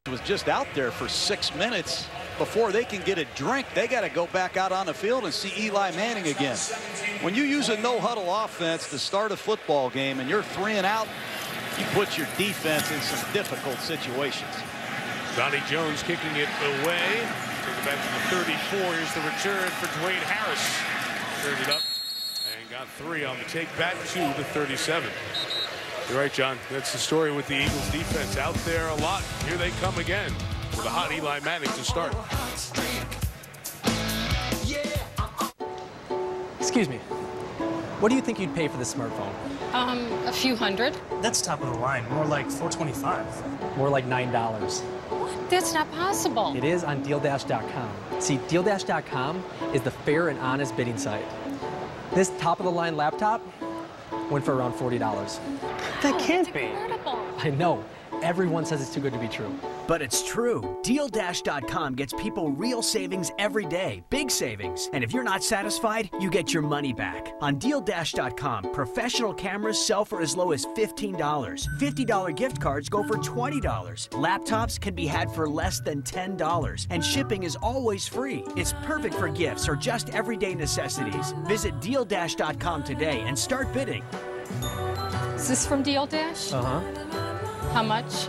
was just out there for 6 minutes. Before they can get a drink, they got to go back out on the field and see Eli Manning again. When you use a no-huddle offense to start a football game and you're 3 and out, you put your defense in some difficult situations. Donnie Jones kicking it away. Take it back to the 34. Here's the return for Dwayne Harris. Turned it up and got 3 on the take back to the 37. You're right, John. That's the story with the Eagles defense. Out there a lot. Here they come again with a hot Eli Manning to start. Excuse me. What do you think you'd pay for this smartphone? A few hundred. That's top of the line. More like $425. More like $9. What? That's not possible. It is on DealDash.com. See, DealDash.com is the fair and honest bidding site. This top-of-the-line laptop went for around $40. That can't be. Incredible. I know. Everyone says it's too good to be true. But it's true. DealDash.com gets people real savings every day, big savings. And if you're not satisfied, you get your money back. On DealDash.com, professional cameras sell for as low as $15. $50 gift cards go for $20. Laptops can be had for less than $10. And shipping is always free. It's perfect for gifts or just everyday necessities. Visit DealDash.com today and start bidding. Is this from Deal Dash? Uh-huh. How much?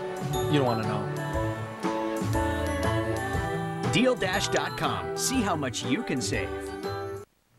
You don't want to know. DealDash.com. See how much you can save.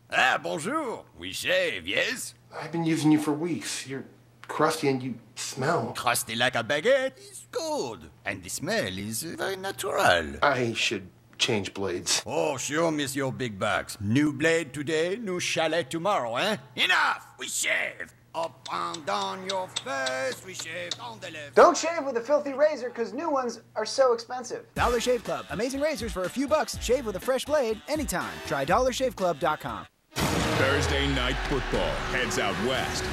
Ah, bonjour. We shave, yes? I've been using you for weeks. You're crusty and you smell. Crusty like a baguette is good. And the smell is very natural. I should change blades. Oh, sure, Monsieur Big Bucks. New blade today, new chalet tomorrow, eh? Enough! We shave! Up and down your face, we shave on the left. Don't shave with a filthy razor, because new ones are so expensive. Dollar Shave Club. Amazing razors for a few bucks. Shave with a fresh blade anytime. Try DollarShaveClub.com. Thursday Night Football heads out west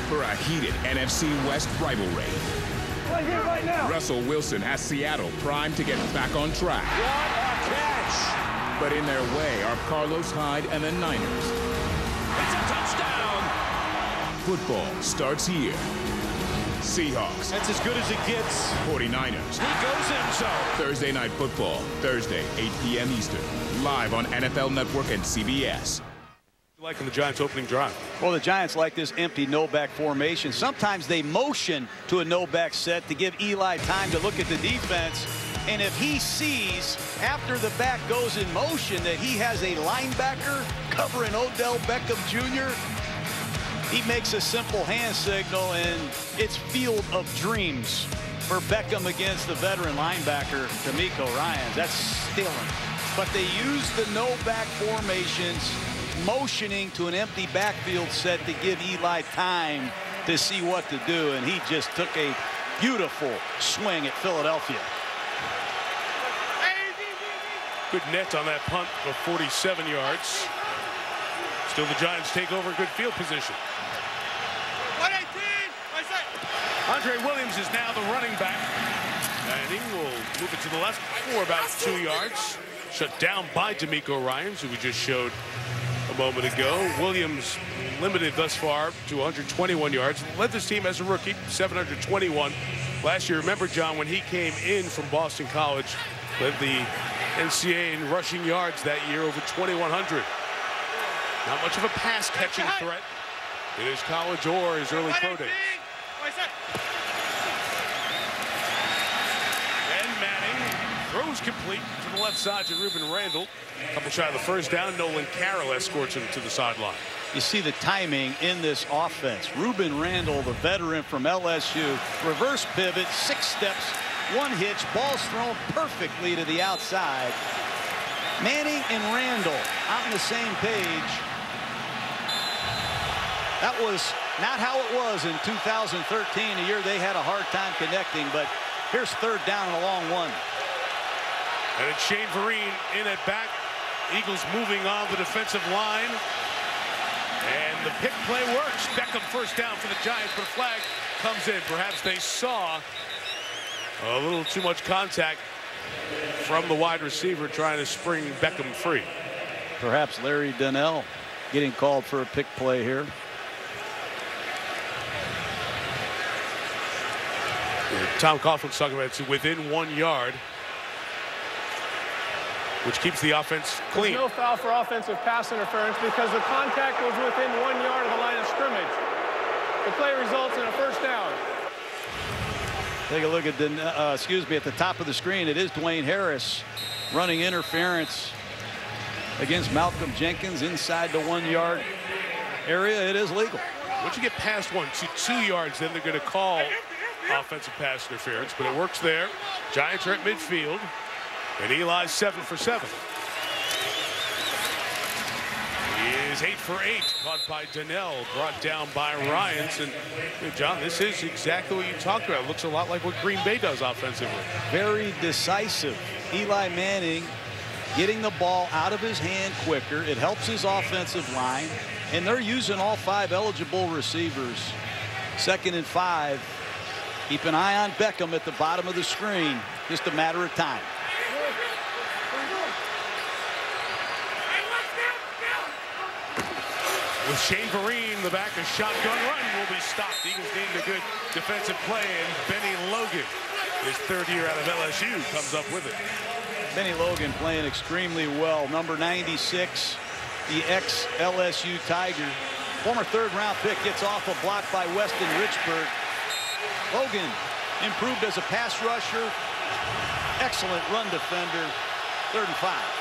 for a heated NFC West rivalry. Right here, right now. Russell Wilson has Seattle primed to get back on track. What a catch! But in their way are Carlos Hyde and the Niners. It's a touchdown! Football starts here. Seahawks. That's as good as it gets. 49ers. He goes in, so. Thursday Night Football, Thursday, 8 p.m. Eastern. Live on NFL Network and CBS. Liking the Giants' opening drive. Well, the Giants like this empty no-back formation. Sometimes they motion to a no-back set to give Eli time to look at the defense. And if he sees, after the back goes in motion, that he has a linebacker covering Odell Beckham Jr., he makes a simple hand signal, and it's field of dreams for Beckham against the veteran linebacker, DeMeco Ryans. That's stealing. But they use the no-back formations, motioning to an empty backfield set to give Eli time to see what to do, and he just took a beautiful swing at Philadelphia. Good net on that punt of 47 yards. Still the Giants take over good field position. Andre Williams is now the running back. And he will move it to the left for about 2 yards. Shut down by DeMeco Ryans, who we just showed a moment ago. Williams limited thus far to 121 yards. Led this team as a rookie, 721. Last year, remember, John, when he came in from Boston College, led the NCAA in rushing yards that year, over 2,100. Not much of a pass-catching threat in his college or his early pro days. And Manning throws complete to the left side to Ruben Randall. Couple shy of the first down. Nolan Carroll escorts him to the sideline. You see the timing in this offense. Ruben Randall, the veteran from LSU, reverse pivot, 6 steps, 1 hitch, ball's thrown perfectly to the outside. Manning and Randall on the same page. That was not how it was in 2013, a year they had a hard time connecting, but here's 3rd down and a long one. And it's Shane Vereen in at back. Eagles moving on the defensive line. And the pick play works. Beckham first down for the Giants, but a flag comes in. Perhaps they saw a little too much contact from the wide receiver trying to spring Beckham free. Perhaps Larry Donnell getting called for a pick play here. Tom Coughlin's talking about it's within 1 yard, which keeps the offense clean. There's no foul for offensive pass interference because the contact was within 1 yard of the line of scrimmage. The play results in a first down. Take a look at at the top of the screen. It is Dwayne Harris running interference against Malcolm Jenkins inside the 1 yard area. It is legal. Once you get past 1 to 2 yards, then they're going to call offensive pass interference, but it works there. Giants are at midfield, and Eli's 7 for 7. He is 8 for 8, caught by Donnell, brought down by Ryans. And John, this is exactly what you talked about. It looks a lot like what Green Bay does offensively. Very decisive. Eli Manning getting the ball out of his hand quicker. It helps his offensive line, and they're using all 5 eligible receivers. 2nd and 5. Keep an eye on Beckham at the bottom of the screen. Just a matter of time. With Shane Vereen, the back, a shotgun run will be stopped. Eagles needed a good defensive play, and Benny Logan, his 3rd year out of LSU, comes up with it. Benny Logan playing extremely well. Number 96, the ex-LSU Tiger. Former 3rd-round pick gets off a block by Weston Richburg. Logan improved as a pass rusher. Excellent run defender. 3rd and 5.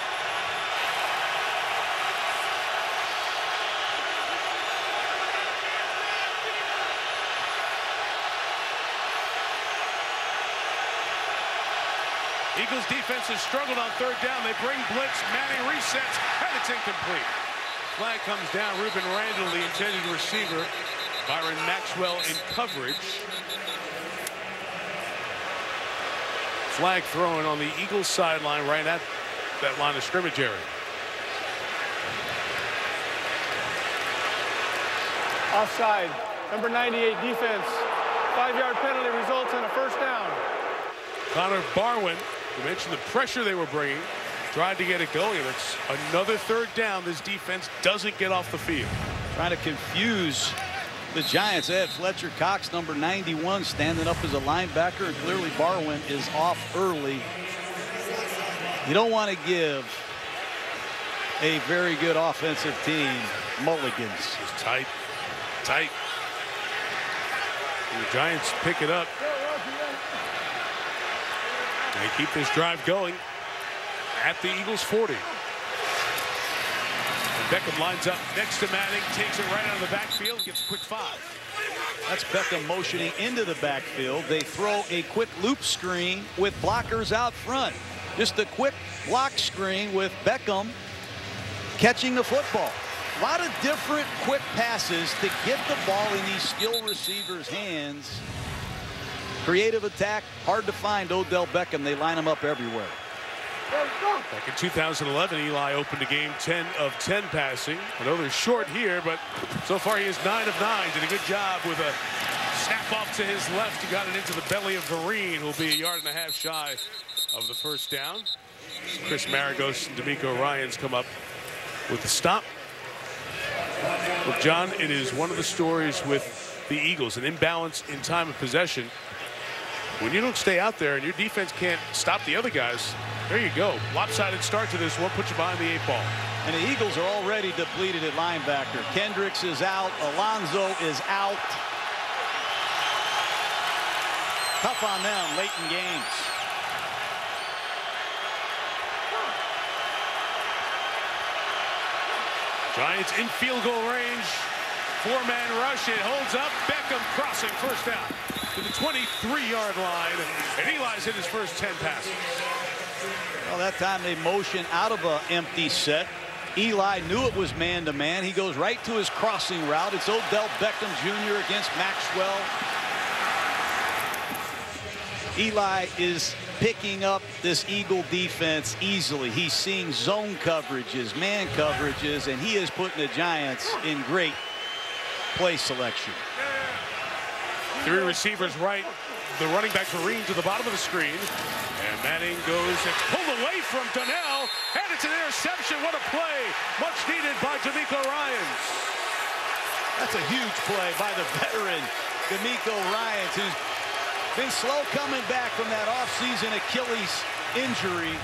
Eagles defense has struggled on 3rd down. They bring blitz. Manning resets, and it's incomplete. Flag comes down. Ruben Randall, the intended receiver. Byron Maxwell in coverage. Flag thrown on the Eagles sideline right at that line of scrimmage area. Offside. Number 98 defense. 5-yard penalty results in a first down. Connor Barwin, you mentioned the pressure they were bringing, tried to get it going. And it's another 3rd down. This defense doesn't get off the field. Trying to confuse the Giants. They had Fletcher Cox, number 91, standing up as a linebacker, and clearly Barwin is off early. You don't want to give a very good offensive team mulligans. It's tight. The Giants pick it up. They keep this drive going at the Eagles 40. And Beckham lines up next to Manning, takes it right out of the backfield, and gets a quick 5. That's Beckham motioning into the backfield. They throw a quick loop screen with blockers out front. Just a quick block screen with Beckham catching the football. A lot of different quick passes to get the ball in these skilled receivers' hands. Creative attack, hard to find Odell Beckham. They line him up everywhere. Back in 2011, Eli opened a game 10 of 10 passing. I know they're short here, but so far he is 9 of 9. Did a good job with a snap off to his left. He got it into the belly of Vereen, who will be 1.5 yards shy of the first down. Chris Maragos and D'Amico Ryans come up with the stop. Well, John, it is one of the stories with the Eagles, an imbalance in time of possession. When you don't stay out there and your defense can't stop the other guys, there you go. Lopsided start to this one, puts you behind the 8 ball. And the Eagles are already depleted at linebacker. Kendricks is out. Alonzo is out. Tough on them late in games. Giants in field goal range. 4-man rush. It holds up. Beckham crossing first down to the 23-yard line. And Eli's hit his first 10 passes. Well, that time they motion out of an empty set. Eli knew it was man-to-man. He goes right to his crossing route. It's Odell Beckham Jr. against Maxwell. Eli is picking up this Eagle defense easily. He's seeing zone coverages, man coverages, and he is putting the Giants in great play selection. 3 receivers right. The running back Vereen to the bottom of the screen. And Manning goes, it's pulled away from Donnell, and it's an interception. What a play. Much needed by D'Amico Ryans. That's a huge play by the veteran D'Amico Ryans, who's been slow coming back from that offseason Achilles injury.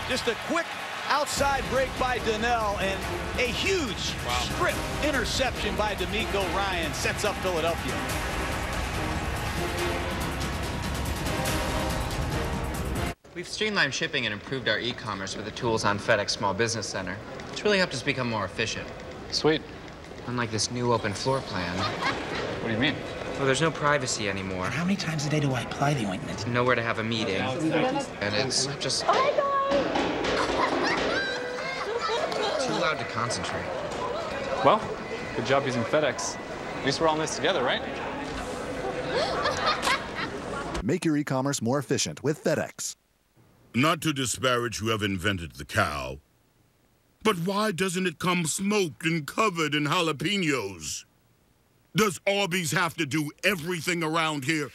Just a quick outside break by Donnell, and a huge strip interception by DeMeco Ryan sets up Philadelphia. We've streamlined shipping and improved our e-commerce with the tools on FedEx Small Business Center. It's really helped us become more efficient. Sweet. Unlike this new open floor plan. What do you mean? Well, there's no privacy anymore. How many times a day do I apply the ointment? Nowhere to have a meeting. And it's just too loud to concentrate. Well, good job using FedEx. At least we're all in this together, right? Make your e-commerce more efficient with FedEx. Not to disparage whoever invented the cow, but why doesn't it come smoked and covered in jalapenos? Does Arby's have to do everything around here?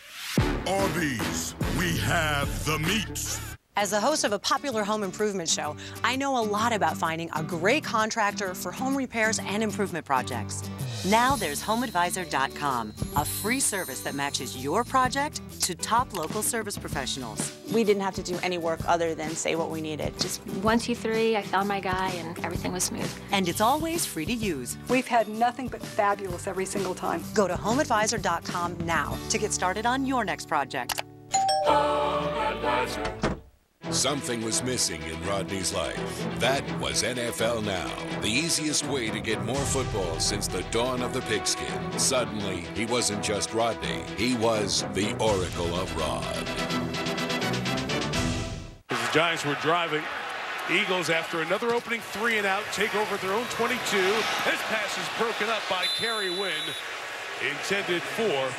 Arby's, we have the meats. As the host of a popular home improvement show, I know a lot about finding a great contractor for home repairs and improvement projects. Now there's HomeAdvisor.com, a free service that matches your project to top local service professionals. We didn't have to do any work other than say what we needed. Just 1, 2, 3, I found my guy, and everything was smooth. And it's always free to use. We've had nothing but fabulous every single time. Go to HomeAdvisor.com now to get started on your next project. Something was missing in Rodney's life. That was NFL Now, the easiest way to get more football since the dawn of the pigskin. Suddenly, he wasn't just Rodney, he was the Oracle of Rod. As the Giants were driving, Eagles, after another opening 3 and out, take over their own 22. This pass is broken up by Kerry Wynn, intended for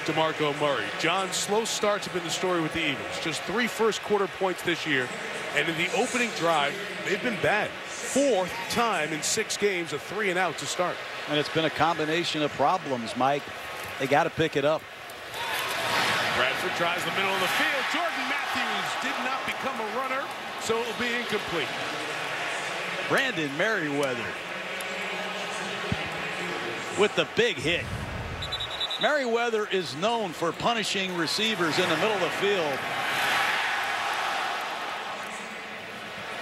DeMarco Murray. John, slow starts have been the story with the Eagles. Just 3 first-quarter points this year. And in the opening drive, they've been bad. 4th time in 6 games, a 3 and out to start. And it's been a combination of problems, Mike. They got to pick it up. Bradford tries the middle of the field. Jordan Matthews did not become a runner, so it will be incomplete. Brandon Merriweather with the big hit. Merriweather is known for punishing receivers in the middle of the field.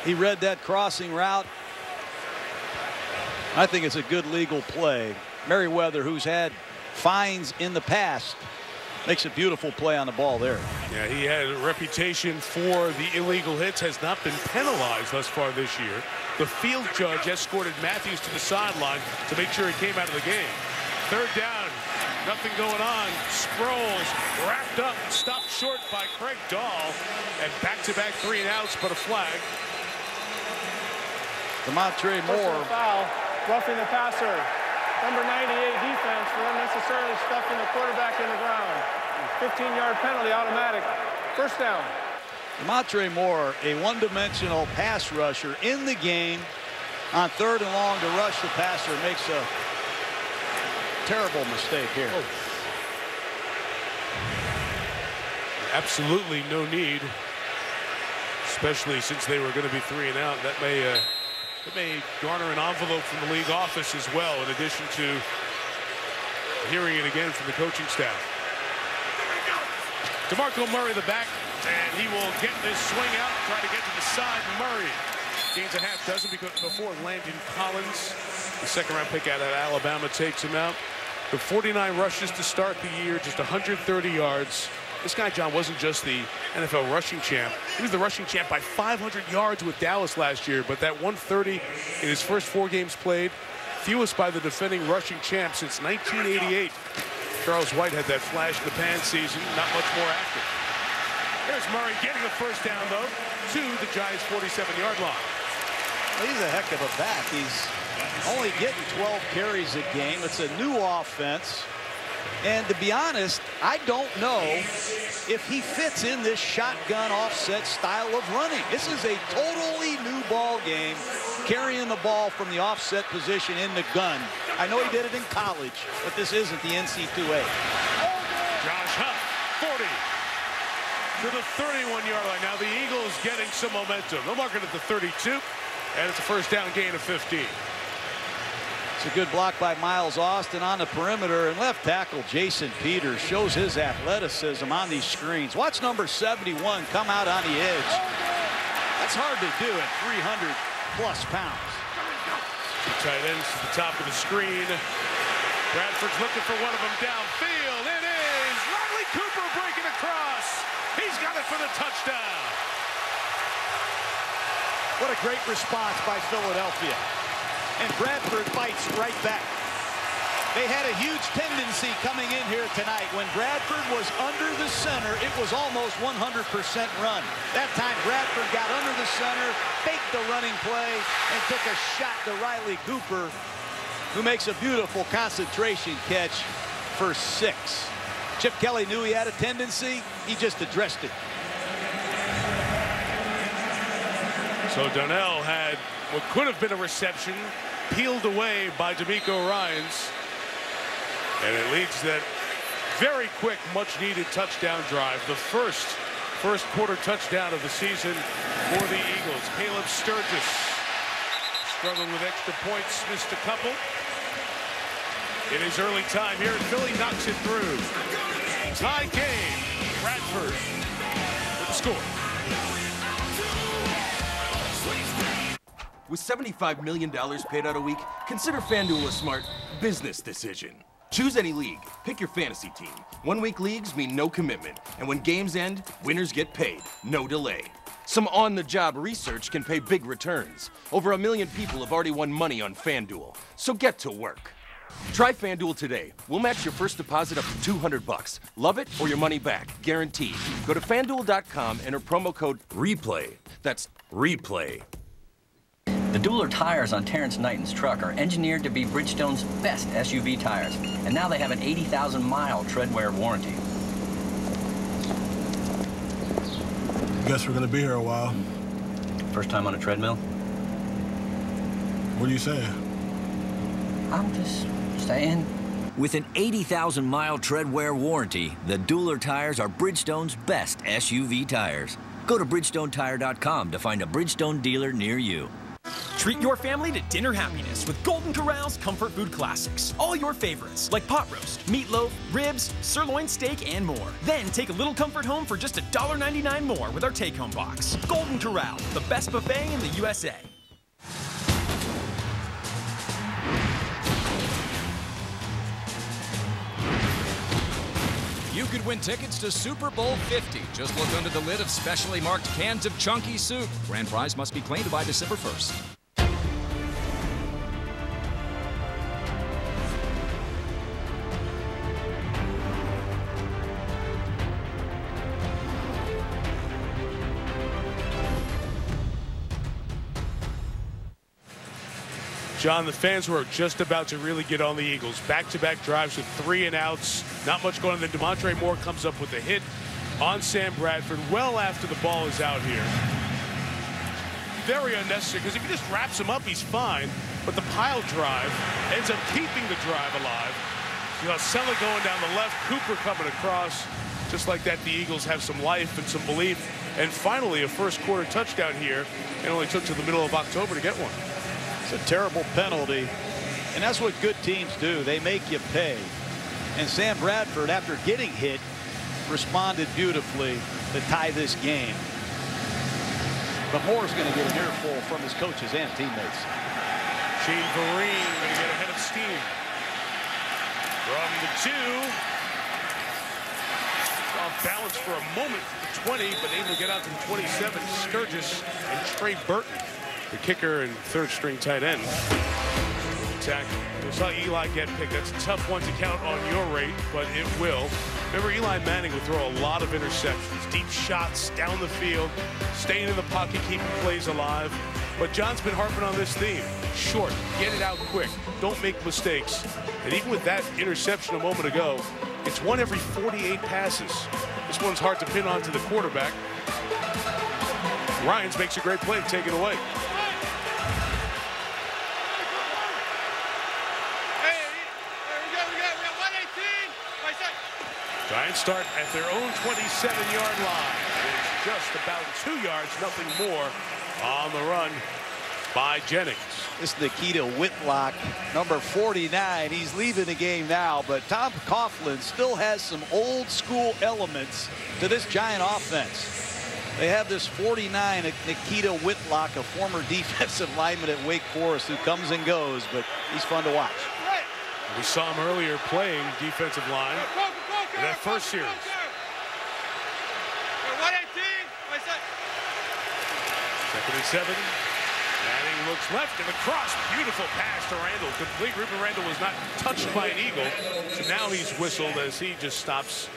He read that crossing route. I think it's a good legal play. Merriweather, who's had fines in the past, makes a beautiful play on the ball there. Yeah, he had a reputation for the illegal hits, has not been penalized thus far this year. The field judge escorted Matthews to the sideline to make sure he came out of the game. 3rd down. Nothing going on. Sproles wrapped up and stopped short by Craig Dahl. And back-to-back 3 and outs, but a flag. Demontre Moore. Foul, roughing the passer. Number 98 defense for unnecessarily stuffing the quarterback in the ground. 15-yard penalty, automatic. 1st down. Demontre Moore, a one-dimensional pass rusher in the game on 3rd and long to rush the passer, makes a terrible mistake here. Oh. Absolutely no need, especially since they were going to be 3 and out. That may garner an envelope from the league office as well, in addition to hearing it again from the coaching staff. DeMarco Murray, the back, and he will get this swing out, try to get to the side. Murray gains a half dozen before Landon Collins, the 2nd-round pick out of Alabama, takes him out. The 49 rushes to start the year, just 130 yards. This guy, John, wasn't just the NFL rushing champ. He was the rushing champ by 500 yards with Dallas last year, but that 130 in his first 4 games played, fewest by the defending rushing champ since 1988. Charles White had that flash-in-the-pan season, not much more active. Here's Murray getting the 1st down, though, to the Giants' 47-yard line. Well, he's a heck of a back. He's only getting 12 carries a game. It's a new offense. And to be honest, I don't know if he fits in this shotgun offset style of running. This is a totally new ball game, carrying the ball from the offset position in the gun. I know he did it in college, but this isn't the NC2A. Josh Huff, 40 to the 31-yard line. Now the Eagles getting some momentum. They'll mark it at the 32, and it's a 1st down gain of 15. It's a good block by Miles Austin on the perimeter, and left tackle Jason Peters shows his athleticism on these screens. Watch number 71 come out on the edge. That's hard to do at 300+ pounds. Two tight ends to the top of the screen. Bradford's looking for one of them downfield. It is Riley Cooper breaking across. He's got it for the touchdown. What a great response by Philadelphia. And Bradford fights right back. They had a huge tendency coming in here tonight. When Bradford was under the center, it was almost 100% run. That time Bradford got under the center, faked the running play, and took a shot to Riley Cooper, who makes a beautiful concentration catch for 6. Chip Kelly knew he had a tendency. He just addressed it. So Donnell had what could have been a reception peeled away by DeMeco Ryans. And it leads that very quick, much-needed touchdown drive. The first quarter touchdown of the season for the Eagles. Caleb Sturgis struggling with extra points, missed a couple. In his early time here in Philly, knocks it through. Tie game. Bradford with the score. With $75 million paid out a week, consider FanDuel a smart business decision. Choose any league, pick your fantasy team. 1-week leagues mean no commitment, and when games end, winners get paid, no delay. Some on-the-job research can pay big returns. Over 1 million people have already won money on FanDuel, so get to work. Try FanDuel today. We'll match your first deposit up to $200. Love it or your money back, guaranteed. Go to FanDuel.com, enter promo code REPLAY. That's REPLAY. The Dueler tires on Terrence Knighton's truck are engineered to be Bridgestone's best SUV tires, and now they have an 80,000-mile tread-wear warranty. Guess we're gonna be here a while. First time on a treadmill? What are you saying? I'm just saying. With an 80,000-mile tread-wear warranty, the Dueler tires are Bridgestone's best SUV tires. Go to BridgestoneTire.com to find a Bridgestone dealer near you. Treat your family to dinner happiness with Golden Corral's comfort food classics. All your favorites, like pot roast, meatloaf, ribs, sirloin steak, and more. Then take a little comfort home for just $1.99 more with our take-home box. Golden Corral, the best buffet in the USA. You could win tickets to Super Bowl 50. Just look under the lid of specially marked cans of Chunky Soup. Grand prize must be claimed by December 1st. John, the fans were just about to really get on the Eagles. Back-to-back drives with 3 and outs. Not much going on. Then Demontre Moore comes up with a hit on Sam Bradford well after the ball is out here. Very unnecessary, because if he just wraps him up, he's fine. But the pile drive ends up keeping the drive alive. You know, Sella going down the left, Cooper coming across. Just like that, the Eagles have some life and some belief. And finally, a first-quarter touchdown here. It only took to the middle of October to get one. It's a terrible penalty, and that's what good teams do. They make you pay. And Sam Bradford, after getting hit, responded beautifully to tie this game. But Moore's going to get an earful from his coaches and teammates. Gene Vereen going to get ahead of steam. From the 2. Off balance for a moment to the 20, but able to get out to the 27. Sturgis and Trey Burton, the kicker and third-string tight end. Attack. We saw Eli get picked. That's a tough one to count on your rate, but it will. Remember, Eli Manning would throw a lot of interceptions, deep shots down the field, staying in the pocket, keeping plays alive. But John's been harping on this theme. Short, get it out quick, don't make mistakes. And even with that interception a moment ago, it's 1 every 48 passes. This one's hard to pin onto the quarterback. Ryans makes a great play, take it away. Giants start at their own 27-yard line. It's just about 2 yards, nothing more on the run. by Jennings. This is Nikita Whitlock, number 49. He's leaving the game now, but Tom Coughlin still has some old school elements to this Giant offense. They have this 49, Nikita Whitlock, a former defensive lineman at Wake Forest who comes and goes, but he's fun to watch. We saw him earlier playing defensive line in that first series. Second and 7. Manning looks left and across. Beautiful pass to Randall. Complete. Ruben Randall was not touched by an Eagle. So now he's whistled as he just stops.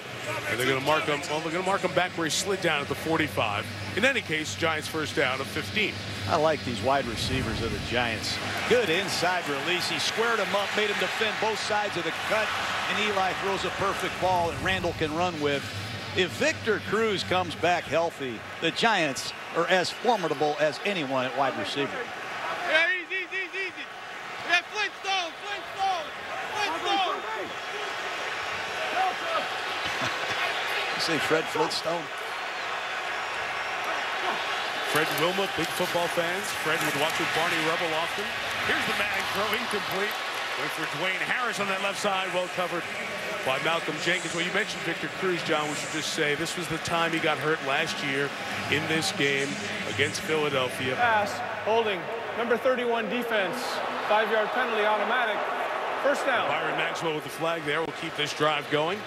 And they're going to mark him. Well, they're going to mark him back where he slid down at the 45. In any case, Giants first down of 15. I like these wide receivers of the Giants. Good inside release. He squared him up, made him defend both sides of the cut, and Eli throws a perfect ball that Randall can run with. If Victor Cruz comes back healthy, the Giants are as formidable as anyone at wide receiver. Yeah, easy. Yeah, Flintstone. You say Fred Flintstone? Fred Wilma, big football fans. Fred would watch with Barney Rubble often. Here's the Manning throw, incomplete. Wait for Dwayne Harris on that left side, well covered by Malcolm Jenkins. Well, you mentioned Victor Cruz, John. We should just say this was the time he got hurt last year in this game against Philadelphia. Pass, holding, number 31 defense, 5-yard penalty, automatic. First down. Byron Maxwell with the flag there will keep this drive going.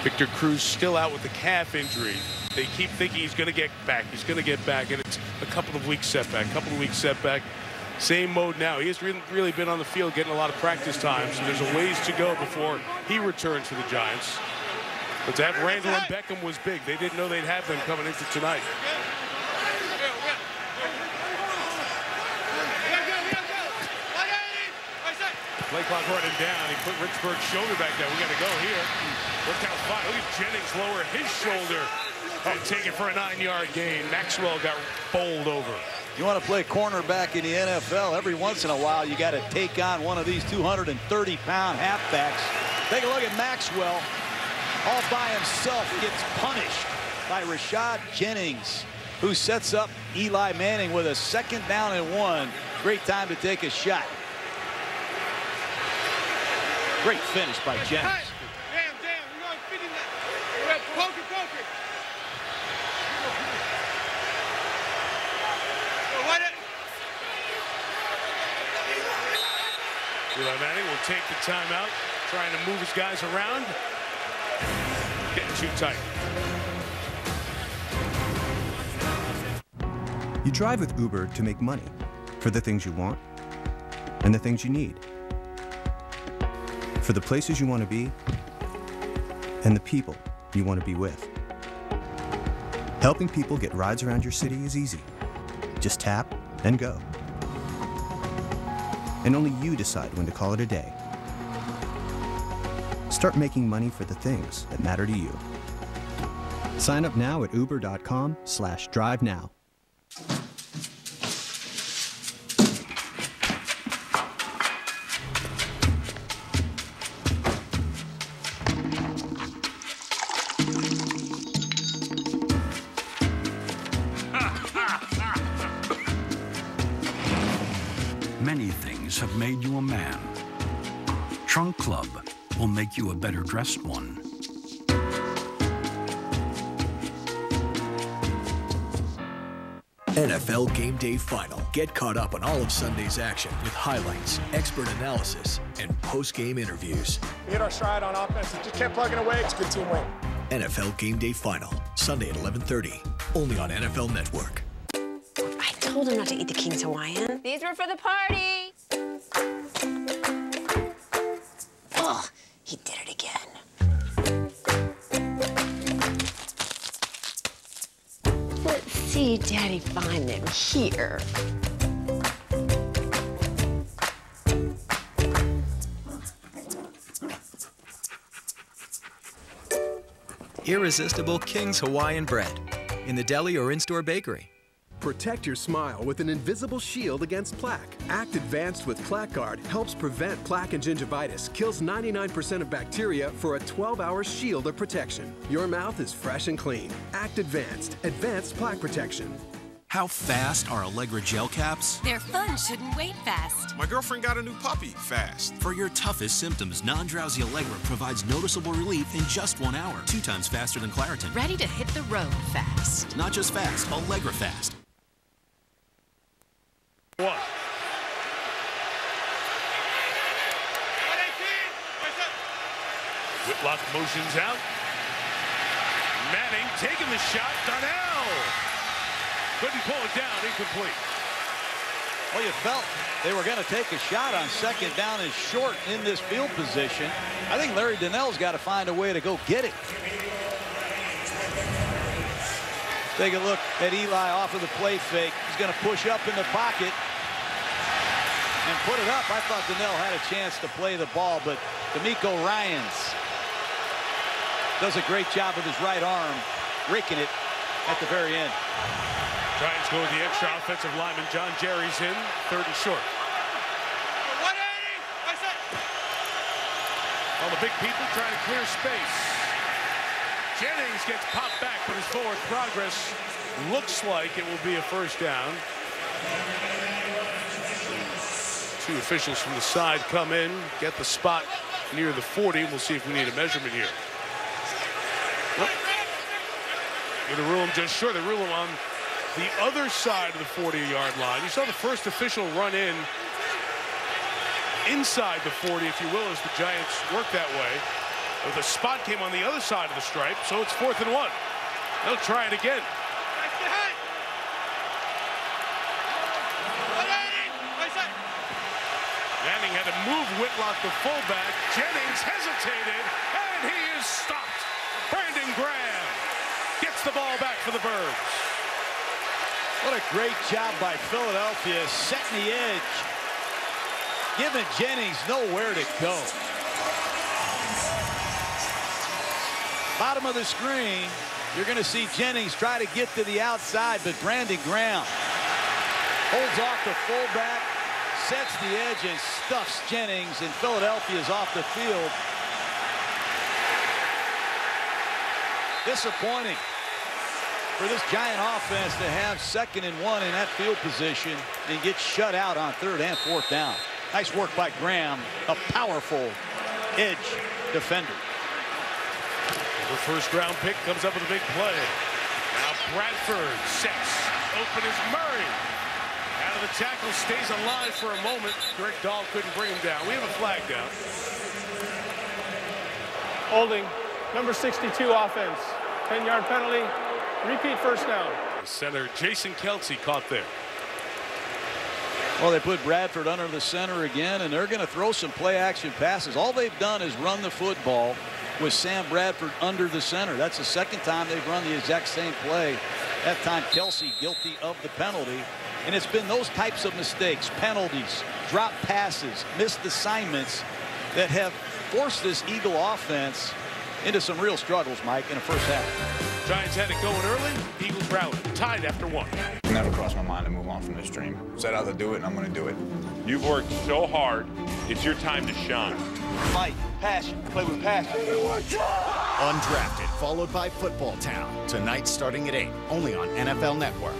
Victor Cruz still out with the calf injury. They keep thinking he's going to get back. And it's a couple of weeks setback. Same mode now. He has really been on the field getting a lot of practice time, so there's a ways to go before he returns for the Giants. But to have Randall and Beckham was big. They didn't know they'd have them coming into tonight. Play clock running down. He put Richburg's shoulder back down. We got to go here. Look at Jennings lower his shoulder and take it for a 9-yard gain. Maxwell got bowled over. You want to play cornerback in the NFL, every once in a while you got to take on one of these 230-pound halfbacks. Take a look at Maxwell. All by himself gets punished by Rashad Jennings, who sets up Eli Manning with a 2nd down and 1. Great time to take a shot. Great finish by Jennings. Eli Manning will take the timeout, trying to move his guys around. Getting too tight. You drive with Uber to make money for the things you want and the things you need. For the places you want to be and the people you want to be with. Helping people get rides around your city is easy. Just tap and go. And only you decide when to call it a day. Start making money for the things that matter to you. Sign up now at uber.com/drive-now. Many things have made you a man. Trunk Club will make you a better dressed one. NFL Game Day Final. Get caught up on all of Sunday's action with highlights, expert analysis, and post-game interviews. We hit our stride on offense. Just kept plugging away. It's a good team win. NFL Game Day Final. Sunday at 11:30. Only on NFL Network. I told him not to eat the King's Hawaiian. These were for the party. Ugh, he did it again. Let's see Daddy find them here. Irresistible King's Hawaiian bread in the deli or in-store bakery. Protect your smile with an invisible shield against plaque. Act Advanced with Plaque Guard helps prevent plaque and gingivitis, kills 99% of bacteria for a 12-hour shield of protection. Your mouth is fresh and clean. Act Advanced. Advanced plaque protection. How fast are Allegra gel caps? They're fun, shouldn't wait fast. My girlfriend got a new puppy fast. For your toughest symptoms, non-drowsy Allegra provides noticeable relief in just 1 hour, 2 times faster than Claritin. Ready to hit the road fast. Not just fast, Allegra fast. One. Whitlock motions out. Manning taking the shot. Darnell couldn't pull it down. Incomplete. Well, you felt they were going to take a shot on second down and short in this field position. I think Larry Donnell's got to find a way to go get it. Take a look at Eli off of the play fake. He's going to push up in the pocket and put it up. I thought Donnell had a chance to play the ball, but D'Amico Ryans does a great job with his right arm, raking it at the very end. Giants go with the extra offensive lineman. John Jerry's in, 3rd and short. All the big people trying to clear space. Jennings gets popped back, but his forward progress looks like it will be a first down. 2 officials from the side come in, get the spot near the 40. We'll see if we need a measurement here. Going to rule him just short. They rule him on the other side of the 40-yard line. You saw the first official run in inside the 40, if you will, as the Giants work that way. But the spot came on the other side of the stripe, so it's 4th and 1. They'll try it again. Manning had to move Whitlock to fullback. Jennings hesitated, and he is stopped. Brandon Graham gets the ball back for the Birds. What a great job by Philadelphia, setting the edge, giving Jennings nowhere to go. Bottom of the screen, you're going to see Jennings try to get to the outside, but Brandon Graham holds off the fullback, sets the edge, and stuffs Jennings, and Philadelphia's off the field. Disappointing for this Giant offense to have 2nd and 1 in that field position and get shut out on 3rd and 4th down. Nice work by Graham, a powerful edge defender. The first-round pick comes up with a big play. Now Bradford sets. Open is Murray. Out of the tackle, stays alive for a moment. Greg Dahl couldn't bring him down. We have a flag down. Holding, number 62 offense. 10-yard penalty. Repeat first down. Center Jason Kelsey caught there. Well, they put Bradford under the center again, and they're going to throw some play-action passes. All they've done is run the football with Sam Bradford under the center. That's the 2nd time they've run the exact same play. That time Kelsey guilty of the penalty. And it's been those types of mistakes, penalties, drop passes, missed assignments that have forced this Eagle offense into some real struggles, Mike, in the first half. Giants had it going early. Eagles rallied, tied after 1. It never crossed my mind to move on from this dream. Set out to do it, and I'm going to do it. You've worked so hard. It's your time to shine. Fight, passion, play with passion. Undrafted, followed by Football Town. Tonight starting at 8, only on NFL Network.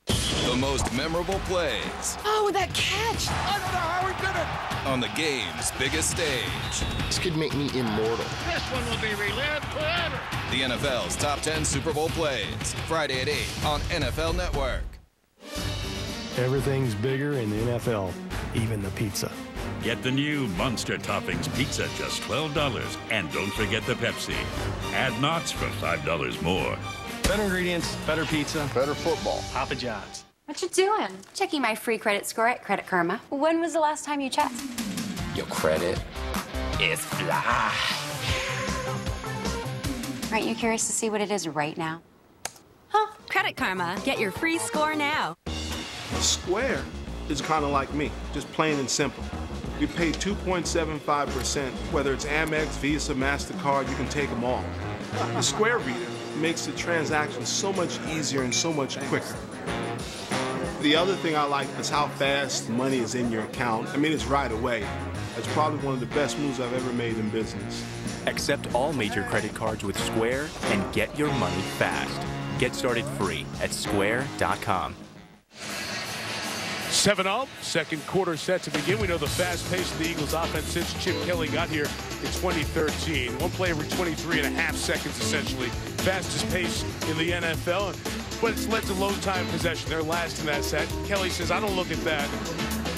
The most memorable plays. Oh, that catch! I don't know how he did it! On the game's biggest stage. This could make me immortal. This one will be relived forever. The NFL's top 10 Super Bowl plays. Friday at 8 on NFL Network. Everything's bigger in the NFL, even the pizza. Get the new Monster Toppings Pizza, just $12. And don't forget the Pepsi. Add knots for $5 more. Better ingredients, better pizza, better football. Papa John's. What you doing? Checking my free credit score at Credit Karma. When was the last time you checked? Your credit is fly. Aren't you curious to see what it is right now? Huh? Credit Karma. Get your free score now. Square is kind of like me, just plain and simple. We pay 2.75%, whether it's Amex, Visa, MasterCard, you can take them all. The Square reader makes the transaction so much easier and so much quicker. The other thing I like is how fast money is in your account. I mean, it's right away. It's probably one of the best moves I've ever made in business. Accept all major credit cards with Square and get your money fast. Get started free at square.com. 7-0, second quarter set to begin. We know the fast pace of the Eagles offense since Chip Kelly got here in 2013. One play every 23.5 seconds, essentially. Fastest pace in the NFL, but it's led to low time possession. They're last in that set. Kelly says, I don't look at that.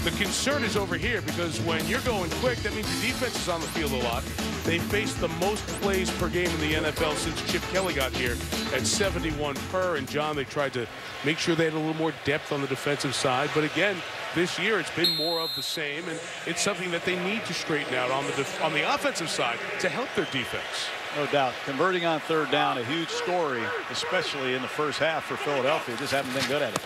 The concern is over here because when you're going quick, that means the defense is on the field a lot. They faced the most plays per game in the NFL since Chip Kelly got here at 71 per. And John, they tried to make sure they had a little more depth on the defensive side. But again, this year it's been more of the same, and it's something that they need to straighten out on the offensive side to help their defense. No doubt. Converting on third down, a huge story, especially in the first half for Philadelphia. Just haven't been good at it.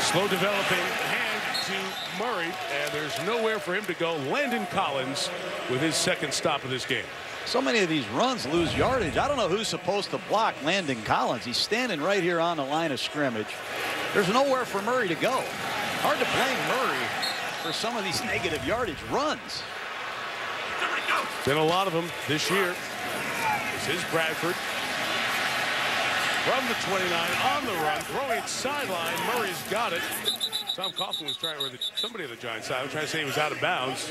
Slow developing hand to Murray, and there's nowhere for him to go. Landon Collins with his second stop of this game. So many of these runs lose yardage. I don't know who's supposed to block Landon Collins. He's standing right here on the line of scrimmage. There's nowhere for Murray to go. Hard to blame Murray for some of these negative yardage runs. Been a lot of them this year. This is Bradford. From the 29 on the run, throwing it sideline. Murray's got it. Tom Coughlin was trying, or somebody on the Giants side was trying to say he was out of bounds.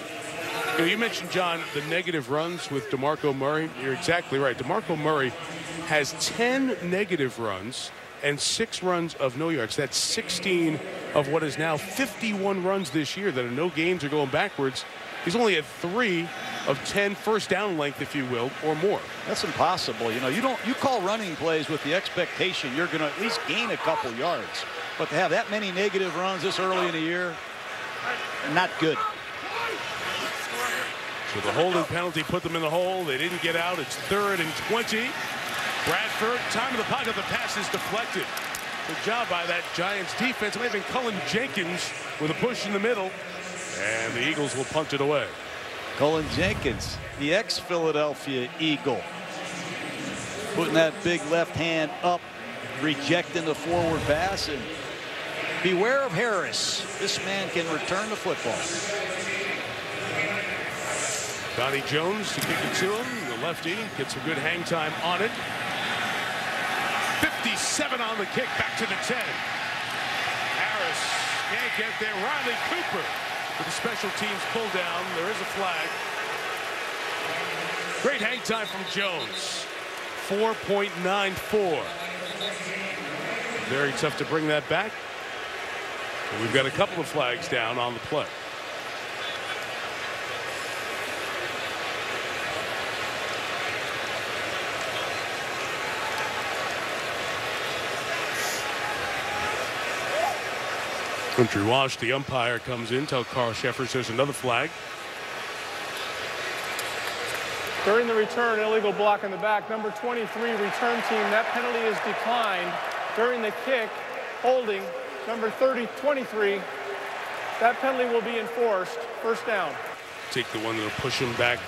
You mentioned, John, the negative runs with DeMarco Murray. You're exactly right. DeMarco Murray has 10 negative runs and 6 runs of no yards. That's 16 of what is now 51 runs this year that are no gains or going backwards. He's only at 3 of 10 first down length, if you will, or more. That's impossible. You know, you call running plays with the expectation you're going to at least gain a couple yards. But to have that many negative runs this early in the year, not good. So the holding penalty put them in the hole. They didn't get out. It's 3rd and 20. Bradford, time of the pocket. The pass is deflected. Good job by that Giants defense. It may have been Cullen Jenkins with a push in the middle. And the Eagles will punt it away. Cullen Jenkins, the ex-Philadelphia Eagle, putting that big left hand up, rejecting the forward pass. And beware of Harris. This man can return the football. Donnie Jones to kick it to him. The lefty gets a good hang time on it. 57 on the kick, back to the 10. Harris can't get there. Riley Cooper with the special teams pull down. There is a flag. Great hang time from Jones. 4.94. Very tough to bring that back. And we've got a couple of flags down on the play. Country Wash, the umpire, comes in. Tell Carl Sheffers there's another flag. During the return, illegal block in the back. Number 23 return team. That penalty is declined. During the kick, holding number 23. That penalty will be enforced. First down. Take the one that'll push him back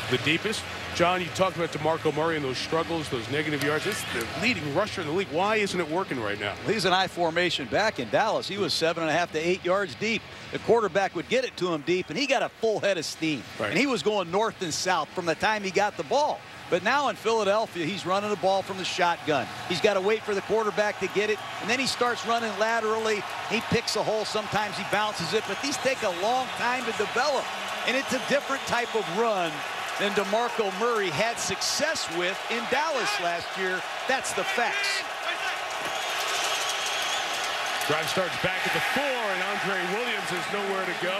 the deepest. John, you talked about DeMarco Murray and those struggles, those negative yards. This is the leading rusher in the league. Why isn't it working right now? He's an I formation back in Dallas. He was 7.5 to 8 yards deep. The quarterback would get it to him deep, and he got a full head of steam. Right. And he was going north and south from the time he got the ball. But now in Philadelphia, he's running the ball from the shotgun. He's got to wait for the quarterback to get it, and then he starts running laterally. He picks a hole. Sometimes he bounces it, but these take a long time to develop. And it's a different type of run than DeMarco Murray had success with in Dallas last year. That's the facts. Drive starts back at the 4, and Andre Williams has nowhere to go.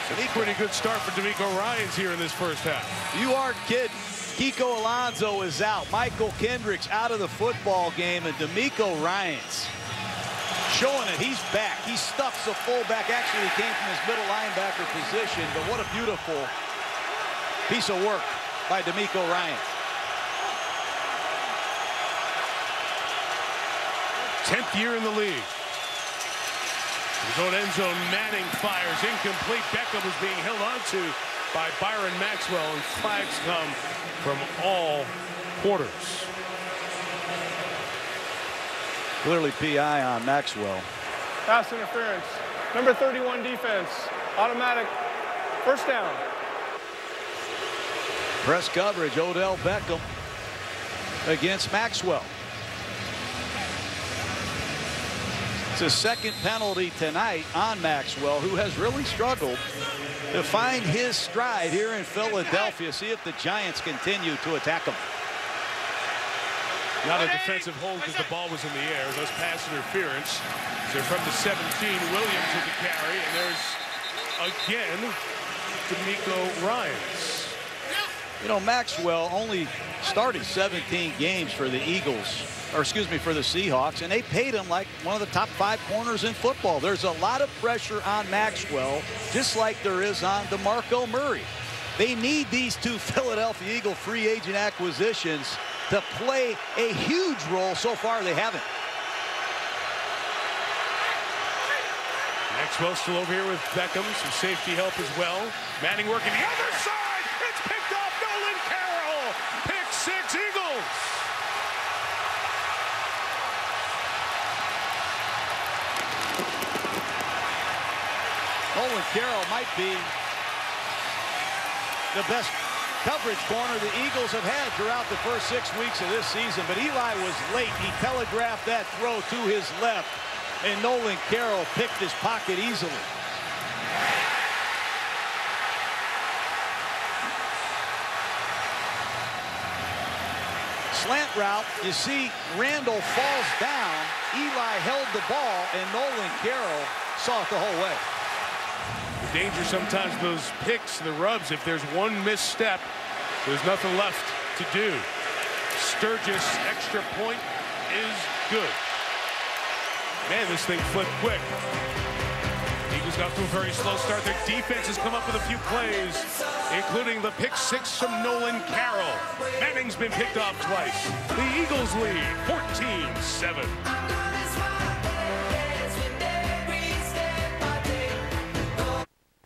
So a pretty good start for DeMeco Ryans here in this first half. You are kidding. Kiko Alonso is out. Michael Kendricks out of the football game, and DeMeco Ryans showing it. He's back. He stuffs a fullback. Actually, he came from his middle linebacker position, but what a beautiful piece of work by DeMeco Ryans. 10th year in the league. His own end zone, Manning fires incomplete. Beckham is being held onto by Byron Maxwell, and flags come from all quarters. Clearly PI on Maxwell. Pass interference. Number 31 defense. Automatic first down. Press coverage. Odell Beckham against Maxwell. It's his second penalty tonight on Maxwell, who has really struggled to find his stride here in Philadelphia. See if the Giants continue to attack him. Not a defensive hold because the ball was in the air. Those pass interference. So from the 17, Williams with the carry, and there's again DeMeco Ryans. You know, Maxwell only started 17 games for the Eagles, or excuse me, for the Seahawks, and they paid him like one of the top 5 corners in football. There's a lot of pressure on Maxwell, just like there is on DeMarco Murray. They need these two Philadelphia Eagle free agent acquisitions to play a huge role. So far, they haven't. Maxwell still over here with Beckham, some safety help as well. Manning working the other side. It's picked off. Nolan Carroll. Pick 6 Eagles. Nolan Carroll might be the best coverage corner the Eagles have had throughout the first 6 weeks of this season. But Eli was late. He telegraphed that throw to his left, and Nolan Carroll picked his pocket easily. Slant route, you see Randall falls down. Eli held the ball, and Nolan Carroll saw it the whole way. The danger sometimes those picks, the rubs, if there's one misstep, there's nothing left to do. Sturgis extra point is good. Man, this thing flipped quick. Eagles got to a very slow start. Their defense has come up with a few plays, including the pick 6 from Nolan Carroll. Manning's been picked off twice. The Eagles lead 14-7.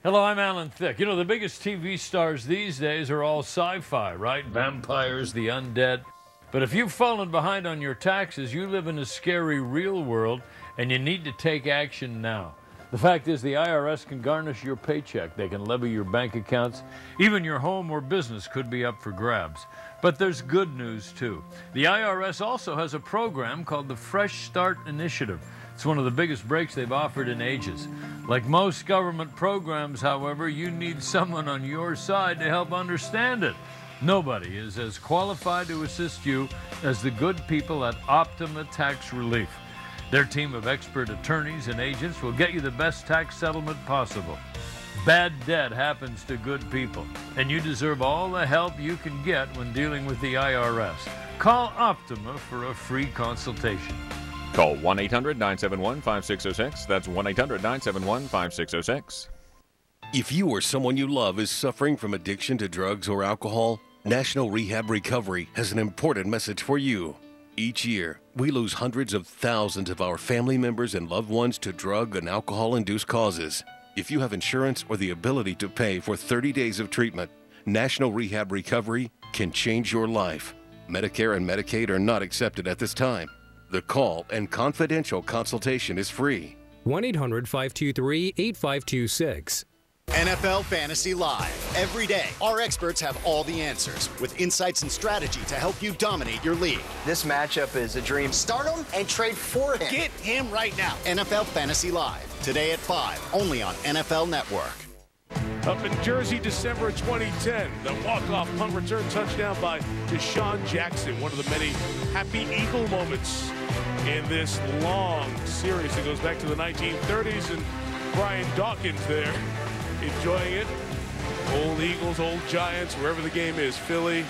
Hello, I'm Alan Thicke. You know, the biggest TV stars these days are all sci-fi, right? Vampires, the undead. But if you've fallen behind on your taxes, you live in a scary real world, and you need to take action now. The fact is, the IRS can garnish your paycheck. They can levy your bank accounts. Even your home or business could be up for grabs. But there's good news, too. The IRS also has a program called the Fresh Start Initiative. It's one of the biggest breaks they've offered in ages. Like most government programs, however, you need someone on your side to help understand it. Nobody is as qualified to assist you as the good people at Optima Tax Relief. Their team of expert attorneys and agents will get you the best tax settlement possible. Bad debt happens to good people, and you deserve all the help you can get when dealing with the IRS. Call Optima for a free consultation. Call 1-800-971-5606. That's 1-800-971-5606. If you or someone you love is suffering from addiction to drugs or alcohol, National Rehab Recovery has an important message for you. Each year, we lose hundreds of thousands of our family members and loved ones to drug and alcohol-induced causes. If you have insurance or the ability to pay for 30 days of treatment, National Rehab Recovery can change your life. Medicare and Medicaid are not accepted at this time. The call and confidential consultation is free. 1-800-523-8526. NFL Fantasy Live. Every day, our experts have all the answers with insights and strategy to help you dominate your league. This matchup is a dream. Start him and trade for him. Get him right now. NFL Fantasy Live. Today at 5, only on NFL Network. Up in Jersey, December 2010, the walk-off punt return touchdown by Deshaun Jackson. One of the many happy Eagle moments in this long series that goes back to the 1930s. And Brian Dawkins there enjoying it. Old Eagles, old Giants, wherever the game is, Philly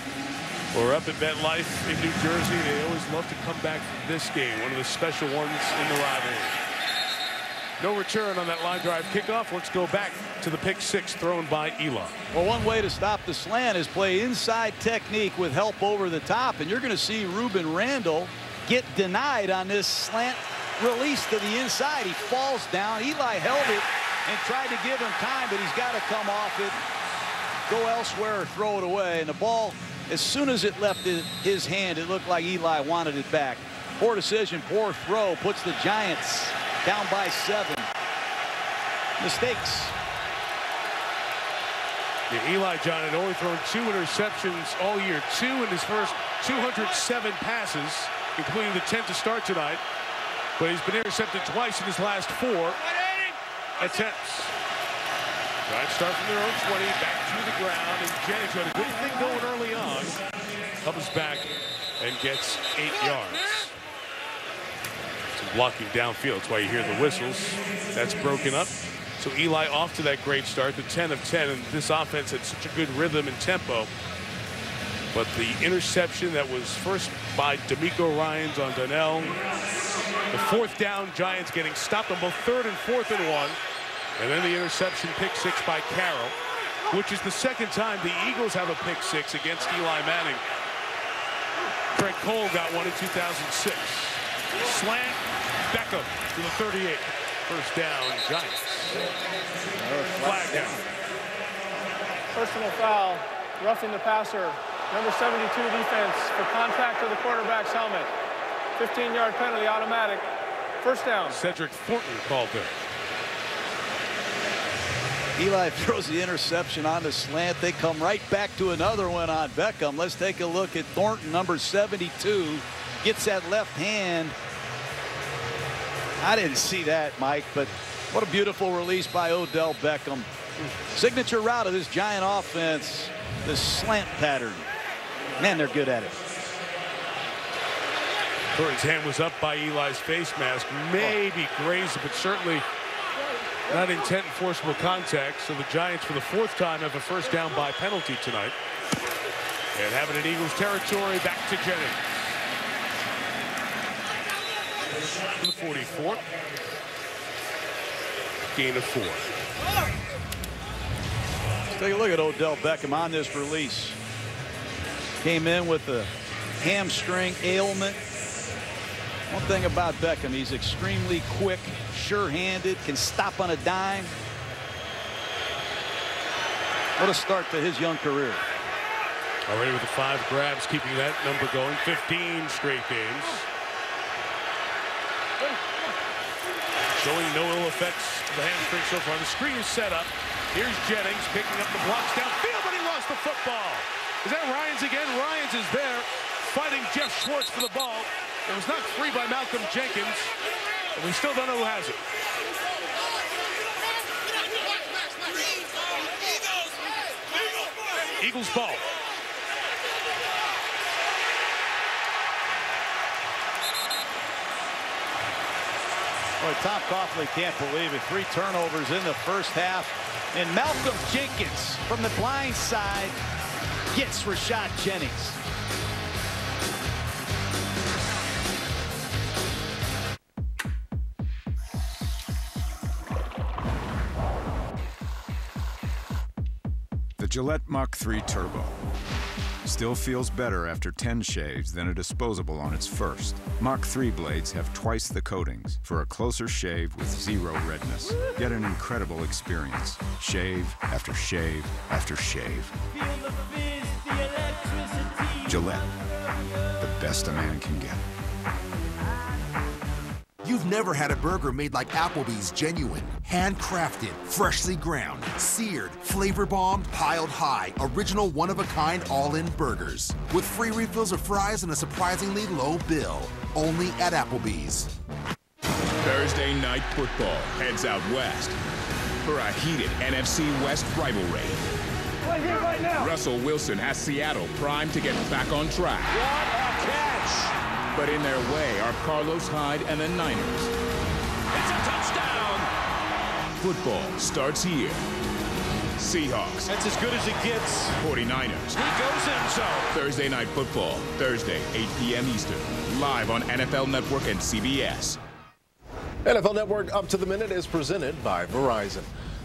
or up at MetLife in New Jersey. They always love to come back from this game, one of the special ones in the rivalry. No return on that line drive kickoff. Let's go back to the pick 6 thrown by Eli. Well, one way to stop the slant is play inside technique with help over the top, and you're going to see Ruben Randall get denied on this slant release to the inside. He falls down. Eli held it and tried to give him time, but he's got to come off it, go elsewhere, or throw it away. And the ball, as soon as it left his hand, it looked like Eli wanted it back. Poor decision, poor throw, puts the Giants down by 7. Mistakes. Yeah, Eli John had only thrown 2 interceptions all year. 2 in his first 207 passes, including the 10 to start tonight. But he's been intercepted twice in his last 4 attempts. Giants start from their own 20, back to the ground, and Jennings had a good thing going early on. Comes back and gets 8 yards. Some blocking downfield. That's why you hear the whistles. That's broken up. So Eli off to that great start, the 10 of 10, and this offense had such a good rhythm and tempo. But the interception that was first by D'Amico Ryans on Donnell. The 4th down, Giants getting stopped on both 3rd and 4th and 1. And then the interception, pick 6 by Carroll, which is the 2nd time the Eagles have a pick 6 against Eli Manning. Craig Cole got one in 2006. Slant, Beckham to the 38. First down, Giants. Flag down. Personal foul, roughing the passer. Number 72 defense for contact to the quarterback's helmet. 15-yard penalty, automatic. First down. Cedric Thornton called there. Eli throws the interception on the slant. They come right back to another one on Beckham. Let's take a look at Thornton, number 72. Gets that left hand. I didn't see that, Mike, but what a beautiful release by Odell Beckham. Signature route of this Giant offense, the slant pattern. Man, they're good at it. Thornton's hand was up by Eli's face mask. Maybe grazed, but certainly not intent and forcible contact. So the Giants, for the 4th time, have a first down by penalty tonight. And having it in Eagles territory, back to Jennings. To the 44. Gain of 4. Take a look at Odell Beckham on this release. Came in with a hamstring ailment. One thing about Beckham, he's extremely quick, sure-handed, can stop on a dime. What a start to his young career. Already with the 5 grabs, keeping that number going. 15 straight games. Showing no ill effects to the hamstring so far. The screen is set up. Here's Jennings picking up the blocks downfield, but he lost the football. Is that Ryans again? Ryans is there fighting Jeff Schwartz for the ball. It was knocked free by Malcolm Jenkins, and we still don't know who has it. Eagles ball. Boy, Tom Coughlin can't believe it. 3 turnovers in the first half. And Malcolm Jenkins from the blind side gets Rashad Jennings. The Gillette Mach 3 Turbo still feels better after 10 shaves than a disposable on its first. Mach 3 blades have twice the coatings for a closer shave with 0 redness. Get an incredible experience. Shave after shave after shave. Gillette, the best a man can get. You've never had a burger made like Applebee's genuine, handcrafted, freshly ground, seared, flavor bombed, piled high, original one-of-a-kind all-in burgers. With free refills of fries and a surprisingly low bill. Only at Applebee's. Thursday Night Football heads out west for a heated NFC West rivalry. Right here, right now. Russell Wilson has Seattle primed to get back on track. What a catch! But in their way are Carlos Hyde and the Niners. It's a touchdown! Football starts here. Seahawks. That's as good as it gets. 49ers. He goes in zone. Thursday Night Football, Thursday, 8 p.m. Eastern. Live on NFL Network and CBS. NFL Network Up to the Minute is presented by Verizon.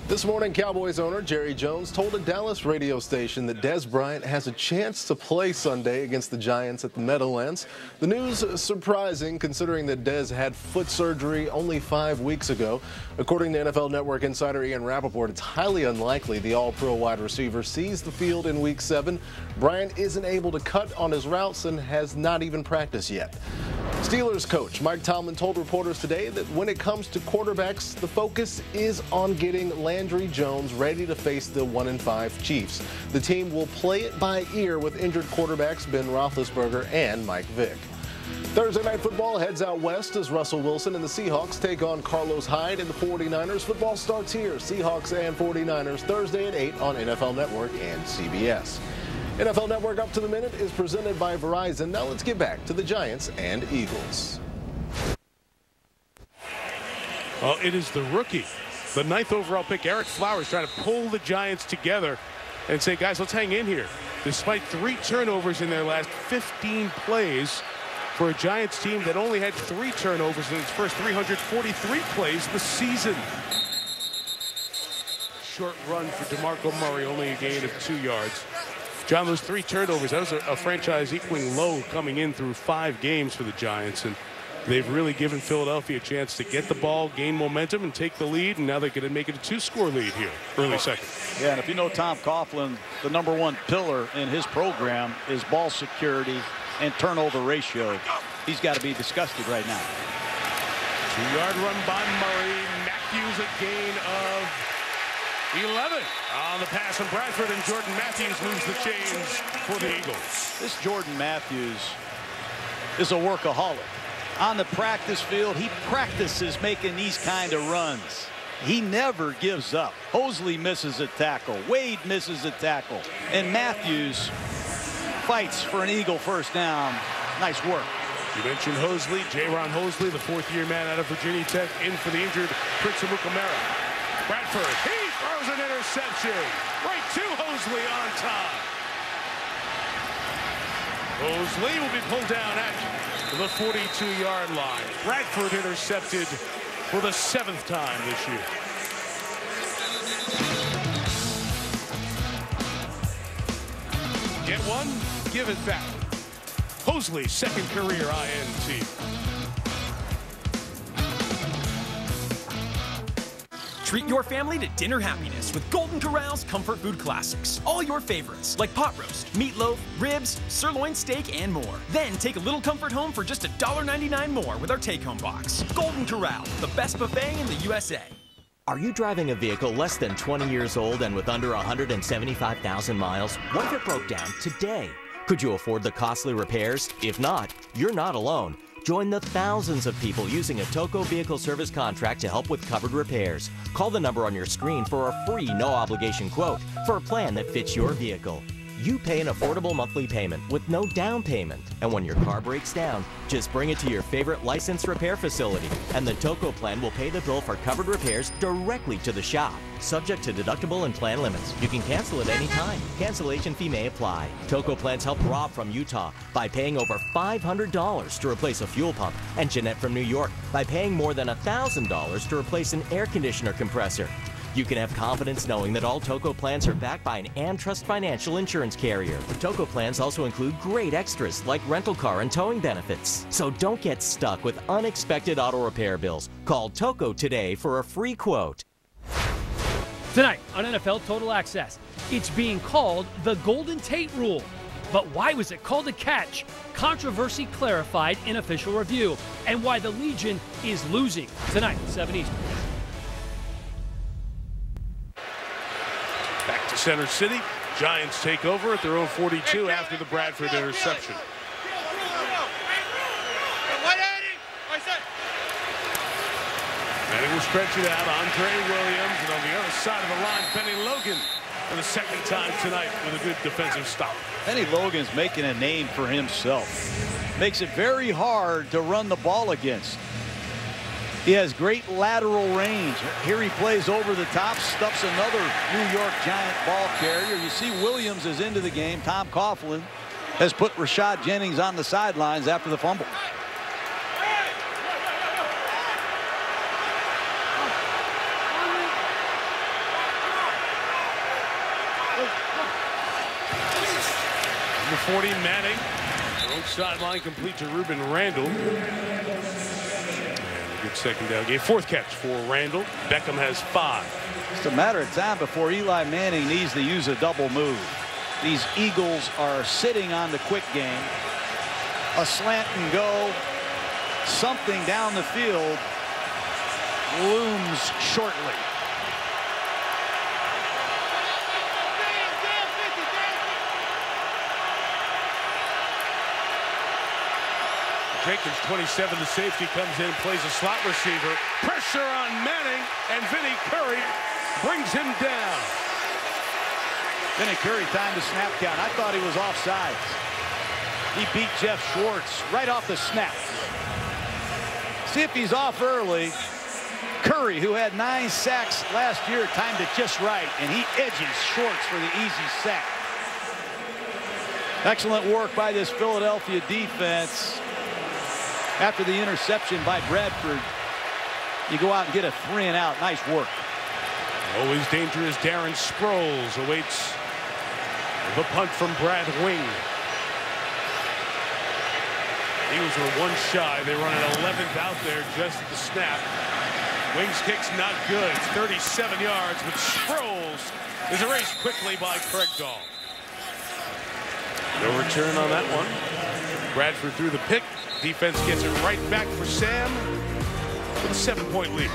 This morning, Cowboys owner Jerry Jones told a Dallas radio station that Dez Bryant has a chance to play Sunday against the Giants at the Meadowlands. The news surprising considering that Dez had foot surgery only 5 weeks ago. According to NFL Network insider Ian Rappaport, it's highly unlikely the all-pro wide receiver sees the field in Week 7. Bryant isn't able to cut on his routes and has not even practiced yet. Steelers coach Mike Tomlin told reporters today that when it comes to quarterbacks, the focus is on getting Landry Jones ready to face the 1-5 Chiefs. The team will play it by ear with injured quarterbacks Ben Roethlisberger and Mike Vick. Thursday Night Football heads out west as Russell Wilson and the Seahawks take on Carlos Hyde and the 49ers. Football starts here. Seahawks and 49ers Thursday at 8 on NFL Network and CBS. NFL Network Up to the Minute is presented by Verizon. Now let's get back to the Giants and Eagles. Well, it is the rookie, the 9th overall pick, Eric Flowers, trying to pull the Giants together and say, guys, let's hang in here. Despite 3 turnovers in their last 15 plays, for a Giants team that only had 3 turnovers in its first 343 plays this season. Short run for DeMarco Murray, only a gain of 2 yards. John, those 3 turnovers, that was a franchise equaling low coming in through 5 games for the Giants. And they've really given Philadelphia a chance to get the ball, gain momentum, and take the lead. And now they're going to make it a 2-score lead here, early second. Yeah, and if you know Tom Coughlin, the #1 pillar in his program is ball security and turnover ratio. He's got to be disgusted right now. 2-yard run by Murray. Matthews a gain of 11 on the pass from Bradford, and Jordan Matthews moves the chains for the Eagles. This Jordan Matthews is a workaholic. On the practice field, he practices making these kind of runs. He never gives up. Hosley misses a tackle. Wade misses a tackle. And Matthews fights for an Eagle first down. Nice work. You mentioned Hosley, Jaron Hosley, the 4th-year man out of Virginia Tech, in for the injured Prince Amukamara. Bradford, he throws an interception. Right to Hosley on time. Hosley will be pulled down at the 42-yard line. Bradford intercepted for the 7th time this year. Get one, give it back. Hosley's 2nd career INT. Treat your family to dinner happiness with Golden Corral's Comfort Food Classics. All your favorites, like pot roast, meatloaf, ribs, sirloin steak, and more. Then take a little comfort home for just $1.99 more with our take-home box. Golden Corral, the best buffet in the USA. Are you driving a vehicle less than 20 years old and with under 175,000 miles? What if it broke down today? Could you afford the costly repairs? If not, you're not alone. Join the thousands of people using a Toco Vehicle Service contract to help with covered repairs. Call the number on your screen for a free no-obligation quote for a plan that fits your vehicle. You pay an affordable monthly payment with no down payment. And when your car breaks down, just bring it to your favorite licensed repair facility, and the Toco plan will pay the bill for covered repairs directly to the shop. Subject to deductible and plan limits. You can cancel at any time. Cancellation fee may apply. Toco plans help Rob from Utah by paying over $500 to replace a fuel pump, and Jeanette from New York by paying more than $1,000 to replace an air conditioner compressor. You can have confidence knowing that all Toco plans are backed by an AmTrust financial insurance carrier. Toco plans also include great extras like rental car and towing benefits. So don't get stuck with unexpected auto repair bills. Call Toco today for a free quote. Tonight on NFL Total Access, it's being called the Golden Tate Rule. But why was it called a catch? Controversy clarified in official review, and why the Legion is losing. Tonight, 7 Eastern. Back to Center City. Giants take over at their own 42 after the Bradford interception. And it will stretch it out. Andre Williams, and on the other side of the line, Benny Logan for the 2nd time tonight with a good defensive stop. Benny Logan's making a name for himself. Makes it very hard to run the ball against. He has great lateral range. Here he plays over the top, stuffs another New York Giant ball carrier. You see Williams is into the game. Tom Coughlin has put Rashad Jennings on the sidelines after the fumble. Number 40, Manning. Wrong sideline, complete to Ruben Randall. Good 2nd down game. 4th catch for Randall. Beckham has 5. It's a matter of time before Eli Manning needs to use a double move. These Eagles are sitting on the quick game. A slant and go. something down the field looms shortly. Jenkins, 27, the safety, comes in, plays a slot receiver. Pressure on Manning, and Vinny Curry brings him down. Vinny Curry timed the snap count. I thought he was offside. He beat Jeff Schwartz right off the snap. See if he's off early. Curry, who had 9 sacks last year, timed it just right, and he edges Schwartz for the easy sack. Excellent work by this Philadelphia defense. After the interception by Bradford, you go out and get a 3-and-out. Nice work. Always dangerous. Darren Sproles awaits the punt from Brad Wing. Eagles are 1 shy. They run an 11th out there just at the snap. Wing's kick's not good. It's 37 yards, but Sproles is erased quickly by Craig Dahl. No return on that one. Bradford threw the pick. Defense gets it right back for Sam with a 7-point lead.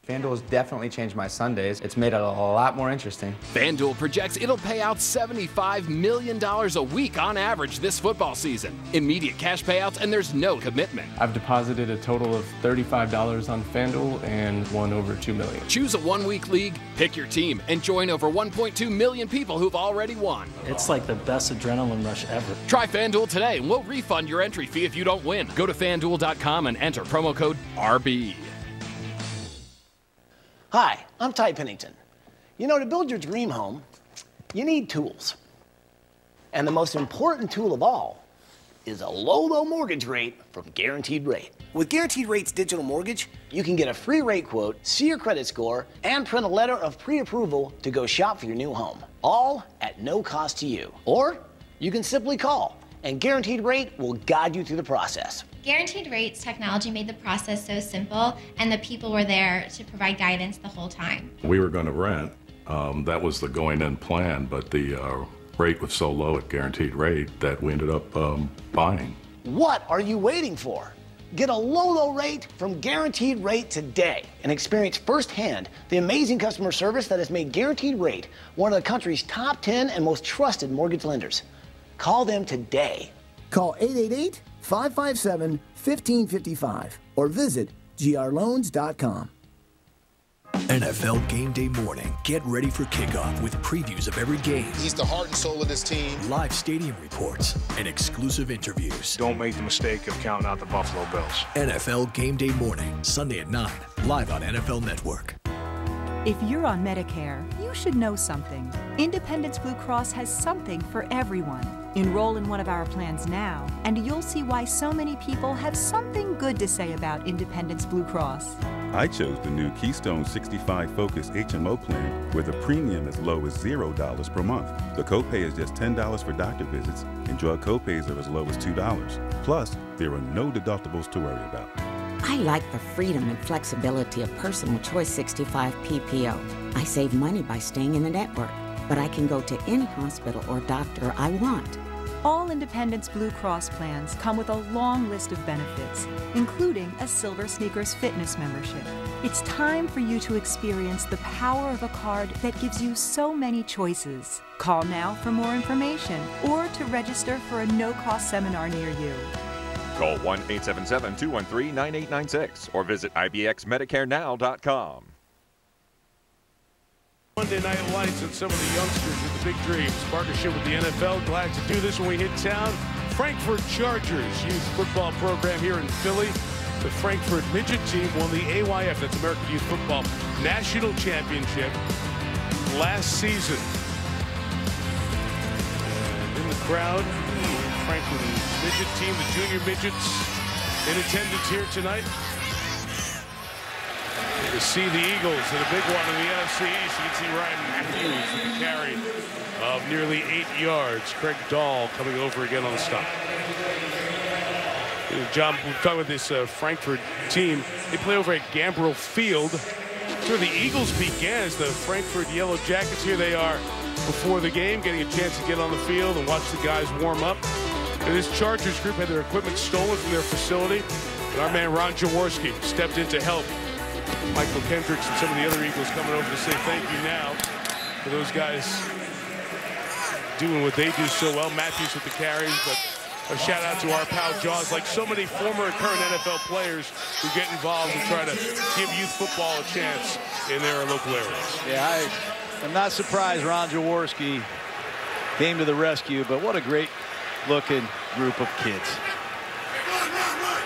FanDuel has definitely changed my Sundays. It's made it a lot more interesting. FanDuel projects it'll pay out $75 million a week on average this football season. Immediate cash payouts, and there's no commitment. I've deposited a total of $35 on FanDuel and won over $2 million. Choose a 1-week league, pick your team, and join over 1.2 million people who've already won. It's like the best adrenaline rush ever. Try FanDuel today, and we'll refund your entry fee if you don't win. Go to FanDuel.com and enter promo code RB. Hi, I'm Ty Pennington. You know, to build your dream home, you need tools. And the most important tool of all is a low mortgage rate from Guaranteed Rate. With Guaranteed Rate's digital mortgage, you can get a free rate quote, see your credit score, and print a letter of pre-approval to go shop for your new home, all at no cost to you. Or you can simply call, and Guaranteed Rate will guide you through the process. Guaranteed Rates technology made the process so simple, and the people were there to provide guidance the whole time. We were going to rent. That was the going-in plan, but the rate was so low at Guaranteed Rate that we ended up buying. What are you waiting for? Get a low rate from Guaranteed Rate today and experience firsthand the amazing customer service that has made Guaranteed Rate one of the country's top 10 and most trusted mortgage lenders. Call them today. Call 888-557-1555 or visit grloans.com. NFL Game Day morning. Get ready for kickoff with previews of every game. He's the heart and soul of this team. Live stadium reports and exclusive interviews. Don't make the mistake of counting out the Buffalo Bills. NFL Game Day morning, Sunday at 9, live on NFL Network. If you're on Medicare, you should know something. Independence Blue Cross has something for everyone. Enroll in one of our plans now, and you'll see why so many people have something good to say about Independence Blue Cross. I chose the new Keystone 65 Focus HMO plan with a premium as low as $0 per month. The copay is just $10 for doctor visits, and drug copays are as low as $2. Plus, there are no deductibles to worry about. I like the freedom and flexibility of Personal Choice 65 PPO. I save money by staying in the network, but I can go to any hospital or doctor I want. All Independence Blue Cross plans come with a long list of benefits, including a Silver Sneakers fitness membership. It's time for you to experience the power of a card that gives you so many choices. Call now for more information or to register for a no-cost seminar near you. Call 1-877-213-9896 or visit ibxmedicarenow.com. Monday Night Lights and some of the youngsters with the big dreams. Partnership with the NFL. Glad to do this when we hit town. Frankfurt Chargers youth football program here in Philly. The Frankfurt midget team won the AYF, that's American Youth Football National Championship last season. And in the crowd, Frankfurt midget team, the junior midgets in attendance here tonight. To see the Eagles in a big one in the NFC East. You can see Ryan Matthews with a carry of nearly 8 yards. Craig Dahl coming over again on the stop. John, we're talking about this Frankfurt team. They play over at Gambrel Field. That's where the Eagles began, as the Frankfurt Yellow Jackets. Here they are before the game, getting a chance to get on the field and watch the guys warm up. And this Chargers group had their equipment stolen from their facility. And our man Ron Jaworski stepped in to help. Michael Kendricks and some of the other Eagles coming over to say thank you now for those guys doing what they do so well. Matthews with the carries, but a shout out to our pal Jaws, like so many former and current NFL players who get involved and try to give youth football a chance in their local areas. Yeah, I'm not surprised Ron Jaworski came to the rescue, but what a great looking group of kids.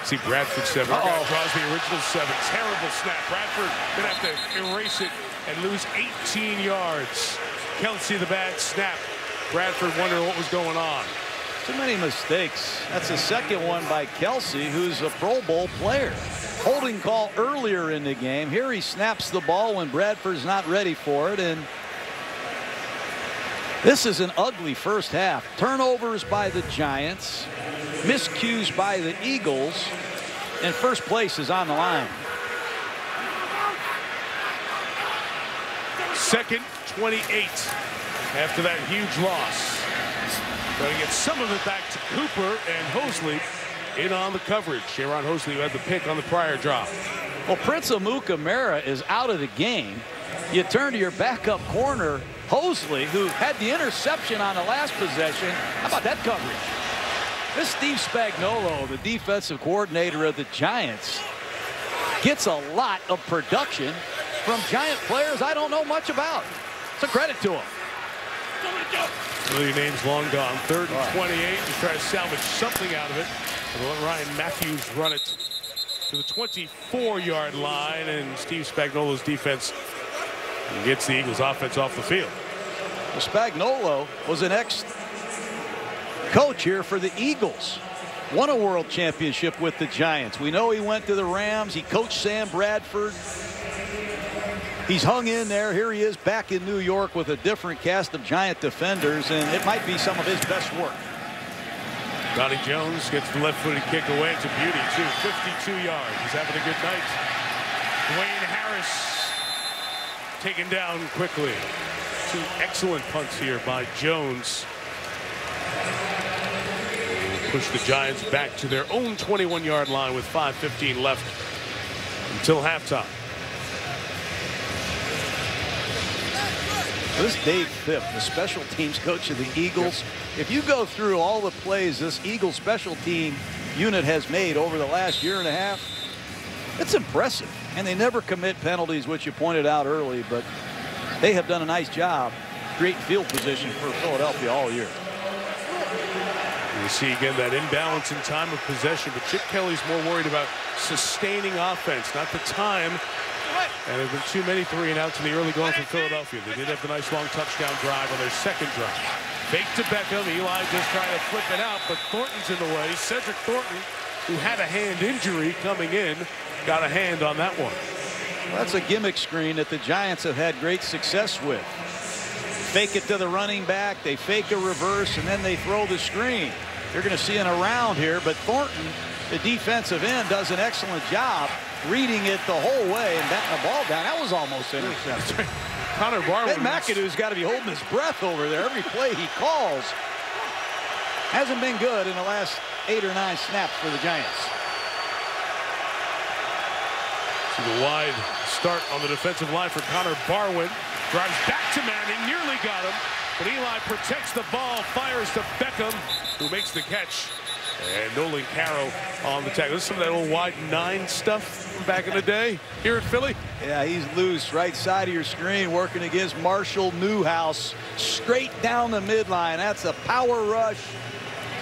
See Bradford 7. Our guy draws the original 7. Terrible snap. Bradford gonna have to erase it and lose 18 yards. Kelsey the bad snap. Bradford wondering what was going on. Too many mistakes. That's the second one by Kelsey, who's a Pro Bowl player. Holding call earlier in the game. Here he snaps the ball when Bradford's not ready for it, and this is an ugly first half. Turnovers by the Giants, miscues by the Eagles, and first place is on the line. Second 28 after that huge loss. Trying to get some of it back to Cooper, and Hosley in on the coverage. Sharon Hosley, who had the pick on the prior drop. Well, Prince Amukamara is out of the game. You turn to your backup corner, Hosley, who had the interception on the last possession. How about that coverage? This Steve Spagnuolo, the defensive coordinator of the Giants, gets a lot of production from Giant players I don't know much about. It's a credit to him. Really, name's long gone. 3rd and 28. He's trying to salvage something out of it. And let Ryan Matthews run it to the 24-yard line, and Steve Spagnuolo's defense gets the Eagles offense off the field. Well, Spagnuolo was an ex-coach here for the Eagles. Won a world championship with the Giants. We know he went to the Rams. He coached Sam Bradford. He's hung in there. Here he is back in New York with a different cast of Giant defenders, and it might be some of his best work. Ronnie Jones gets the left-footed kick away. It's a beauty, too. 52 yards. He's having a good night. Dwayne Harris taken down quickly. 2 excellent punts here by Jones. Push the Giants back to their own 21-yard line with 5:15 left until halftime. This Dave Phipp, the special teams coach of the Eagles. If you go through all the plays this Eagles special team unit has made over the last year and a half, it's impressive. And they never commit penalties, which you pointed out early, but they have done a nice job creating field position for Philadelphia all year. You see again that imbalance in time of possession, but Chip Kelly's more worried about sustaining offense, not the time. And there have been too many 3 and outs in the early going from Philadelphia. They did have the nice long touchdown drive on their second drive. Fake to Beckham. Eli just trying to flip it out, but Thornton's in the way. Cedric Thornton, who had a hand injury coming in, got a hand on that one. Well, that's a gimmick screen that the Giants have had great success with. Fake it to the running back. They fake a reverse, and then they throw the screen. You're going to see an around here, but Thornton, the defensive end, does an excellent job reading it the whole way and batting the ball down. That was almost intercepted. Connor Barwin. Ben McAdoo's got to be holding his breath over there. Every play he calls hasn't been good in the last 8 or 9 snaps for the Giants. See the wide start on the defensive line for Connor Barwin. Drives back to Manning, nearly got him, but Eli protects the ball, fires to Beckham, who makes the catch. And Nolan Carroll on the tackle. This is some of that old wide 9 stuff from back in the day here at Philly. Yeah, he's loose, right side of your screen, working against Marshall Newhouse, straight down the midline. That's a power rush.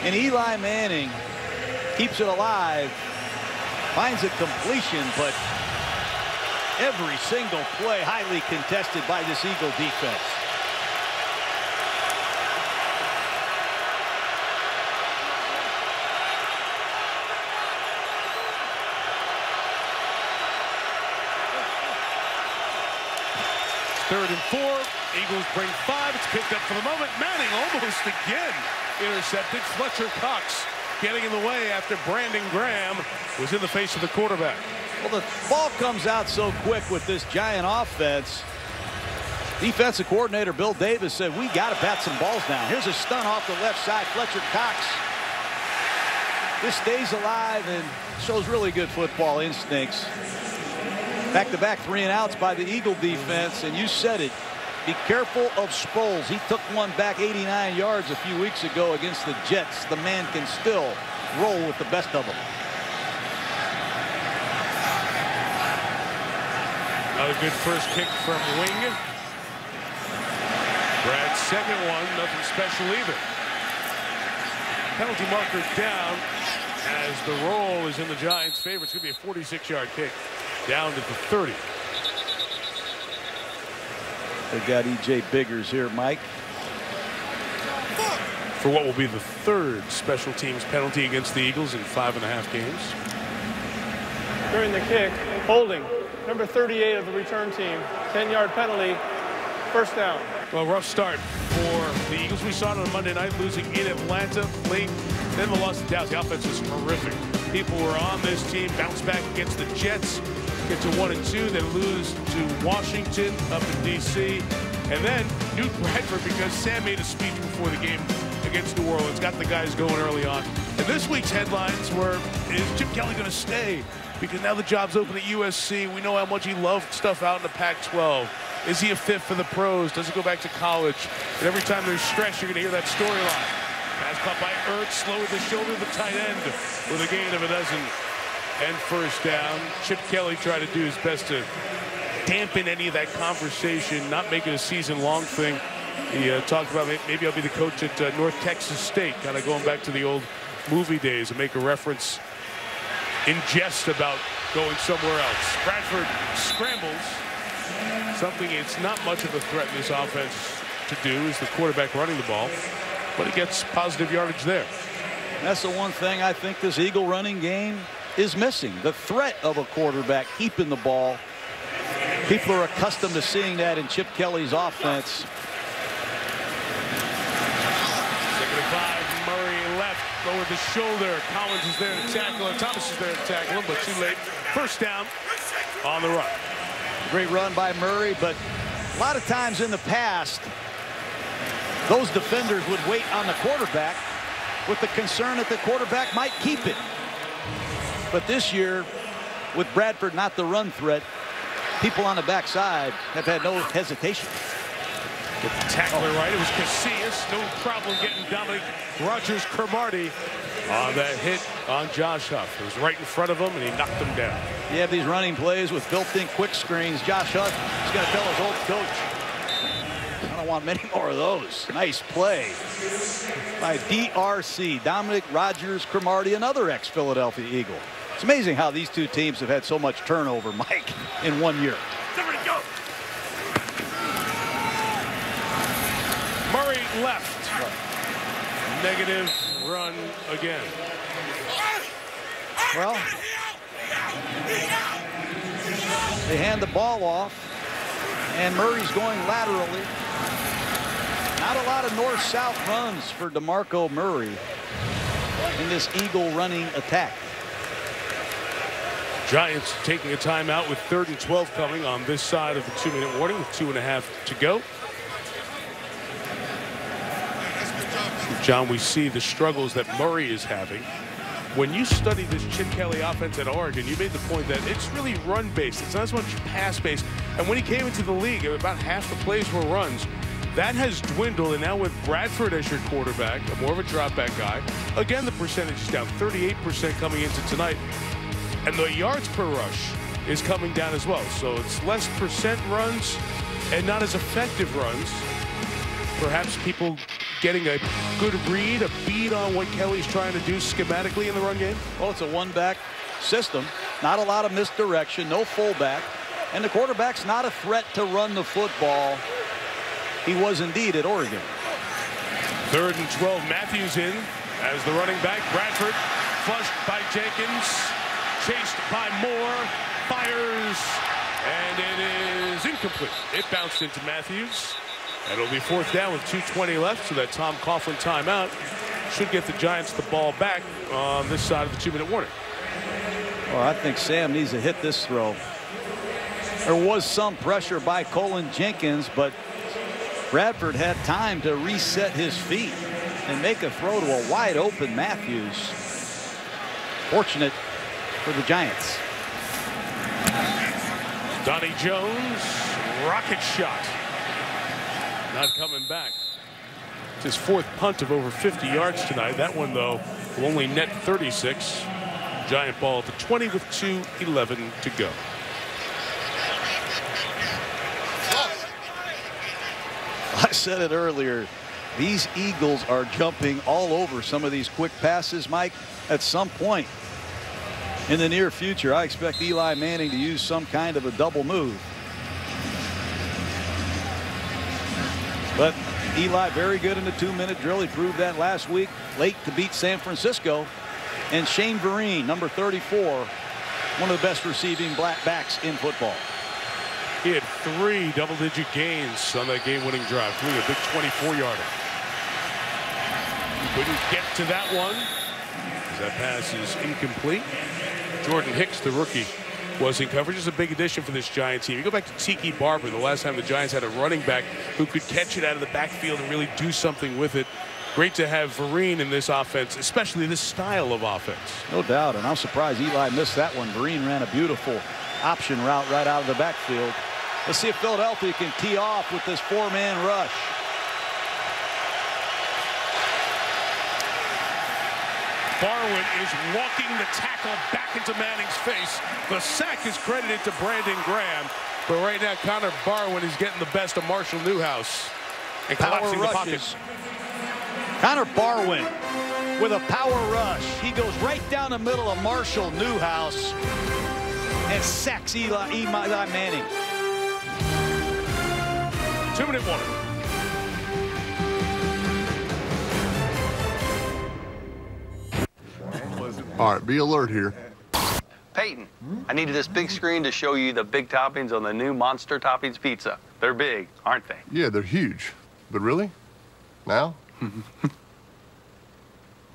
And Eli Manning keeps it alive, finds a completion, but every single play highly contested by this Eagle defense. Third and 4. Eagles bring 5. It's picked up for the moment. Manning almost again intercepted. Fletcher Cox getting in the way after Brandon Graham was in the face of the quarterback. Well, the ball comes out so quick with this Giant offense. Defensive coordinator Bill Davis said, we got to bat some balls down. Here's a stunt off the left side. Fletcher Cox Just stays alive and shows really good football instincts. Back-to-back 3-and-outs by the Eagle defense, and you said it. Be careful of Sproles. He took one back 89 yards a few weeks ago against the Jets. The man can still roll with the best of them. Another good first kick from Wing. Brad's second one, nothing special either. Penalty marker down as the roll is in the Giants' favor. It's going to be a 46-yard kick down to the 30. They got E.J. Biggers here, Mike. For what will be the third special teams penalty against the Eagles in 5.5 games. During the kick, holding. Number 38 of the return team. 10-yard penalty. First down. Well, rough start for the Eagles. We saw it on Monday night, losing in Atlanta late. Then the loss to Dallas. The offense is horrific. People were on this team, bounce back against the Jets, get to 1-2, then lose to Washington up in D.C. And then Newt Bradford, because Sam made a speech before the game against New Orleans, got the guys going early on. And this week's headlines were, is Chip Kelly going to stay? Because now the job's open at USC. We know how much he loved stuff out in the Pac-12. Is he a fit for the pros? Does he go back to college? And every time there's stress, you're going to hear that storyline. Pass caught by Ertz, slow with the shoulder of the tight end with a gain of 12 and first down. Chip Kelly tried to do his best to dampen any of that conversation, not make it a season-long thing. He talked about maybe I'll be the coach at North Texas State, kind of going back to the old movie days and make a reference in jest about going somewhere else. Bradford scrambles. Something it's not much of a threat in this offense to do is the quarterback running the ball, but he gets positive yardage there. That's the one thing I think this Eagle running game is missing, the threat of a quarterback keeping the ball. People are accustomed to seeing that in Chip Kelly's offense. 2nd and 5, Murray left, lowered the shoulder. Collins is there to tackle him. Thomas is there to tackle him, but too late. First down on the run. Great run by Murray, but a lot of times in the past, those defenders would wait on the quarterback with the concern that the quarterback might keep it. But this year, with Bradford not the run threat, people on the backside have had no hesitation. Get the tackler right. It was Casillas. No problem getting Dominic Rodgers-Cromartie on that hit on Josh Huff. It was right in front of him, and he knocked him down. You have these running plays with built-in quick screens. Josh Huff is going to tell his old coach, I don't want many more of those. Nice play by DRC, Dominic Rodgers-Cromartie, another ex-Philadelphia Eagle. It's amazing how these two teams have had so much turnover, Mike, in 1 year. Murray left. Negative run again. Well, they hand the ball off, and Murray's going laterally. Not a lot of north-south runs for DeMarco Murray in this Eagle running attack. Giants taking a timeout with 3rd and 12 coming on this side of the 2-minute warning with 2.5 to go. John, we see the struggles that Murray is having. When you study this Chip Kelly offense at Oregon, you made the point that it's really run-based. It's not as much pass-based. And when he came into the league, about half the plays were runs. That has dwindled, and now with Bradford as your quarterback, more of a drop-back guy, again, the percentage is down, 38% coming into tonight. And the yards per rush is coming down as well. So it's less percent runs and not as effective runs. Perhaps people getting a good read, a beat on what Kelly's trying to do schematically in the run game? Well, it's a one-back system. Not a lot of misdirection, no fullback. And the quarterback's not a threat to run the football. He was indeed at Oregon. 3rd and 12, Matthews in as the running back. Bradford flushed by Jenkins, chased by Moore, fires, and it is incomplete. It bounced into Matthews. And it'll be 4th down with 2:20 left, so that Tom Coughlin timeout should get the Giants the ball back on this side of the 2-minute warning. Well, I think Sam needs to hit this throw. There was some pressure by Colin Jenkins, but Bradford had time to reset his feet and make a throw to a wide open Matthews. Fortunate for the Giants. Donnie Jones, rocket shot. Not coming back. It's his 4th punt of over 50 yards tonight. That one, though, will only net 36. Giant ball at the 20 with 2:11 to go. I said it earlier. These Eagles are jumping all over some of these quick passes, Mike. At some point in the near future, I expect Eli Manning to use some kind of a double move. But Eli very good in the 2-minute drill. He proved that last week, late to beat San Francisco. And Shane Vereen, number 34, one of the best receiving backs in football. He had 3 double-digit gains on that game-winning drive. A big 24-yarder. He couldn't get to that one. That pass is incomplete. Jordan Hicks, the rookie, was in coverage. It's a big addition for this Giant team. You go back to Tiki Barber, the last time the Giants had a running back who could catch it out of the backfield and really do something with it. Great to have Vereen in this offense, especially this style of offense. No doubt, and I'm surprised Eli missed that one. Vereen ran a beautiful option route right out of the backfield. Let's see if Philadelphia can tee off with this 4-man rush. Barwin is walking the tackle back into Manning's face. The sack is credited to Brandon Graham, but right now Connor Barwin is getting the best of Marshall Newhouse and collapsing the pocket. Connor Barwin with a power rush. He goes right down the middle of Marshall Newhouse and sacks Eli Manning. 2-minute warning. All right, be alert here. Peyton, I needed this big screen to show you the big toppings on the new Monster Toppings pizza. They're big, aren't they? Yeah, they're huge. But really? Now?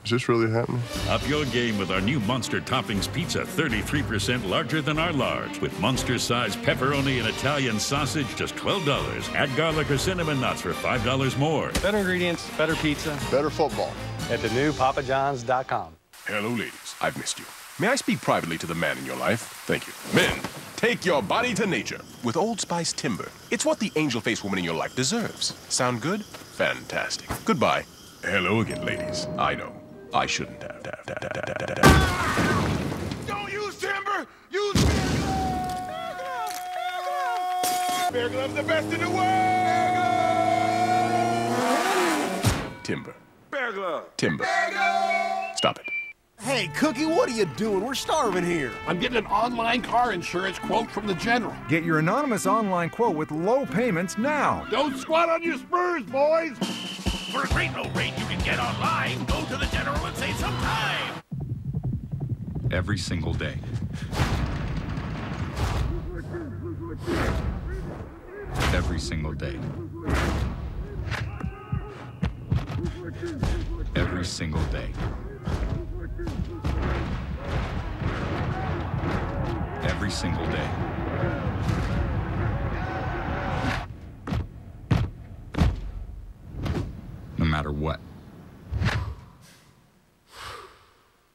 Is this really happening? Up your game with our new Monster Toppings pizza, 33% larger than our large. With Monster-sized pepperoni and Italian sausage, just $12. Add garlic or cinnamon nuts for $5 more. Better ingredients, better pizza. Better football. At the new papajohns.com. Hello, ladies. I've missed you. May I speak privately to the man in your life? Thank you. Men, take your body to nature with Old Spice Timber. It's what the angel-faced woman in your life deserves. Sound good? Fantastic. Goodbye. Hello again, ladies. I know. I shouldn't have. Don't use timber! Use Bear Glove! The best in the world! Timber. Bear Glove! Timber. Bear Glove! Stop it. Hey, Cookie, what are you doing? We're starving here. I'm getting an online car insurance quote from the General. Get your anonymous online quote with low payments now. Don't squat on your spurs, boys. For a great low rate you can get online, go to the General and save some time. Every single day. Every single day. Every single day. Every single day. No matter what.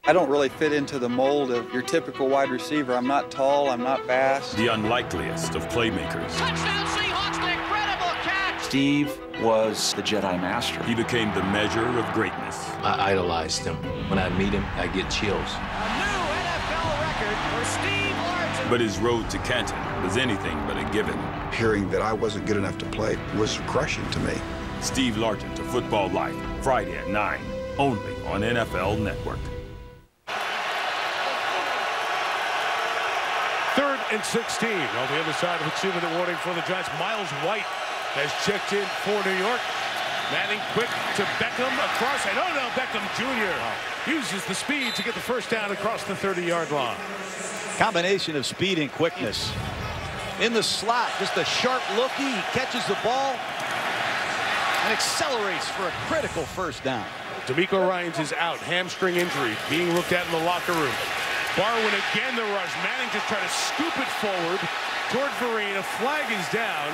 I don't really fit into the mold of your typical wide receiver. I'm not tall, I'm not fast. The unlikeliest of playmakers. Touchdown Seahawks, an incredible catch! Steve was the Jedi Master. He became the measure of greatness. I idolized him. When I meet him, I get chills. A new NFL record for Steve Largent. But his road to Canton was anything but a given. Hearing that I wasn't good enough to play was crushing to me. Steve Largent, A Football Life, Friday at 9, only on NFL Network. 3rd and 16 on the other side of the 2-minute warning for the Giants. Miles White has checked in for New York. Manning quick to Beckham across. And Odell Beckham Jr. uses the speed to get the first down across the 30-yard line. Combination of speed and quickness. In the slot, just a sharp lookie. He catches the ball and accelerates for a critical first down. D'Amico Ryans is out. Hamstring injury being looked at in the locker room. Barwin again the rush. Manning just trying to scoop it forward toward Vereen. A flag is down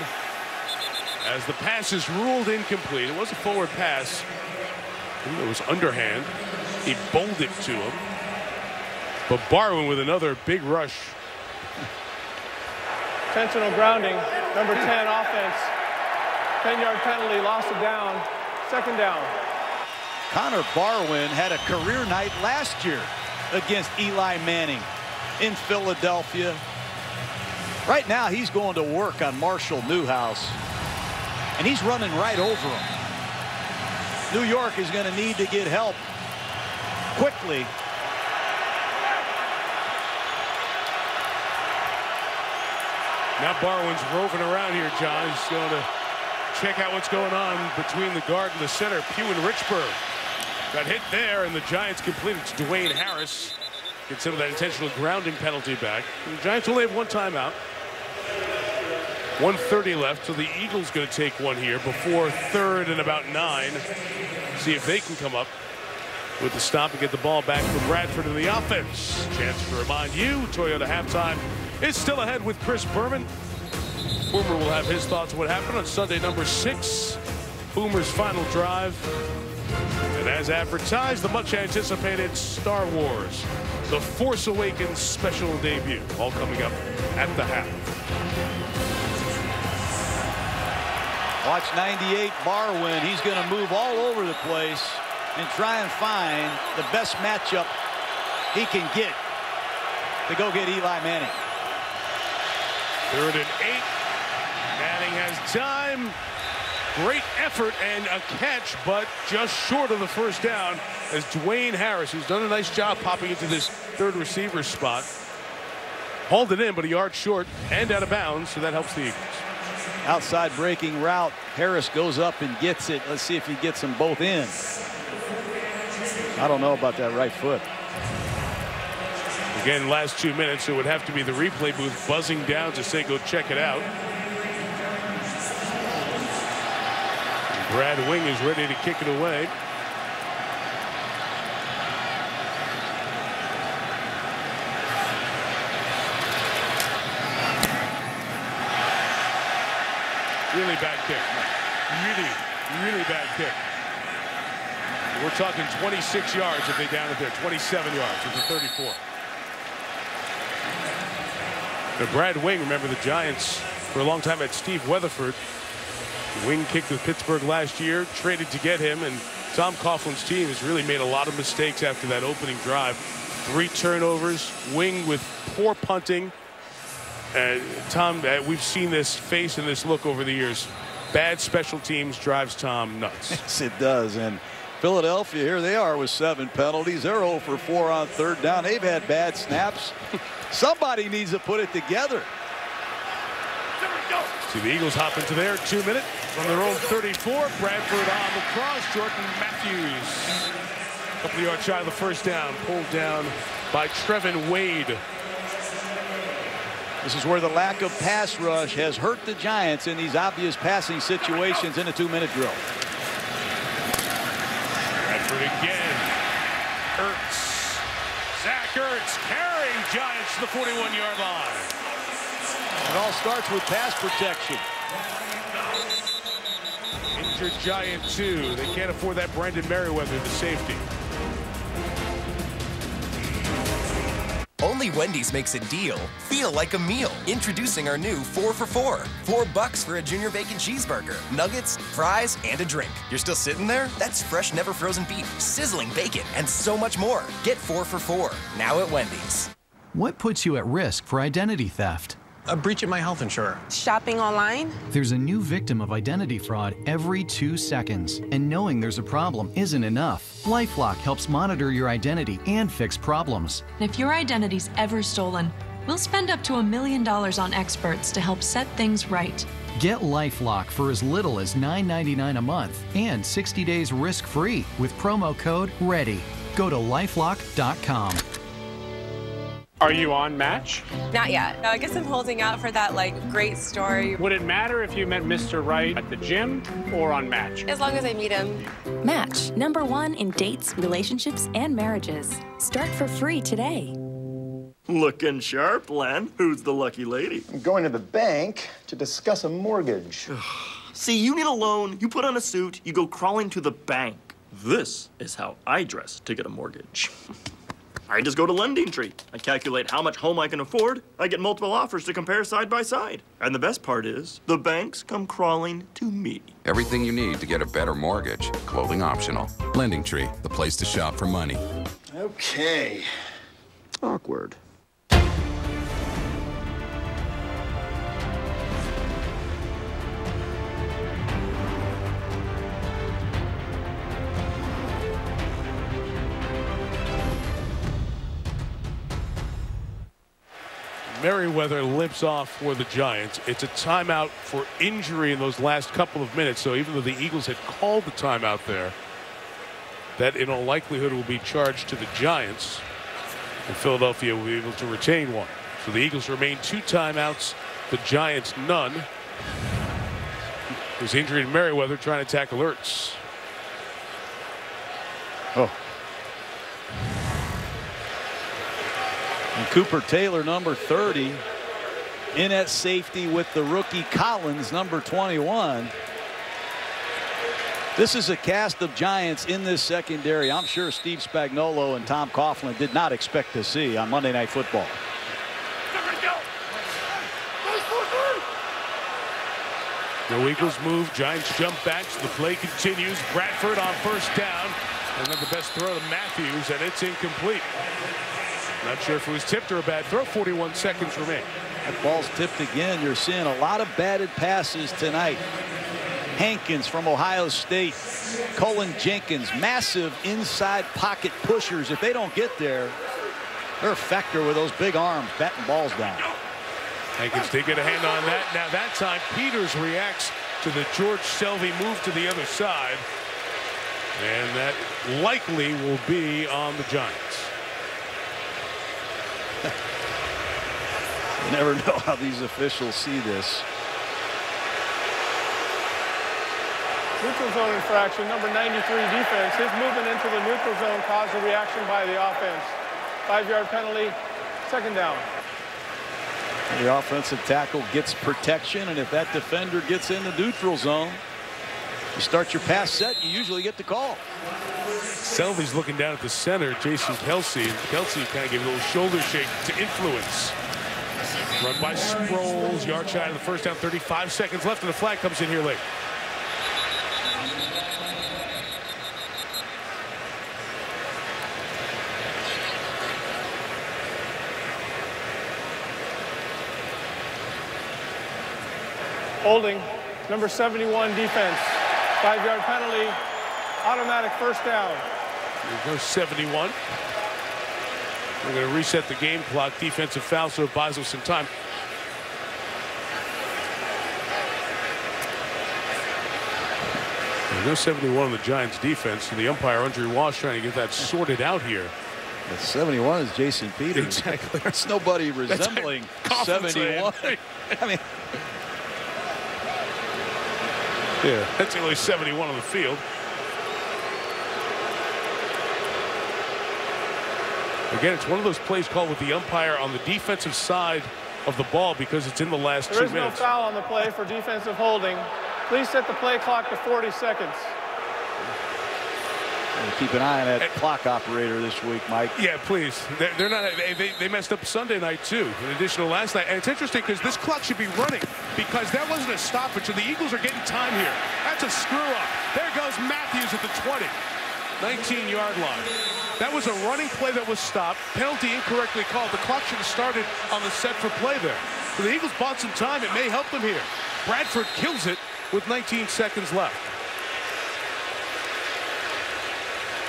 as the pass is ruled incomplete. It was a forward pass. It was underhand. He bowled it to him. But Barwin with another big rush. Intentional grounding, number 10 offense. 10-yard penalty, loss of down, second down. Connor Barwin had a career night last year against Eli Manning in Philadelphia. Right now, he's going to work on Marshall Newhouse, and he's running right over him. New York is going to need to get help quickly. Now Barwin's roving around here, John. He's going to check out what's going on between the guard and the center. Pugh and Richburg got hit there, and the Giants completed to Dwayne Harris. Get some of that intentional grounding penalty back. And the Giants only have one timeout. 1:30 left, so the Eagles going to take one here before third and about 9. See if they can come up with the stop and get the ball back for Bradford in the offense. Chance to remind you, Toyota halftime is still ahead with Chris Berman. Boomer will have his thoughts on what happened on Sunday number 6. Boomer's final drive. And as advertised, the much anticipated Star Wars, The Force Awakens special debut, all coming up at the half. Watch 98 Barwin. He's going to move all over the place and try and find the best matchup he can get to go get Eli Manning. 3rd and 8. Manning has time. Great effort and a catch, but just short of the first down as Dwayne Harris, who's done a nice job popping into this third receiver spot, hauled it in, but a yard short and out of bounds, so that helps the Eagles. Outside breaking route. Harris goes up and gets it. Let's see if he gets them both in. I don't know about that right foot. Again, last 2 minutes, it would have to be the replay booth buzzing down to say go check it out. Brad Wing is ready to kick it away. Really bad kick. Really bad kick. We're talking 26 yards if they down it there. 27 yards with the 34. Now Brad Wing, remember the Giants for a long time had Steve Weatherford. Wing kicked with Pittsburgh last year, traded to get him, and Tom Coughlin's team has really made a lot of mistakes after that opening drive. 3 turnovers, Wing with poor punting. Tom, we've seen this face and this look over the years. Bad special teams drives Tom nuts. Yes, it does. And Philadelphia, here they are with 7 penalties. They're 0 for 4 on 3rd down. They've had bad snaps. Somebody needs to put it together. See the Eagles hop into their 2 minute from their own 34. Bradford on the cross. Jordan Matthews. A couple of yards shy of the first down. Pulled down by Trevin Wade. This is where the lack of pass rush has hurt the Giants in these obvious passing situations in a 2-minute drill. Bradford again. Ertz. Zach Ertz carrying Giants to the 41-yard line. It all starts with pass protection. Injured Giant 2. They can't afford that Brandon Merriweather, the safety. Only Wendy's makes a deal feel like a meal. Introducing our new 4 for $4. $4 for a junior bacon cheeseburger, nuggets, fries, and a drink. You're still sitting there? That's fresh, never frozen beef, sizzling bacon, and so much more. Get 4 for $4 now at Wendy's. What puts you at risk for identity theft? A breach of my health insurer. Shopping online? There's a new victim of identity fraud every 2 seconds, and knowing there's a problem isn't enough. LifeLock helps monitor your identity and fix problems. If your identity's ever stolen, we'll spend up to $1 million on experts to help set things right. Get LifeLock for as little as $9.99 a month and 60 days risk-free with promo code READY. Go to LifeLock.com. Are you on Match? Not yet. I guess I'm holding out for that, great story. Would it matter if you met Mr. Right at the gym or on Match? As long as I meet him. Match, #1 in dates, relationships, and marriages. Start for free today. Looking sharp, Len. Who's the lucky lady? I'm going to the bank to discuss a mortgage. See, you need a loan, you put on a suit, you go crawling to the bank. This is how I dress to get a mortgage. I just go to LendingTree. I calculate how much home I can afford. I get multiple offers to compare side by side. And the best part is, the banks come crawling to me. Everything you need to get a better mortgage, clothing optional. LendingTree, the place to shop for money. Okay. Awkward. Merriweather limps off for the Giants. It's a timeout for injury in those last couple of minutes. So even though the Eagles had called the timeout there, that in all likelihood will be charged to the Giants. And Philadelphia will be able to retain one. So the Eagles remain 2 timeouts. The Giants none. There's injury in Merriweather trying to tackle Ertz. Oh. And Cooper Taylor, number 30, in at safety with the rookie Collins, number 21. This is a cast of Giants in this secondary I'm sure Steve Spagnuolo and Tom Coughlin did not expect to see on Monday Night Football. No Eagles move. Giants jump back. So the play continues. Bradford on first down. And then the best throw to Matthews, and it's incomplete. Not sure if it was tipped or a bad throw. 41 seconds remain. That ball's tipped again. You're seeing a lot of batted passes tonight. Hankins from Ohio State. Colin Jenkins, massive inside pocket pushers. If they don't get there, they're a factor with those big arms batting balls down. Hankins did get a hand on that. Now that time Peters reacts to the George Selvey move to the other side. And that likely will be on the Giants. You never know how these officials see this. Neutral zone infraction, number 93 defense. His movement into the neutral zone caused a reaction by the offense. 5-yard penalty, second down. The offensive tackle gets protection, and if that defender gets in the neutral zone, you start your pass set, you usually get the call. Selvey's looking down at the center, Jason Kelsey. And Kelsey kind of gave a little shoulder shake to influence. Run by Sproles, yard shy of the first down, 35 seconds left, and the flag comes in here late. Holding, number 71 defense. 5-yard penalty, automatic first down. There goes 71. We're going to reset the game clock. Defensive foul, so it buys us some time. There goes 71 on the Giants defense, and the umpire, Andre Walsh, trying to get that sorted out here. The 71 is Jason Peters. Exactly. It's nobody resembling 71. I mean, yeah, that's only 71 on the field. Again, it's one of those plays called with the umpire on the defensive side of the ball because it's in the last 2 minutes. There is no foul on the play for defensive holding. Please set the play clock to 40 seconds. Keep an eye on that clock operator this week, Mike. Yeah, please. They're not. They messed up Sunday night too. In addition to last night, and it's interesting because this clock should be running because that wasn't a stoppage. So the Eagles are getting time here. That's a screw up. There goes Matthews at the 20, 19-yard line. That was a running play that was stopped. Penalty incorrectly called. The clock should have started on the set for play there. So the Eagles bought some time. It may help them here. Bradford kills it with 19 seconds left.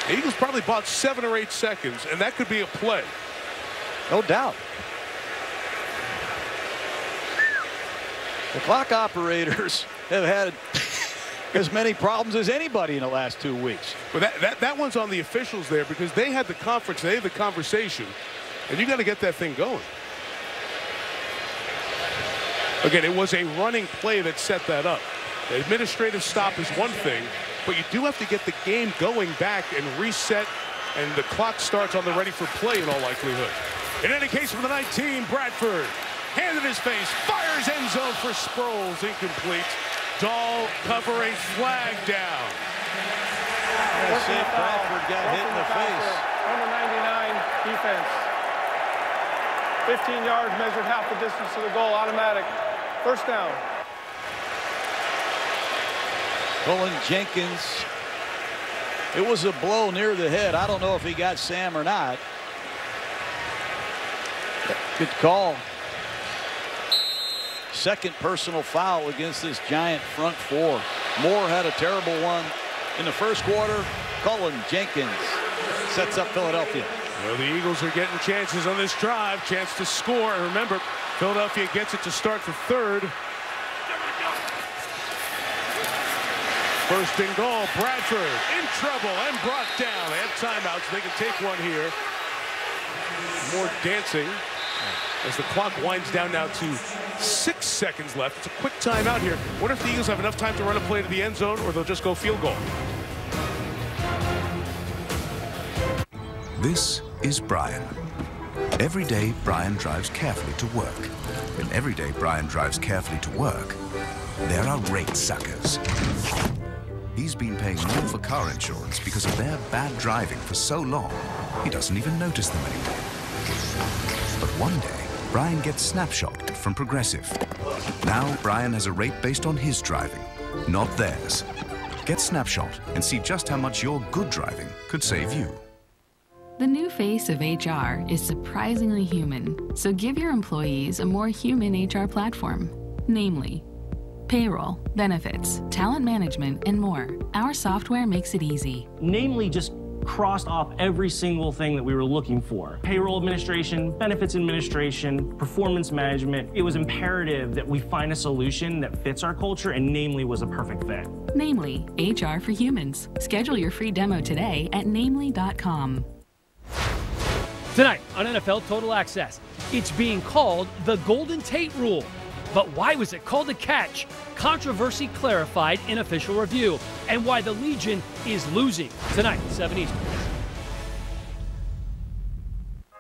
The Eagles probably bought 7 or 8 seconds, and that could be a play. No doubt. The clock operators have had as many problems as anybody in the last 2 weeks. But that one's on the officials there because they had the conference, they had the conversation, and you got to get that thing going. Again, it was a running play that set that up. The administrative stop is one thing, but you do have to get the game going back and reset, and the clock starts on the ready for play in all likelihood. In any case, for the 19, Bradford, hand in his face, fires end zone for Sproles, incomplete. Dahl covering, flag down. Bradford got hit in the face. Number 99. defense. 15 yards, measured half the distance to the goal, automatic. First down. Cullen Jenkins. It was a blow near the head. I don't know if he got Sam or not. Good call. Second personal foul against this Giant front four. Moore had a terrible one in the first quarter. Cullen Jenkins sets up Philadelphia. Well, the Eagles are getting chances on this drive, chance to score. And remember, Philadelphia gets it to start the third. First and goal, Bradford in trouble and brought down. They have timeouts. They can take one here. More dancing as the clock winds down now to 6 seconds left. It's a quick timeout here. Wonder if the Eagles have enough time to run a play to the end zone, or they'll just go field goal. This is Brian. Every day, Brian drives carefully to work. And every day Brian drives carefully to work, there are rate suckers. He's been paying more for car insurance because of their bad driving for so long, he doesn't even notice them anymore. But one day, Brian gets Snapshot from Progressive. Now, Brian has a rate based on his driving, not theirs. Get Snapshot and see just how much your good driving could save you. The new face of HR is surprisingly human, so give your employees a more human HR platform, namely payroll, benefits, talent management, and more. Our software makes it easy. Namely just crossed off every single thing that we were looking for. Payroll administration, benefits administration, performance management. It was imperative that we find a solution that fits our culture, and Namely was a perfect fit. Namely, HR for humans. Schedule your free demo today at namely.com. Tonight on NFL Total Access, it's being called the Golden Tate Rule. But why was it called a catch? Controversy clarified in official review, and why the Legion is losing. Tonight, 7 Eastern.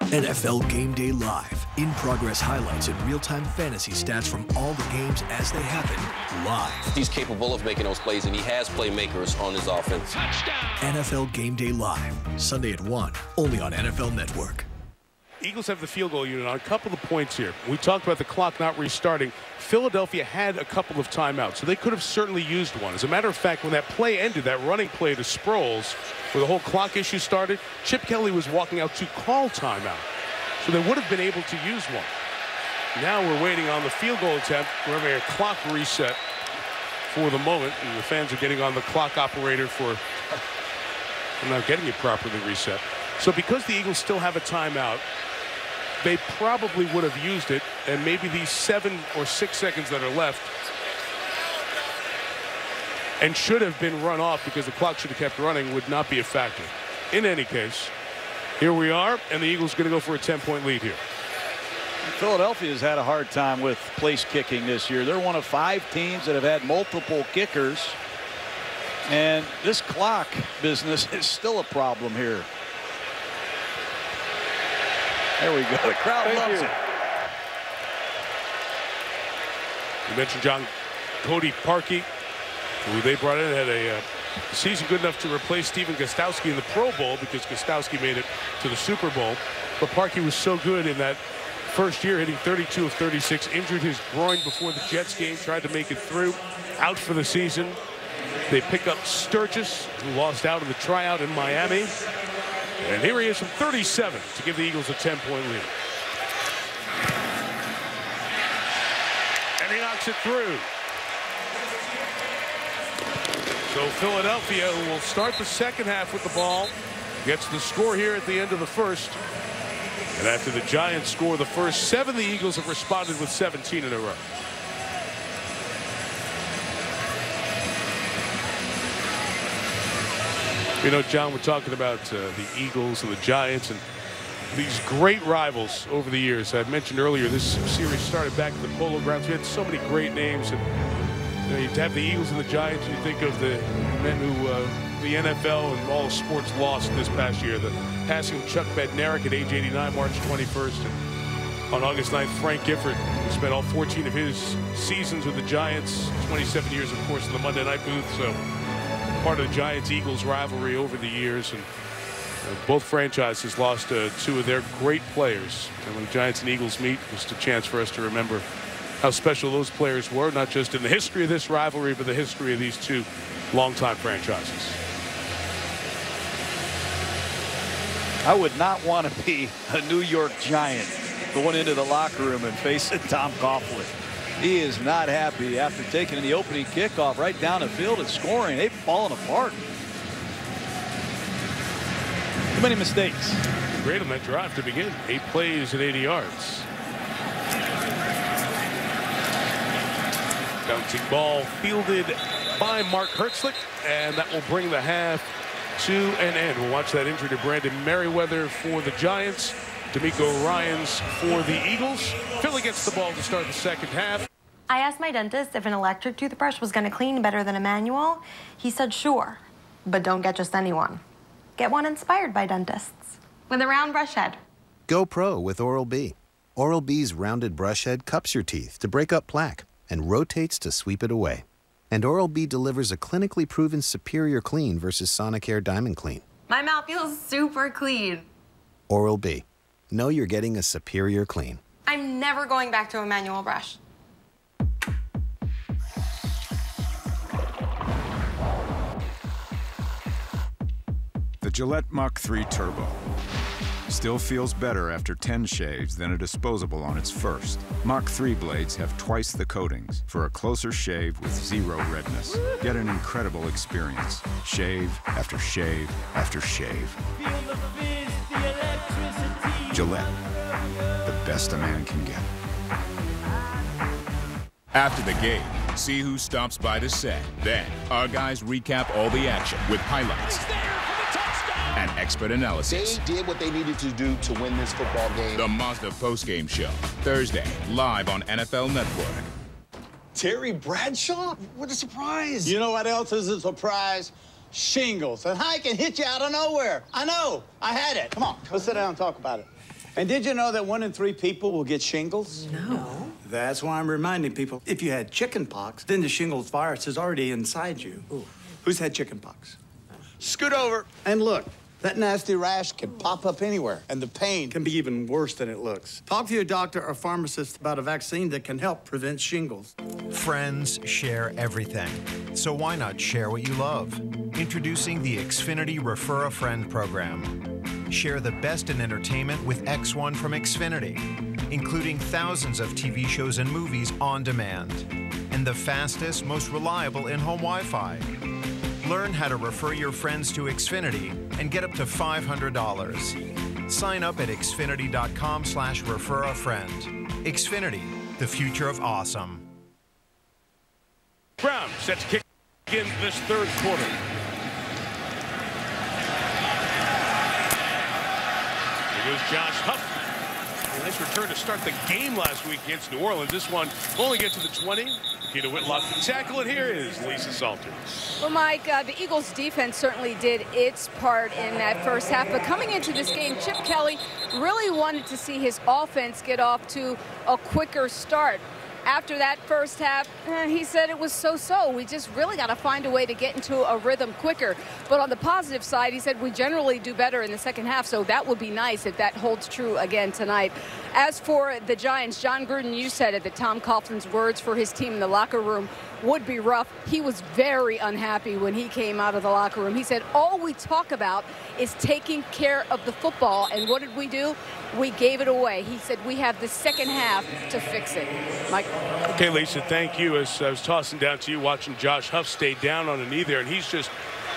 NFL Game Day Live. In-progress highlights and real-time fantasy stats from all the games as they happen live. He's capable of making those plays, and he has playmakers on his offense. Touchdown! NFL Game Day Live. Sunday at 1, only on NFL Network. Eagles have the field goal unit on a couple of points here. We talked about the clock not restarting. Philadelphia had a couple of timeouts, so they could have certainly used one. As a matter of fact, when that play ended, that running play to Sproles, where the whole clock issue started, Chip Kelly was walking out to call timeout. So they would have been able to use one. Now we're waiting on the field goal attempt. We're having a clock reset for the moment, and the fans are getting on the clock operator for not getting it properly reset. So because the Eagles still have a timeout, they probably would have used it, and maybe these 7 or 6 seconds that are left and should have been run off because the clock should have kept running would not be a factor. In any case, here we are, and the Eagles going to go for a 10-point lead here. Philadelphia's had a hard time with place kicking this year. They're one of 5 teams that have had multiple kickers, and this clock business is still a problem here. There we go. The crowd loves it. You mentioned John Cody Parkey, who they brought in, had a season good enough to replace Stephen Gostkowski in the Pro Bowl because Gostkowski made it to the Super Bowl. But Parkey was so good in that first year, hitting 32 of 36, injured his groin before the Jets game, tried to make it through, out for the season. They pick up Sturgis, who lost out in the tryout in Miami. And here he is from 37 to give the Eagles a 10-point lead. And he knocks it through. So Philadelphia, who will start the second half with the ball, gets the score here at the end of the first. And after the Giants score the first 7, the Eagles have responded with 17 in a row. You know, John, we're talking about the Eagles and the Giants and these great rivals over the years. I mentioned earlier this series started back in the Polo Grounds. We had so many great names. And you know, you have the Eagles and the Giants, you think of the men who the NFL and all sports lost this past year. The passing of Chuck Bednarik at age 89, March 21st. And on August 9th, Frank Gifford, who spent all 14 of his seasons with the Giants, 27 years, of course, in the Monday night booth. So part of the Giants-Eagles rivalry over the years. And Both franchises lost two of their great players. And when the Giants and Eagles meet, just a chance for us to remember how special those players were, not just in the history of this rivalry, but the history of these two longtime franchises. I would not want to be a New York Giant going into the locker room and facing Tom Coughlin. He is not happy after taking the opening kickoff right down the field and scoring. They've fallen apart. Too many mistakes. Great on that drive to begin. 8 plays and 80 yards. Bouncing ball fielded by Mark Hertzlich, and that will bring the half to an end. We'll watch that injury to Brandon Merriweather for the Giants. DeMeco Ryans for the Eagles. Philly gets the ball to start the second half. I asked my dentist if an electric toothbrush was going to clean better than a manual. He said sure, but don't get just any one. Get one inspired by dentists with a round brush head. Go pro with Oral-B. Oral-B's rounded brush head cups your teeth to break up plaque and rotates to sweep it away. And Oral-B delivers a clinically proven superior clean versus Sonicare Diamond Clean. My mouth feels super clean. Oral-B. Know you're getting a superior clean. I'm never going back to a manual brush. The Gillette Mach 3 Turbo still feels better after 10 shaves than a disposable on its first. Mach 3 blades have twice the coatings for a closer shave with zero redness. Get an incredible experience. Shave after shave after shave. Gillette, the best a man can get. After the game, see who stops by to set. Then, our guys recap all the action with highlights and expert analysis. They did what they needed to do to win this football game. The Mazda postgame show, Thursday, live on NFL Network. Terry Bradshaw? What a surprise. You know what else is a surprise? Shingles. And I can hit you out of nowhere. I know. I had it. Come on, let's sit down and talk about it. And did you know that 1 in 3 people will get shingles? No. That's why I'm reminding people, if you had chicken pox, then the shingles virus is already inside you. Ooh. Who's had chicken pox? Scoot over. And look, that nasty rash can pop up anywhere, and the pain can be even worse than it looks. Talk to your doctor or pharmacist about a vaccine that can help prevent shingles. Friends share everything, so why not share what you love? Introducing the Xfinity Refer a Friend program. Share the best in entertainment with X1 from Xfinity, including thousands of TV shows and movies on demand, and the fastest, most reliable in-home Wi-Fi. Learn how to refer your friends to Xfinity and get up to $500. Sign up at xfinity.com/refer-a-friend. Xfinity, the future of awesome. Brown set to kick in this third quarter. Here goes Josh Huff. A nice return to start the game last week against New Orleans. This one only gets to the 20. Keita Whitlock to tackle, and here is Lisa Salter. Well, Mike, the Eagles' defense certainly did its part in that first half. But coming into this game, Chip Kelly really wanted to see his offense get off to a quicker start. After that first half, he said it was so-so. We just really got to find a way to get into a rhythm quicker. But on the positive side, he said we generally do better in the second half, so that would be nice if that holds true again tonight. As for the Giants, John Gruden, you said it, that Tom Coughlin's words for his team in the locker room would be rough. He was very unhappy when he came out of the locker room. He said, all we talk about is taking care of the football. And what did we do? We gave it away. He said, we have the second half to fix it. Mike. Okay, Lisa, thank you. As I was tossing down to you, watching Josh Huff stay down on a knee there, and he's just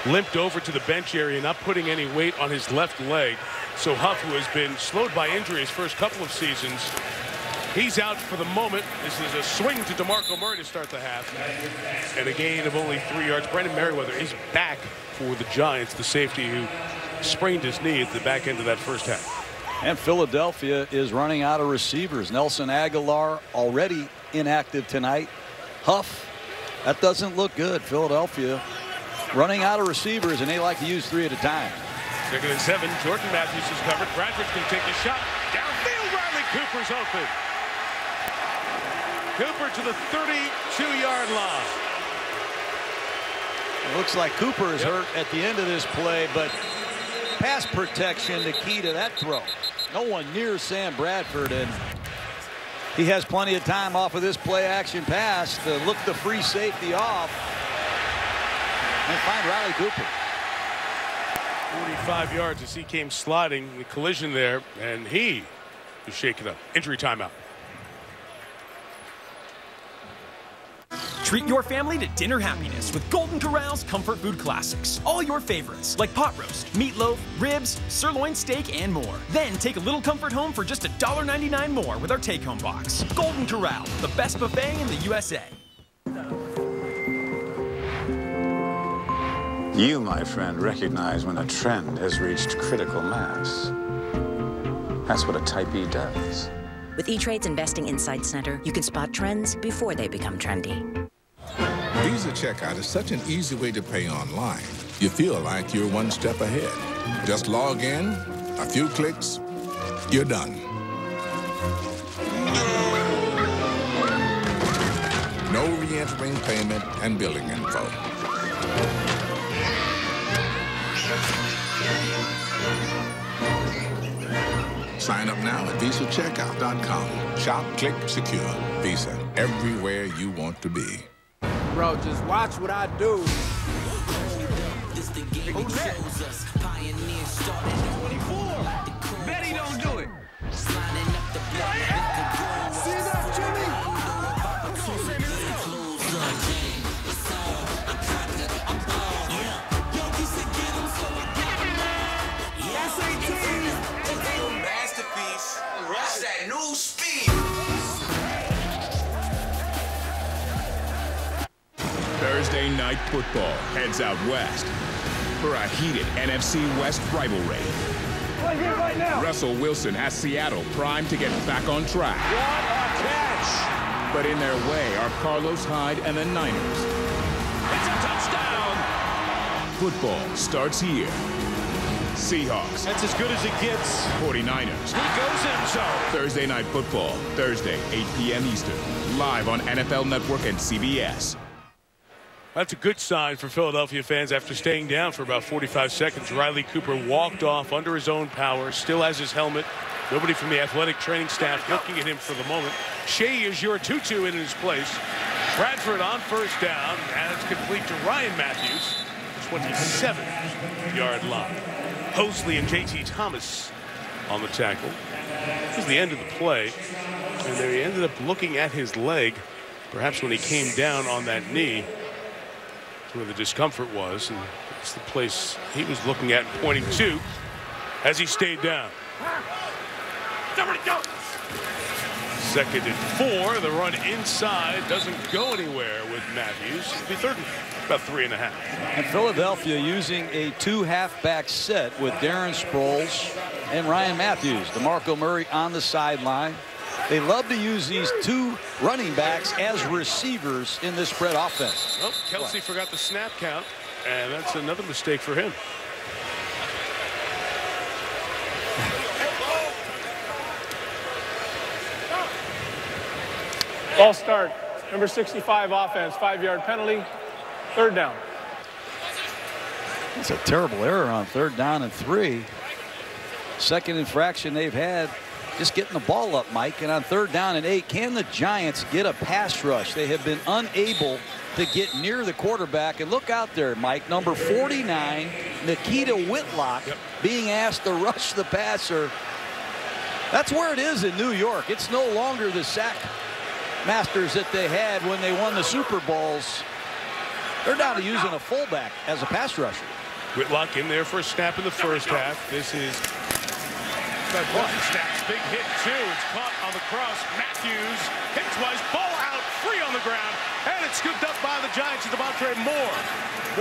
limped over to the bench area, not putting any weight on his left leg. So Huff, who has been slowed by injury his first couple of seasons, he's out for the moment. This is a swing to DeMarco Murray to start the half. And a gain of only 3 yards. Brandon Merriweather is back for the Giants, the safety who sprained his knee at the back end of that first half. And Philadelphia is running out of receivers. Nelson Aguilar already inactive tonight. Huff, that doesn't look good. Philadelphia running out of receivers, and they like to use 3 at a time. 2nd and 7. Jordan Matthews is covered. Bradford's going to take a shot. Downfield, Riley Cooper's open. Cooper to the 32-yard line. It looks like Cooper is hurt at the end of this play, but Pass protection, the key to that throw. No one near Sam Bradford, and he has plenty of time off of this play-action pass to look the free safety off and find Riley Cooper. 45 yards as he came sliding, the collision there, and he was shaken up. Injury timeout. Treat your family to dinner happiness with Golden Corral's comfort food classics. All your favorites, like pot roast, meatloaf, ribs, sirloin steak, and more. Then take a little comfort home for just $1.99 more with our take-home box. Golden Corral, the best buffet in the USA. You, my friend, recognize when a trend has reached critical mass. That's what a Type E does. With E-Trade's Investing Insight Center, you can spot trends before they become trendy. Visa Checkout is such an easy way to pay online. You feel like you're one step ahead. Just log in, a few clicks, you're done. No re-entering payment and billing info. Sign up now at VisaCheckout.com. Shop, click, secure. Visa, everywhere you want to be. Bro, just watch what I do. Who's that? 24. Bet he don't do it. See that, Jimmy? Come on, Sammy, let's go. Rush that new speed. Thursday Night Football heads out west for a heated NFC West rivalry. Right here, right now. Russell Wilson has Seattle primed to get back on track. What a catch! But in their way are Carlos Hyde and the Niners. It's a touchdown! Football starts here. Seahawks. That's as good as it gets. 49ers. He goes in zone. Thursday Night Football, Thursday, 8 p.m. Eastern. Live on NFL Network and CBS. That's a good sign for Philadelphia fans after staying down for about 45 seconds. Riley Cooper walked off under his own power, still has his helmet. Nobody from the athletic training staff looking at him for the moment. Shea Tutu in his place. Bradford on first down, and it's complete to Ryan Matthews, 27-yard line. Hosley and J.T. Thomas on the tackle. This is the end of the play, and they ended up looking at his leg, perhaps when he came down on that knee, where the discomfort was, and it's the place he was looking at and pointing to as he stayed down. Second and 4. The run inside doesn't go anywhere with Matthews. It'll be third and about 3.5. And Philadelphia using a 2 halfback set with Darren Sproles and Ryan Matthews. DeMarco Murray on the sideline. They love to use these 2 running backs as receivers in this spread offense. Oh, Kelsey forgot the snap count, and that's another mistake for him. Ball start. Number 65 offense, 5-yard penalty, third down. It's a terrible error on 3rd down and 3. Second infraction they've had. Just getting the ball up, Mike, and on 3rd down and 8, can the Giants get a pass rush? They have been unable to get near the quarterback. And look out there, Mike, number 49, Nikita Whitlock, being asked to rush the passer. That's where it is in New York. It's no longer the sack masters that they had when they won the Super Bowls. They're down to using a fullback as a pass rusher. Whitlock in there for a snap in the first half. This is snaps, big hit too. It's caught on the cross. Matthews hit twice, ball out, free on the ground, and it's scooped up by the Giants and Devontae Moore.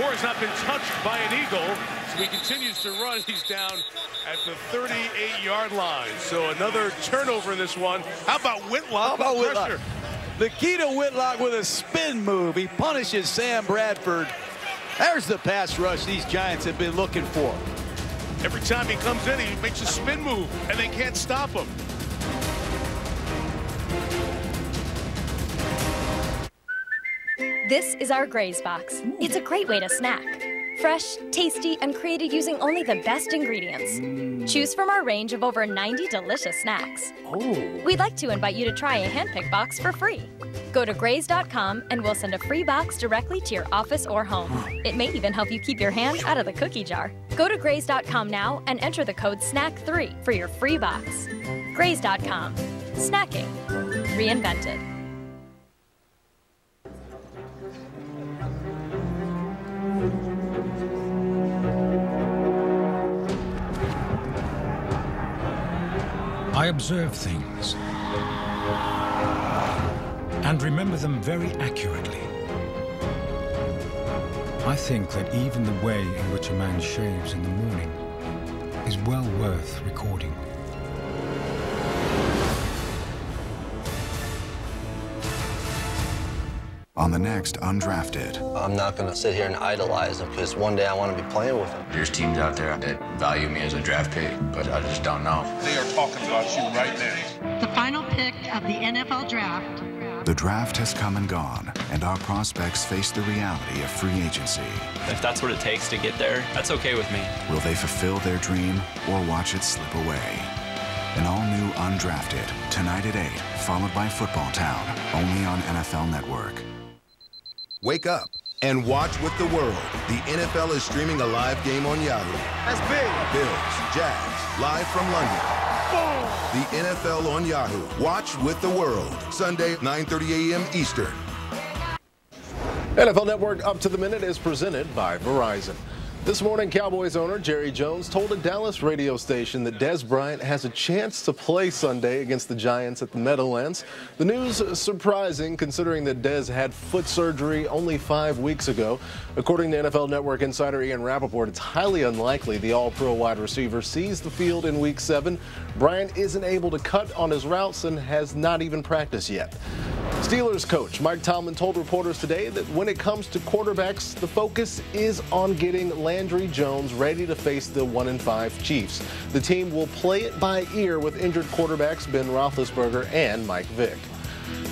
Moore has not been touched by an Eagle, so he continues to run. He's down at the 38-yard line. So another turnover in this one. How about Whitlock? How about Whitlock? Nikita Whitlock with a spin move. He punishes Sam Bradford. There's the pass rush these Giants have been looking for. Every time he comes in, he makes a spin move, and they can't stop him. This is our Graze Box. It's a great way to snack. Fresh, tasty, and created using only the best ingredients. Choose from our range of over 90 delicious snacks. We'd like to invite you to try a handpicked box for free. Go to Graze.com and we'll send a free box directly to your office or home. It may even help you keep your hand out of the cookie jar. Go to Graze.com now and enter the code SNACK3 for your free box. Graze.com. Snacking. Reinvented. I observe things and remember them very accurately. I think that even the way in which a man shaves in the morning is well worth recording. On the next Undrafted. I'm not going to sit here and idolize him because one day I want to be playing with him. There's teams out there that value me as a draft pick, but I just don't know. They are talking about you right now. The final pick of the NFL Draft. The draft has come and gone, and our prospects face the reality of free agency. If that's what it takes to get there, that's okay with me. Will they fulfill their dream or watch it slip away? An all-new Undrafted, tonight at 8, followed by Football Town, only on NFL Network. Wake up and watch with the world. The NFL is streaming a live game on Yahoo. That's big. Bills, Jags, live from London. Boom. The NFL on Yahoo. Watch with the world. Sunday, 9:30 a.m. Eastern. NFL Network Up to the Minute is presented by Verizon. This morning, Cowboys owner Jerry Jones told a Dallas radio station that Dez Bryant has a chance to play Sunday against the Giants at the Meadowlands. The news is surprising considering that Dez had foot surgery only 5 weeks ago. According to NFL Network insider Ian Rappaport, it's highly unlikely the All-Pro wide receiver sees the field in Week 7. Bryant isn't able to cut on his routes and has not even practiced yet. Steelers coach Mike Tomlin told reporters today that when it comes to quarterbacks, the focus is on getting Landry Jones ready to face the 1-5 Chiefs. The team will play it by ear with injured quarterbacks Ben Roethlisberger and Mike Vick.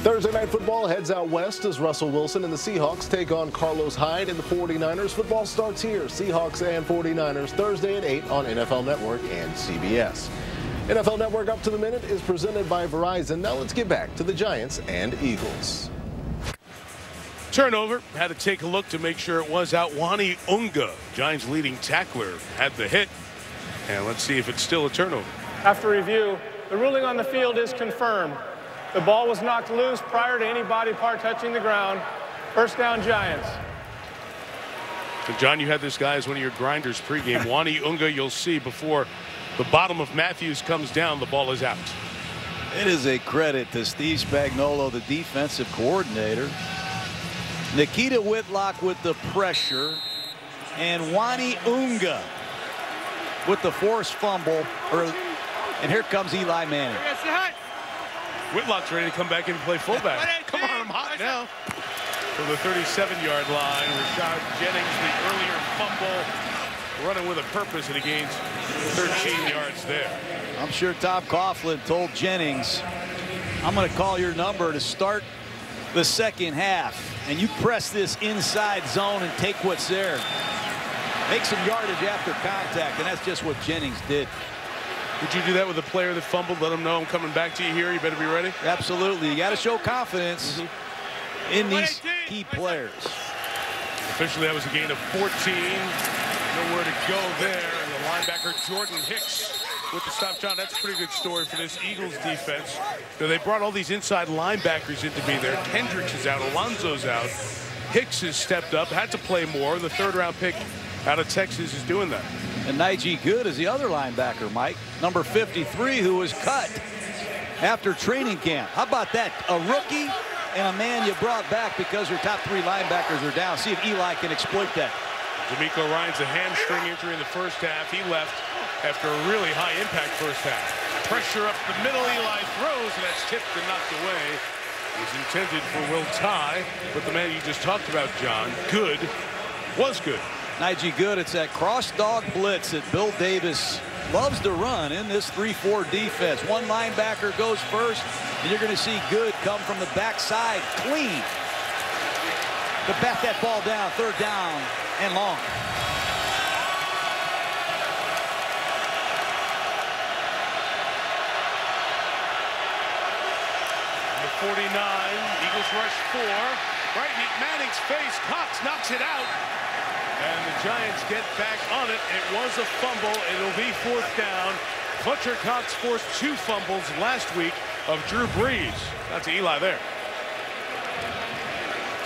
Thursday Night Football heads out west as Russell Wilson and the Seahawks take on Carlos Hyde and the 49ers. Football starts here, Seahawks and 49ers, Thursday at 8 on NFL Network and CBS. NFL Network Up to the Minute is presented by Verizon. Now let's get back to the Giants and Eagles. Turnover. Had to take a look to make sure it was out. Wani Unga, Giants' leading tackler, had the hit. And let's see if it's still a turnover. After review, the ruling on the field is confirmed. The ball was knocked loose prior to any body part touching the ground. First down, Giants. So, John, you had this guy as one of your grinders pregame. Wani Unga, you'll see before the bottom of Matthews comes down, the ball is out. It is a credit to Steve Spagnuolo, the defensive coordinator. Nikita Whitlock with the pressure, and Wani Unga with the forced fumble. And here comes Eli Manning. Whitlock's ready to come back in and play fullback. Come on, I'm hot now. For the 37-yard line, Rashad Jennings, the earlier fumble, running with a purpose, and he gains 13 yards there. I'm sure Tom Coughlin told Jennings, I'm going to call your number to start the second half, and you press this inside zone and take what's there. Make some yardage after contact, and that's just what Jennings did. Would you do that with a player that fumbled? Let him know I'm coming back to you here. You better be ready. Absolutely. You got to show confidence in these key players. Officially, that was a gain of 14. Nowhere to go there. And the linebacker, Jordan Hicks, with the stop. John, that's a pretty good story for this Eagles defense. So they brought all these inside linebackers in to be there. Kendricks is out. Alonzo's out. Hicks has stepped up, had to play more. The third-round pick out of Texas is doing that. And Najee Good is the other linebacker, Mike, number 53, who was cut after training camp. How about that? A rookie and a man you brought back because your top 3 linebackers are down. See if Eli can exploit that. D'Amico Ryan's a hamstring injury in the first half. He left after a really high-impact first half. Pressure up the middle. Eli throws, and that's tipped and knocked away. It was intended for Will Tye, but the man you just talked about, John, Good, was good. Najee Good, it's that cross dog blitz that Bill Davis loves to run in this 3-4 defense. One linebacker goes first, and you're going to see Good come from the backside clean to bat that ball down, third down and long. 49. Eagles rush 4. Right in Manning's face. Cox knocks it out. And the Giants get back on it. It was a fumble. It'll be 4th down. Fletcher Cox forced 2 fumbles last week of Drew Brees. That's Eli there.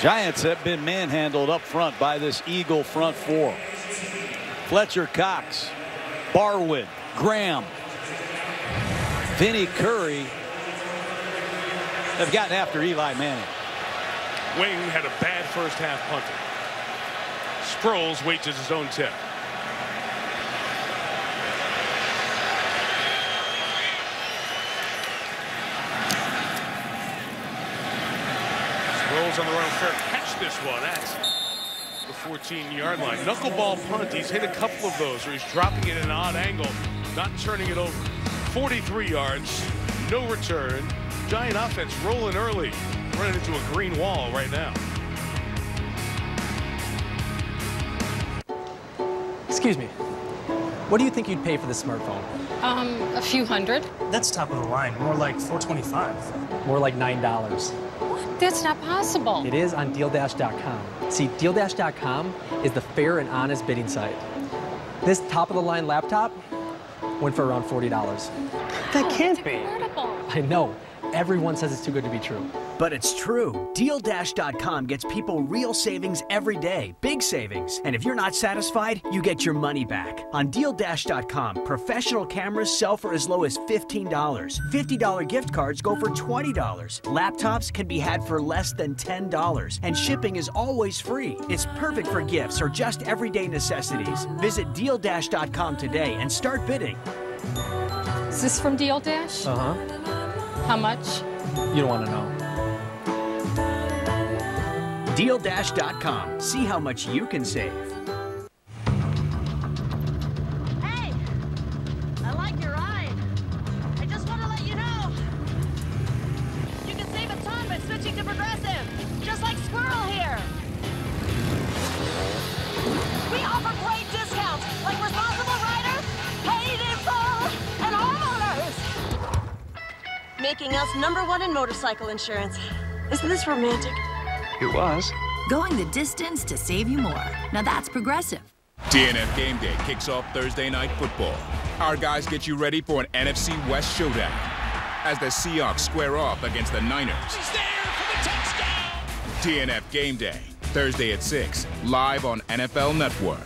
Giants have been manhandled up front by this Eagle front 4. Fletcher Cox, Barwin, Graham, Vinny Curry have gotten after Eli Manning. Wing had a bad first half punting. Sproles waits as his own tip. Sproles on the run, fair catch this one at the 14-yard line. Knuckleball punt. He's hit a couple of those where he's dropping it at an odd angle, not turning it over. 43 yards, no return. Giant offense rolling early, running into a green wall right now. Excuse me. What do you think you'd pay for this smartphone? A few hundred. That's top of the line. More like $425. More like $9. What? That's not possible. It is on DealDash.com. See, DealDash.com is the fair and honest bidding site. This top-of-the-line laptop went for around $40. That can't be. Incredible. I know. Everyone says it's too good to be true. But it's true. DealDash.com gets people real savings every day. Big savings. And if you're not satisfied, you get your money back. On DealDash.com, professional cameras sell for as low as $15. $50 gift cards go for $20. Laptops can be had for less than $10. And shipping is always free. It's perfect for gifts or just everyday necessities. Visit DealDash.com today and start bidding. Is this from Deal Dash? Uh-huh. How much? You don't want to know. DealDash.com. See how much you can save. Hey, I like your ride. I just want to let you know, you can save a ton by switching to Progressive, just like Squirrel here. We offer great discounts, like responsible riders, paid in full, and homeowners. Making us #1 in motorcycle insurance. Isn't this romantic? It was. Going the distance to save you more. Now that's Progressive. TNF Game Day kicks off Thursday Night Football. Our guys get you ready for an NFC West showdown as the Seahawks square off against the Niners. He's there for the touchdown! TNF Game Day, Thursday at 6, live on NFL Network.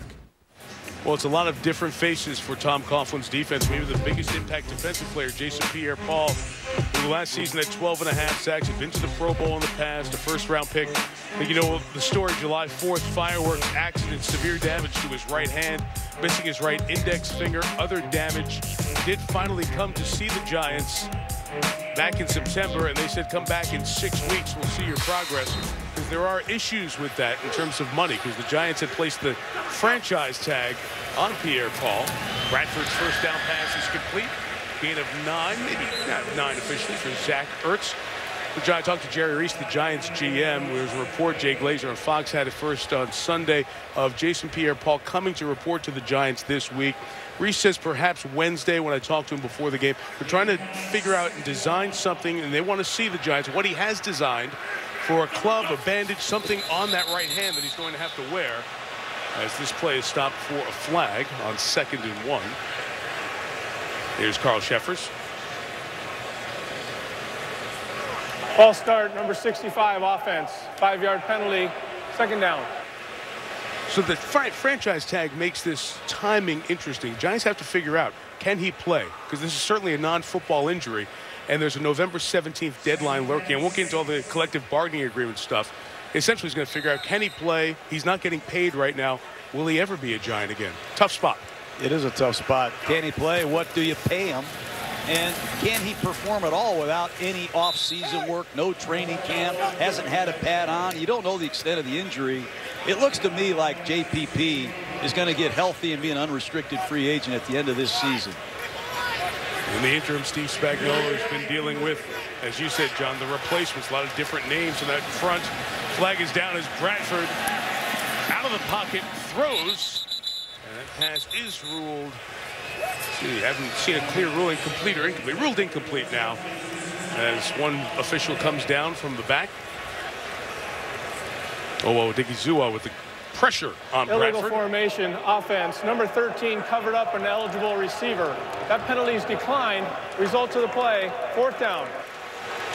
Well, it's a lot of different faces for Tom Coughlin's defense. Maybe the biggest impact defensive player, Jason Pierre-Paul, who last season had 12.5 sacks, had been to the Pro Bowl in the past, a first-round pick. But you know the story, July 4th, fireworks accident, severe damage to his right hand, missing his right index finger, other damage. He did finally come to see the Giants back in September, and they said, come back in 6 weeks, we'll see your progress. Because there are issues with that in terms of money, because the Giants had placed the franchise tag on Pierre-Paul. Bradford's first down pass is complete. Gain of 9, maybe not 9 officially, for Zach Ertz. The Giants talked to Jerry Reese, the Giants GM. There was a report, Jay Glazer on Fox had it first on Sunday, of Jason Pierre-Paul coming to report to the Giants this week. Reese says perhaps Wednesday when I talked to him before the game. They're trying to figure out and design something, and they want to see the Giants, what he has designed for a club, a bandage, something on that right hand that he's going to have to wear as this play is stopped for a flag on 2nd and 1. Here's Carl Sheffers. False start, number 65, offense. 5-yard penalty, 2nd down. So the franchise tag makes this timing interesting. Giants have to figure out, can he play? Because this is certainly a non-football injury, and there's a November 17th deadline lurking. I won't get into all the collective bargaining agreement stuff. Essentially, he's going to figure out, can he play? He's not getting paid right now. Will he ever be a Giant again? Tough spot. It is a tough spot. Can he play? What do you pay him? And can he perform at all without any off-season work, no training camp, hasn't had a pad on? You don't know the extent of the injury. It looks to me like JPP is going to get healthy and be an unrestricted free agent at the end of this season. In the interim, Steve Spagnuolo has been dealing with, as you said, John, the replacements, a lot of different names in that front. Flag is down as Bradford out of the pocket throws, and that pass is ruled. See, haven't seen a clear ruling, complete or incomplete. Ruled incomplete now. as one official comes down from the back. Odighizuwa with the pressure on Illegal Bradford. formation offense. Number 13 covered up an eligible receiver. That penalty is declined. Result of the play, 4th down.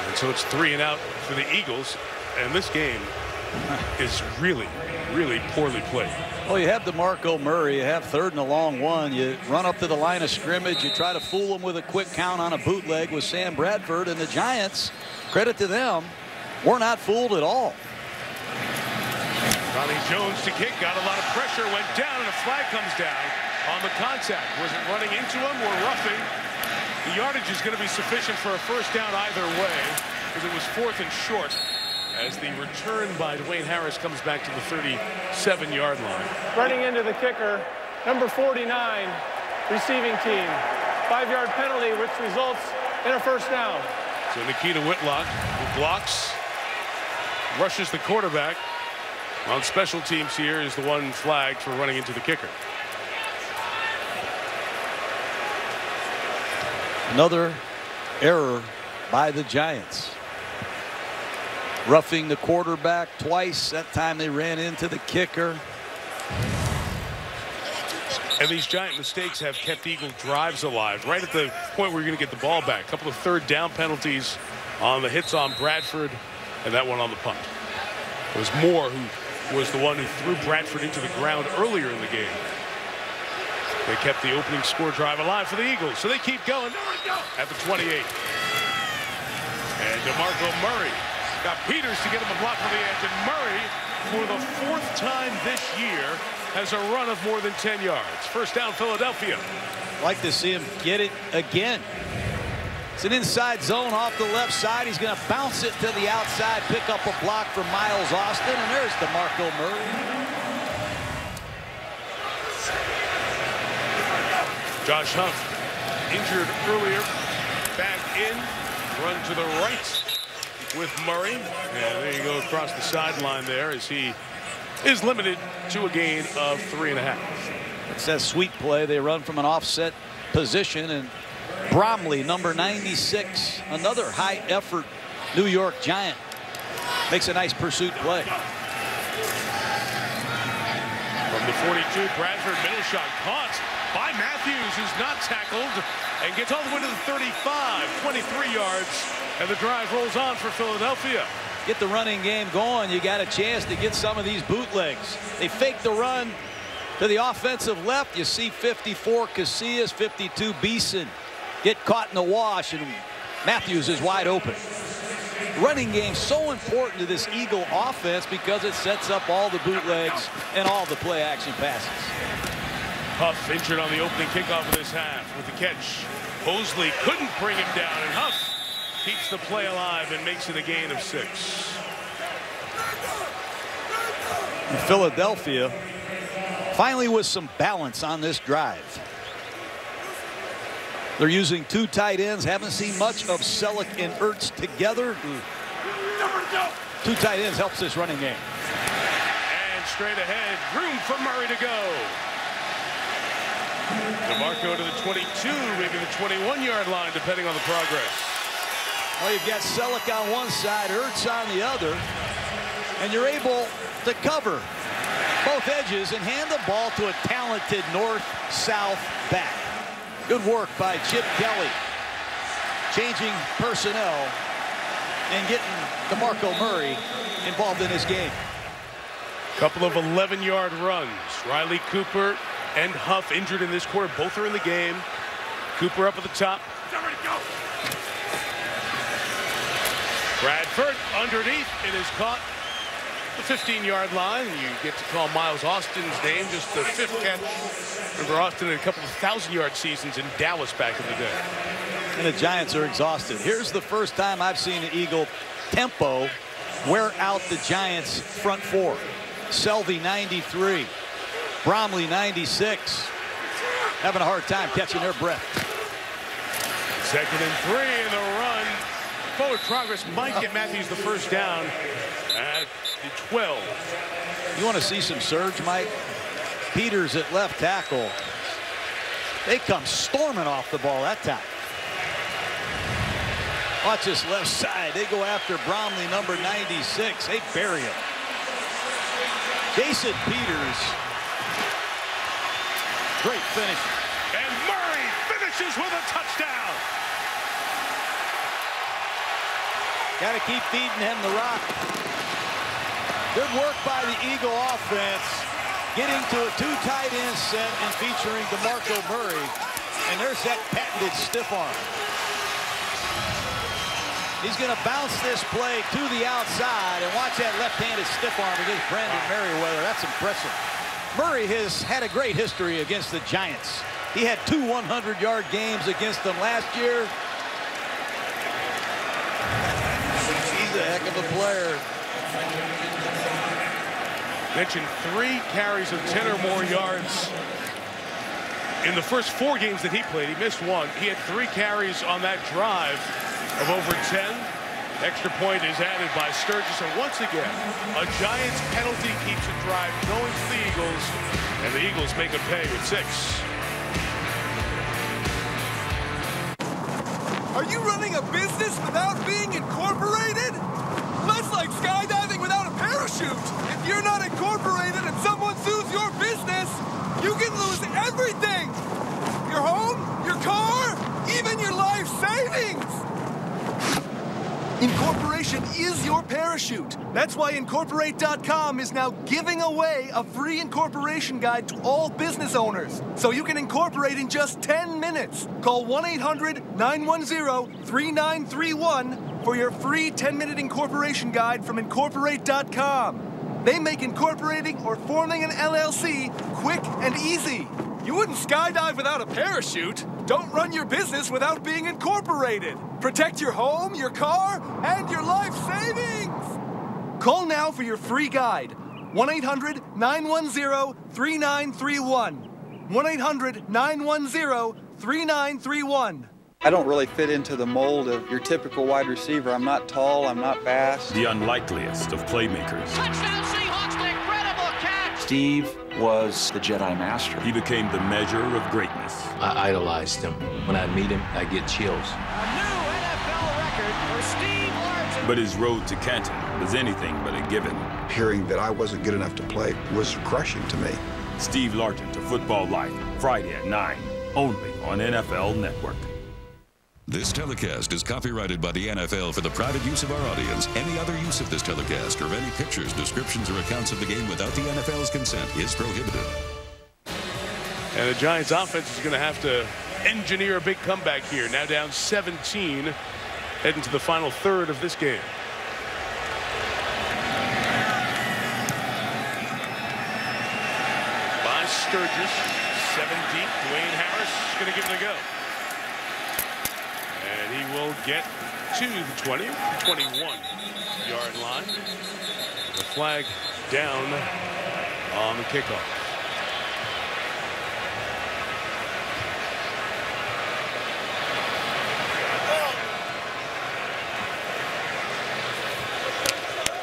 And so it's 3 and out for the Eagles. And this game is really, really poorly played. Well, you have DeMarco Murray. You have 3rd and a long one. You run up to the line of scrimmage. You try to fool them with a quick count on a bootleg with Sam Bradford. And the Giants, credit to them, were not fooled at all. Ronnie Jones to kick, got a lot of pressure, went down, and a flag comes down on the contact. Was it running into him or roughing? The yardage is going to be sufficient for a 1st down either way, because it was 4th and short as the return by Dwayne Harris comes back to the 37-yard line. Running into the kicker, number 49, receiving team. 5-yard penalty, which results in a 1st down. So Nikita Whitlock, who blocks, rushes the quarterback. On special teams here is the one flagged for running into the kicker. Another error by the Giants. Roughing the quarterback twice. That time they ran into the kicker. And these Giant mistakes have kept Eagle drives alive. Right at the point where you're going to get the ball back. A couple of 3rd down penalties on the hits on Bradford and that one on the punt. It was Moore who was the one who threw Bradford into the ground earlier in the game. They kept the opening score drive alive for the Eagles, so they keep going at the 28. And DeMarco Murray got Peters to get him a block on the edge, and Murray, for the 4th time this year, has a run of more than 10 yards. 1st down, Philadelphia. Like to see him get it again. It's an inside zone off the left side. He's going to bounce it to the outside, pick up a block from Miles Austin, and there's DeMarco Murray. Josh Huff injured earlier, back in, run to the right with Murray. And there you go across the sideline there as he is limited to a gain of 3.5. It's that sweet play. They run from an offset position, and Bromley, number 96, another high-effort New York Giant, makes a nice pursuit play. From the 42, Bradford middle shot caught by Matthews, who's not tackled, and gets all the way to the 35, 23 yards, and the drive rolls on for Philadelphia. Get the running game going. You got a chance to get some of these bootlegs. They fake the run to the offensive left. You see 54 Casillas, 52 Beeson get caught in the wash, and Matthews is wide open. Running game so important to this Eagle offense because it sets up all the bootlegs and all the play action passes. Huff injured on the opening kickoff of this half with the catch. Mosley couldn't bring him down, and Huff keeps the play alive and makes it a gain of 6. And Philadelphia finally with some balance on this drive. They're using 2 tight ends. Haven't seen much of Selleck and Ertz together. 2 tight ends helps this running game. And straight ahead, room for Murray to go. DeMarco to the 22, maybe the 21-yard line, depending on the progress. Well, you've got Selleck on one side, Ertz on the other, and you're able to cover both edges and hand the ball to a talented north-south back. Good work by Chip Kelly, changing personnel and getting DeMarco Murray involved in this game. Couple of 11-yard runs. Riley Cooper and Huff injured in this quarter. Both are in the game. Cooper up at the top. Bradford underneath. It is caught the 15-yard line. You get to call Miles Austin's name, just the 5th catch. Remember Austin in a couple of 1,000-yard seasons in Dallas back in the day. And the Giants are exhausted. Here's the first time I've seen an Eagle tempo wear out the Giants' front 4. Selvey 93, Bromley 96. Having a hard time catching their breath. 2nd and 3 in the run. Forward progress might get Matthews the first down at the 12. You want to see some surge, Mike? Peters at left tackle. They come storming off the ball that time. Watch this left side. They go after Bromley, number 96. They bury him. Jason Peters. Great finish. And Murray finishes with a touchdown. Got to keep feeding him the rock. Good work by the Eagle offense, getting to a 2 tight end set and featuring DeMarco Murray. And there's that patented stiff arm. He's going to bounce this play to the outside, and watch that left-handed stiff arm against Brandon Merriweather. That's impressive. Murray has had a great history against the Giants. He had 2 100-yard games against them last year. He's a heck of a player. Mentioned 3 carries of 10 or more yards in the first 4 games that he played. He missed 1. He had 3 carries on that drive of over 10. Extra point is added by Sturgis, and once again, a Giants penalty keeps the drive going to the Eagles, and the Eagles make a pay with 6. Are you running a business without being incorporated? That's like skydiving without a parachute. If you're not incorporated and someone sues your business, you can lose everything. Your home, your car, even your life savings. Incorporation is your parachute. That's why Incorporate.com is now giving away a free incorporation guide to all business owners, so you can incorporate in just 10 minutes. Call 1-800-910-3931 for your free 10-minute incorporation guide from Incorporate.com. They make incorporating or forming an LLC quick and easy. You wouldn't skydive without a parachute. Don't run your business without being incorporated. Protect your home, your car, and your life savings. Call now for your free guide. 1-800-910-3931. 1-800-910-3931. I don't really fit into the mold of your typical wide receiver. I'm not tall, I'm not fast. The unlikeliest of playmakers. Touchdown Seahawks, an incredible catch! Steve was the Jedi Master. He became the measure of greatness. I idolized him. When I meet him, I get chills. A new NFL record for Steve Largent. But his road to Canton was anything but a given. Hearing that I wasn't good enough to play was crushing to me. Steve Largent, A Football Life, Friday at 9, only on NFL Network. This telecast is copyrighted by the NFL for the private use of our audience. Any other use of this telecast or of any pictures, descriptions, or accounts of the game without the NFL's consent is prohibited. And the Giants offense is going to have to engineer a big comeback here. Now down 17, heading to the final third of this game. By Sturgis, 7 deep. Dwayne Harris is going to give it a go. And he will get to the 20, 21-yard line. The flag down on the kickoff.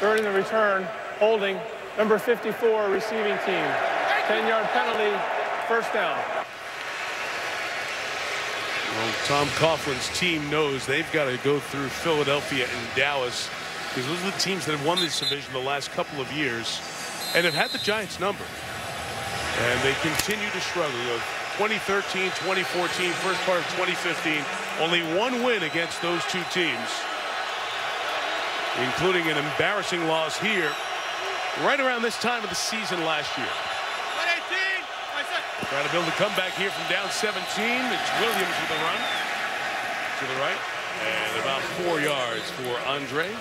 During the return, holding, number 54, receiving team. 10-yard penalty, first down. Well, Tom Coughlin's team knows they've got to go through Philadelphia and Dallas, because those are the teams that have won this division the last couple of years and have had the Giants number. And they continue to struggle. 2013, 2014, first part of 2015, only 1 win against those 2 teams, including an embarrassing loss here right around this time of the season last year. Trying to build a comeback here from down 17. It's Williams with a run to the right, and about 4 yards for Andre.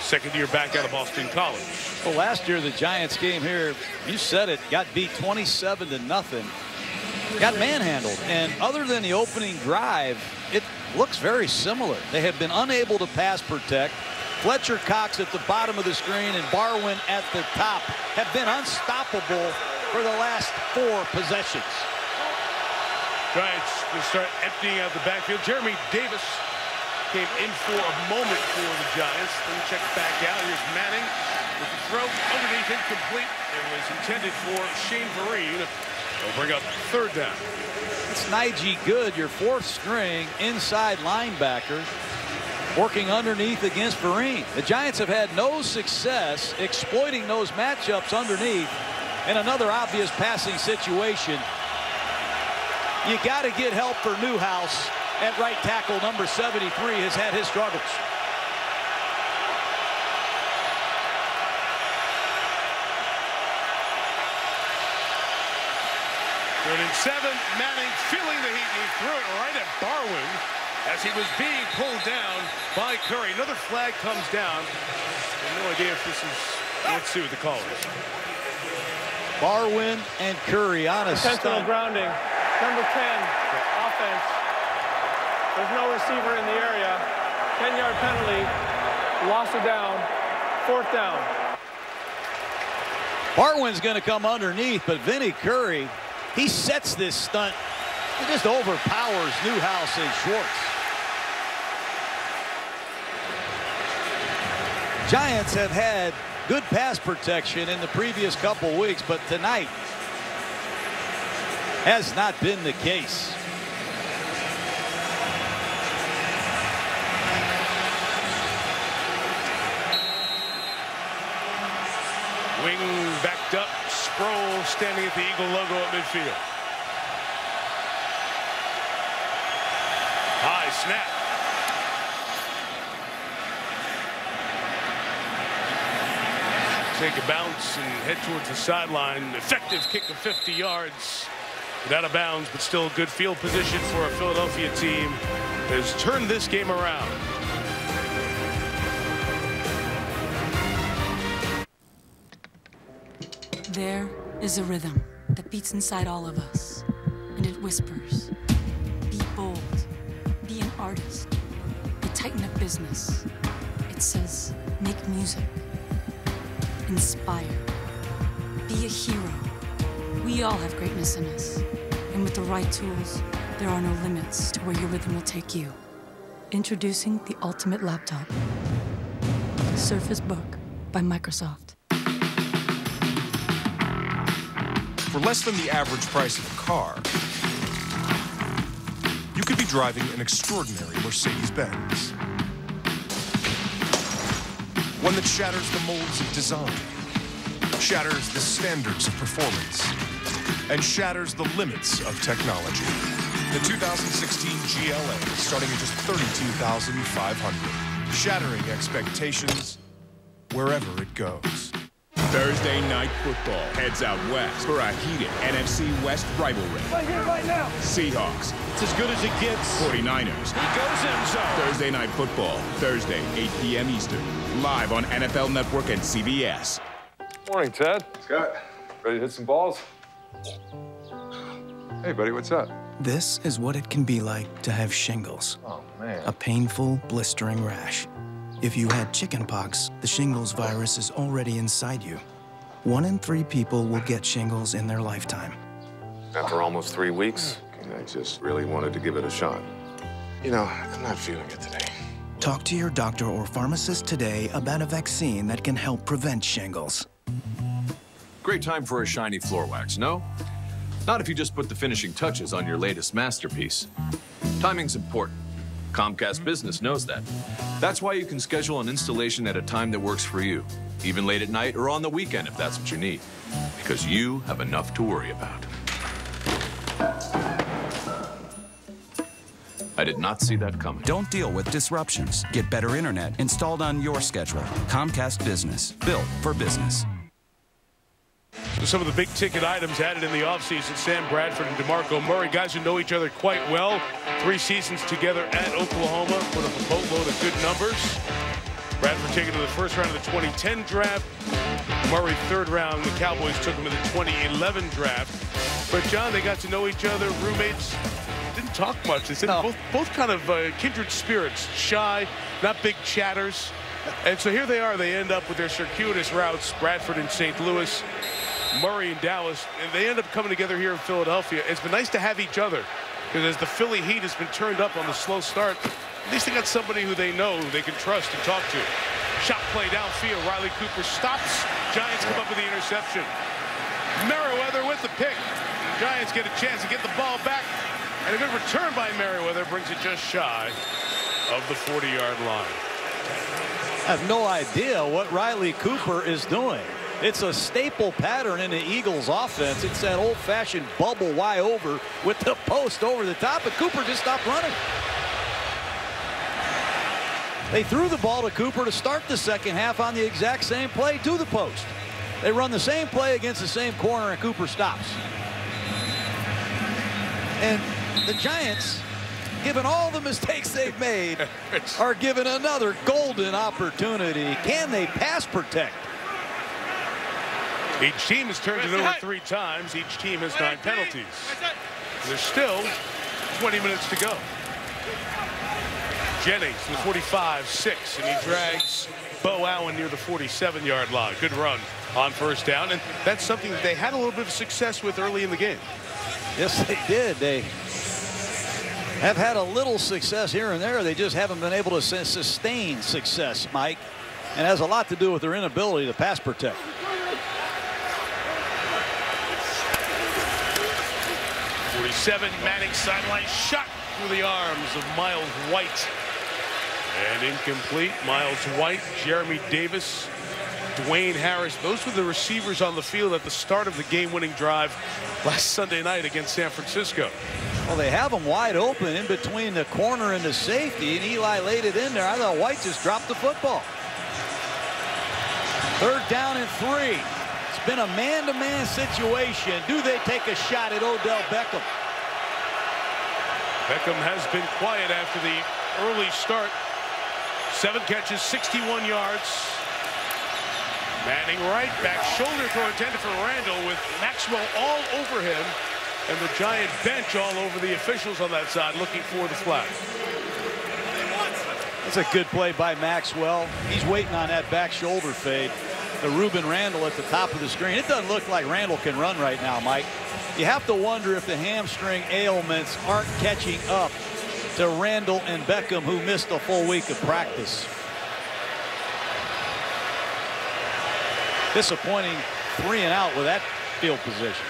Second year back out of Boston College. Well, last year the Giants game here, you said it, got beat 27-0. Got manhandled, and other than the opening drive, it looks very similar. They have been unable to pass protect. Fletcher Cox at the bottom of the screen and Barwin at the top have been unstoppable for the last 4 possessions. Giants to start emptying out the backfield. Jeremy Davis came in for a moment for the Giants, then checked back out. Here's Manning with the throw underneath, incomplete. It was intended for Shane Vereen. They'll bring up 3rd down. It's Najee Good, your 4th string inside linebacker. working underneath against Vereen. The Giants have had no success exploiting those matchups underneath. And another obvious passing situation. You got to get help for Newhouse at right tackle. Number 73 has had his struggles. Third and 7. Manning feeling the heat. He threw it right at Barwin as he was being pulled down by Curry. Another flag comes down. I have no idea if this is. Let's see what the call is. Barwin and Curry on a intentional grounding. Number 10, offense. There's no receiver in the area. 10-yard penalty. Loss of down. 4th down. Barwin's going to come underneath, but Vinny Curry, he sets this stunt. He just overpowers Newhouse and Schwartz. Giants have had good pass protection in the previous couple weeks, but tonight has not been the case. Wing backed up. Sproul standing at the Eagle logo at midfield. High snap. Take a bounce and head towards the sideline. Effective kick of 50 yards. Out of bounds, but still good field position for a Philadelphia team that has turned this game around. There is a rhythm that beats inside all of us, and it whispers, be bold, be an artist, the titan of business. It says, make music, inspire, be a hero. We all have greatness in us, and with the right tools, there are no limits to where your rhythm will take you. Introducing the ultimate laptop, Surface Book by Microsoft. For less than the average price of a car, you could be driving an extraordinary Mercedes-Benz. One that shatters the molds of design, shatters the standards of performance, and shatters the limits of technology. The 2016 GLA, starting at just $32,500, shattering expectations wherever it goes. Thursday Night Football heads out west for a heated NFC West rivalry. Right here, right now. Seahawks. It's as good as it gets. 49ers. He goes end zone. Thursday Night Football, Thursday, 8 p.m. Eastern. Live on NFL Network and CBS. Morning, Ted. Scott, ready to hit some balls? Hey, buddy, what's up? This is what it can be like to have shingles. Oh, man. A painful, blistering rash. If you had chickenpox, the shingles virus is already inside you. 1 in 3 people will get shingles in their lifetime. After almost 3 weeks, I just really wanted to give it a shot. You know, I'm not feeling it today. Talk to your doctor or pharmacist today about a vaccine that can help prevent shingles. Great time for a shiny floor wax, no? Not if you just put the finishing touches on your latest masterpiece. Timing's important. Comcast Business knows that. That's why you can schedule an installation at a time that works for you, even late at night or on the weekend if that's what you need, because you have enough to worry about. I did not see that coming. Don't deal with disruptions. Get better internet installed on your schedule. Comcast Business, built for business. So some of the big ticket items added in the offseason, Sam Bradford and DeMarco Murray, guys who know each other quite well. 3 seasons together at Oklahoma, put up a boatload of good numbers. Bradford taken to the first round of the 2010 draft. Murray, 3rd round. The Cowboys took him in the 2011 draft. But, John, they got to know each other, roommates. Didn't talk much. They said both kind of kindred spirits, shy, not big chatters. And so here they are. They end up with their circuitous routes, Bradford in St. Louis, Murray in Dallas, and they end up coming together here in Philadelphia. It's been nice to have each other, because as the Philly heat has been turned up on the slow start, at least they got somebody who they know, who they can trust and talk to. Shot play downfield. Riley Cooper stops. Giants come up with the interception. Merriweather with the pick. The Giants get a chance to get the ball back, and a good return by Merriweather brings it just shy of the 40-yard line. I have no idea what Riley Cooper is doing. It's a staple pattern in the Eagles offense. It's that old-fashioned bubble wide over with the post over the top, and Cooper just stopped running. They threw the ball to Cooper to start the second half on the exact same play to the post. They run the same play against the same corner, and Cooper stops. And the Giants, given all the mistakes they've made, are given another golden opportunity. Can they pass protect? Each team has turned it over 3 times. Each team has 9 penalties. There's still 20 minutes to go. Jennings to the 45-6, and he drags Bo Allen near the 47-yard line. Good run on first down, and that's something that they had a little bit of success with early in the game. Yes, they did. They have had a little success here and there. They just haven't been able to sustain success, Mike, and it has a lot to do with their inability to pass protect. Manning sideline shot through the arms of Miles White. And incomplete. Miles White, Jeremy Davis, Dwayne Harris. Those were the receivers on the field at the start of the game-winning drive last Sunday night against San Francisco. Well, they have them wide open in between the corner and the safety, and Eli laid it in there. I thought White just dropped the football. 3rd down and 3. It's been a man-to-man situation. Do they take a shot at Odell Beckham? Beckham has been quiet after the early start. 7 catches, 61 yards. Manning right, back shoulder throw intended for Randall with Maxwell all over him. And the Giant bench all over the officials on that side looking for the flag. That's a good play by Maxwell. He's waiting on that back shoulder fade. The Ruben Randall at the top of the screen. It doesn't look like Randall can run right now, Mike. You have to wonder if the hamstring ailments aren't catching up to Randall and Beckham, who missed a full week of practice. Disappointing 3 and out with that field position.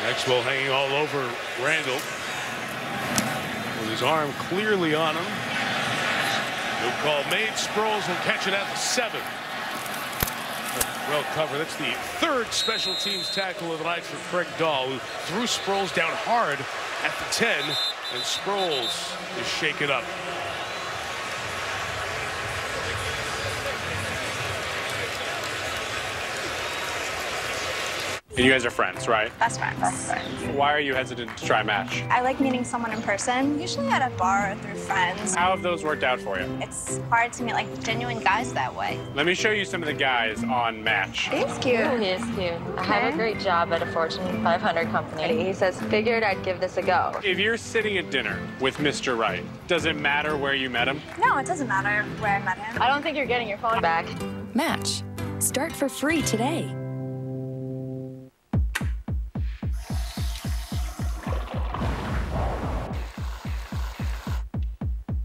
Maxwell hanging all over Randall with his arm clearly on him. No call made. Sproles will catch it at the 7. Well covered. That's the 3rd special teams tackle of the night for Craig Dahl, who threw Sproles down hard at the 10, and Sproles is shaken up. And you guys are friends, right? Best friends. Best friends. Why are you hesitant to try Match? I like meeting someone in person, usually at a bar or through friends. How have those worked out for you? It's hard to meet like genuine guys that way. Let me show you some of the guys on Match. He's cute. Oh, he is cute. I have a great job at a Fortune 500 company. He says, figured I'd give this a go. If you're sitting at dinner with Mr. Right, does it matter where you met him? No, it doesn't matter where I met him. I don't think you're getting your phone back. Match. Start for free today.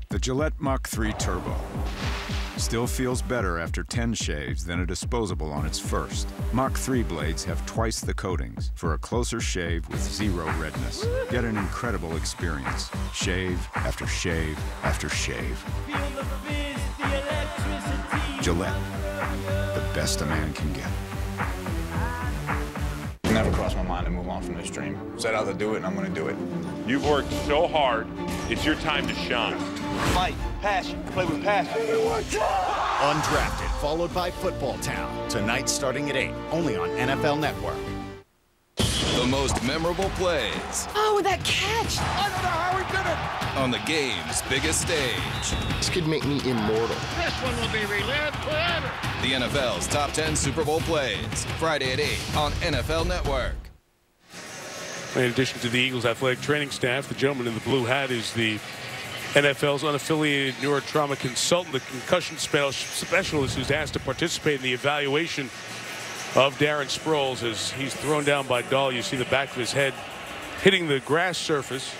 The Gillette Mach 3 Turbo still feels better after 10 shaves than a disposable on its first. Mach 3 blades have twice the coatings for a closer shave with 0 redness. Get an incredible experience. Shave after shave after shave. Gillette, the best a man can get. It never crossed my mind to move on from this dream. Set out to do it, and I'm going to do it. You've worked so hard. It's your time to shine. Fight, passion, play with passion. Undrafted, followed by Football Town. Tonight starting at 8, only on NFL Network. The most memorable plays. Oh, that catch! I don't know how he did it! On the game's biggest stage. This could make me immortal. This one will be relived forever. The NFL's top 10 Super Bowl plays. Friday at 8 on NFL Network. In addition to the Eagles athletic training staff, the gentleman in the blue hat is the NFL's unaffiliated neurotrauma consultant, the concussion specialist who's asked to participate in the evaluation of Darren Sproles as he's thrown down by Dahl. You see the back of his head hitting the grass surface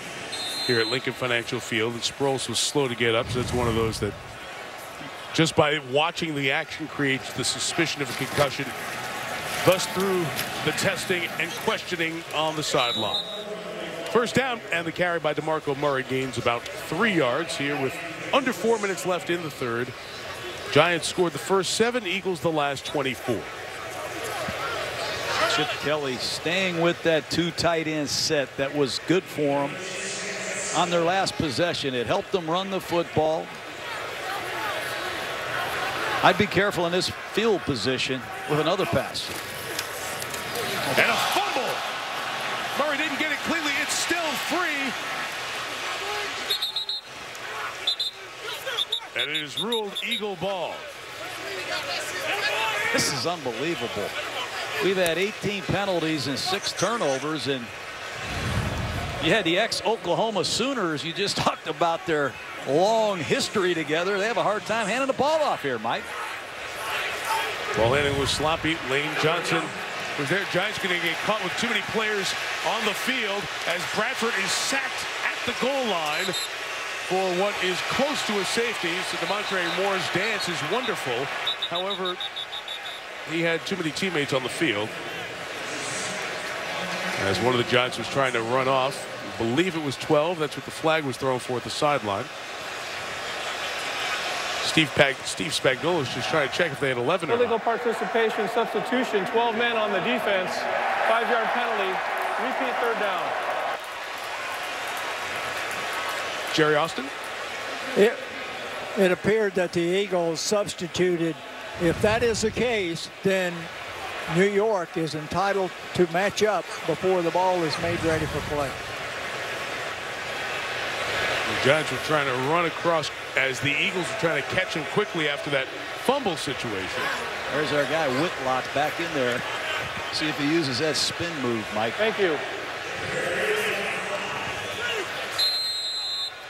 here at Lincoln Financial Field, and Sproles was slow to get up, so it's one of those that just by watching the action creates the suspicion of a concussion, thus through the testing and questioning on the sideline. First down, and the carry by DeMarco Murray gains about 3 yards here with under 4 minutes left in the third. Giants scored the first 7, Eagles the last 24. Chip Kelly staying with that 2 tight end set that was good for them on their last possession. It helped them run the football. I'd be careful in this field position with another pass. And a fumble. Murray didn't get it cleanly. It's still free. And it is ruled Eagle ball. This is unbelievable. We've had 18 penalties and 6 turnovers, and you had the ex-Oklahoma Sooners. You just talked about their long history together. They have a hard time handing the ball off here, Mike. Ball handling was sloppy. Lane Johnson was there. Giants going to get caught with too many players on the field as Bradford is sacked at the goal line for what is close to a safety. So DeMontre Moore's dance is wonderful. However, he had too many teammates on the field as one of the Giants was trying to run off. I believe it was 12. That's what the flag was thrown for at the sideline. Steve Spagnuolo is just trying to check if they had 11 or not. Illegal participation, substitution, 12 men on the defense, 5-yard penalty, repeat third down. Jerry Austin? It appeared that the Eagles substituted. If that is the case, then New York is entitled to match up before the ball is made ready for play. The Giants were trying to run across as the Eagles were trying to catch him quickly after that fumble situation. There's our guy Whitlock back in there. See if he uses that spin move, Mike. Thank you.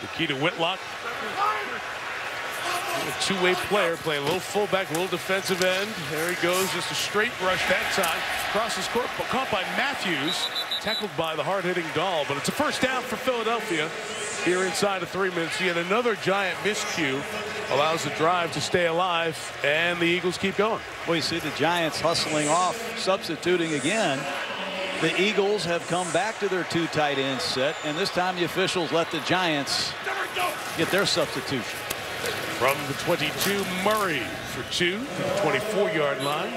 Nikita Whitlock, a two-way player, playing a little fullback, a little defensive end. There he goes, just a straight rush that time. Crosses court, caught by Matthews, tackled by the hard-hitting Dahl. But it's a first down for Philadelphia here inside of 3 minutes. Yet another Giant miscue allows the drive to stay alive, and the Eagles keep going. Well, you see the Giants hustling off, substituting again. The Eagles have come back to their 2 tight end set, and this time the officials let the Giants get their substitution. From the 22, Murray for 2 to the 24-yard line.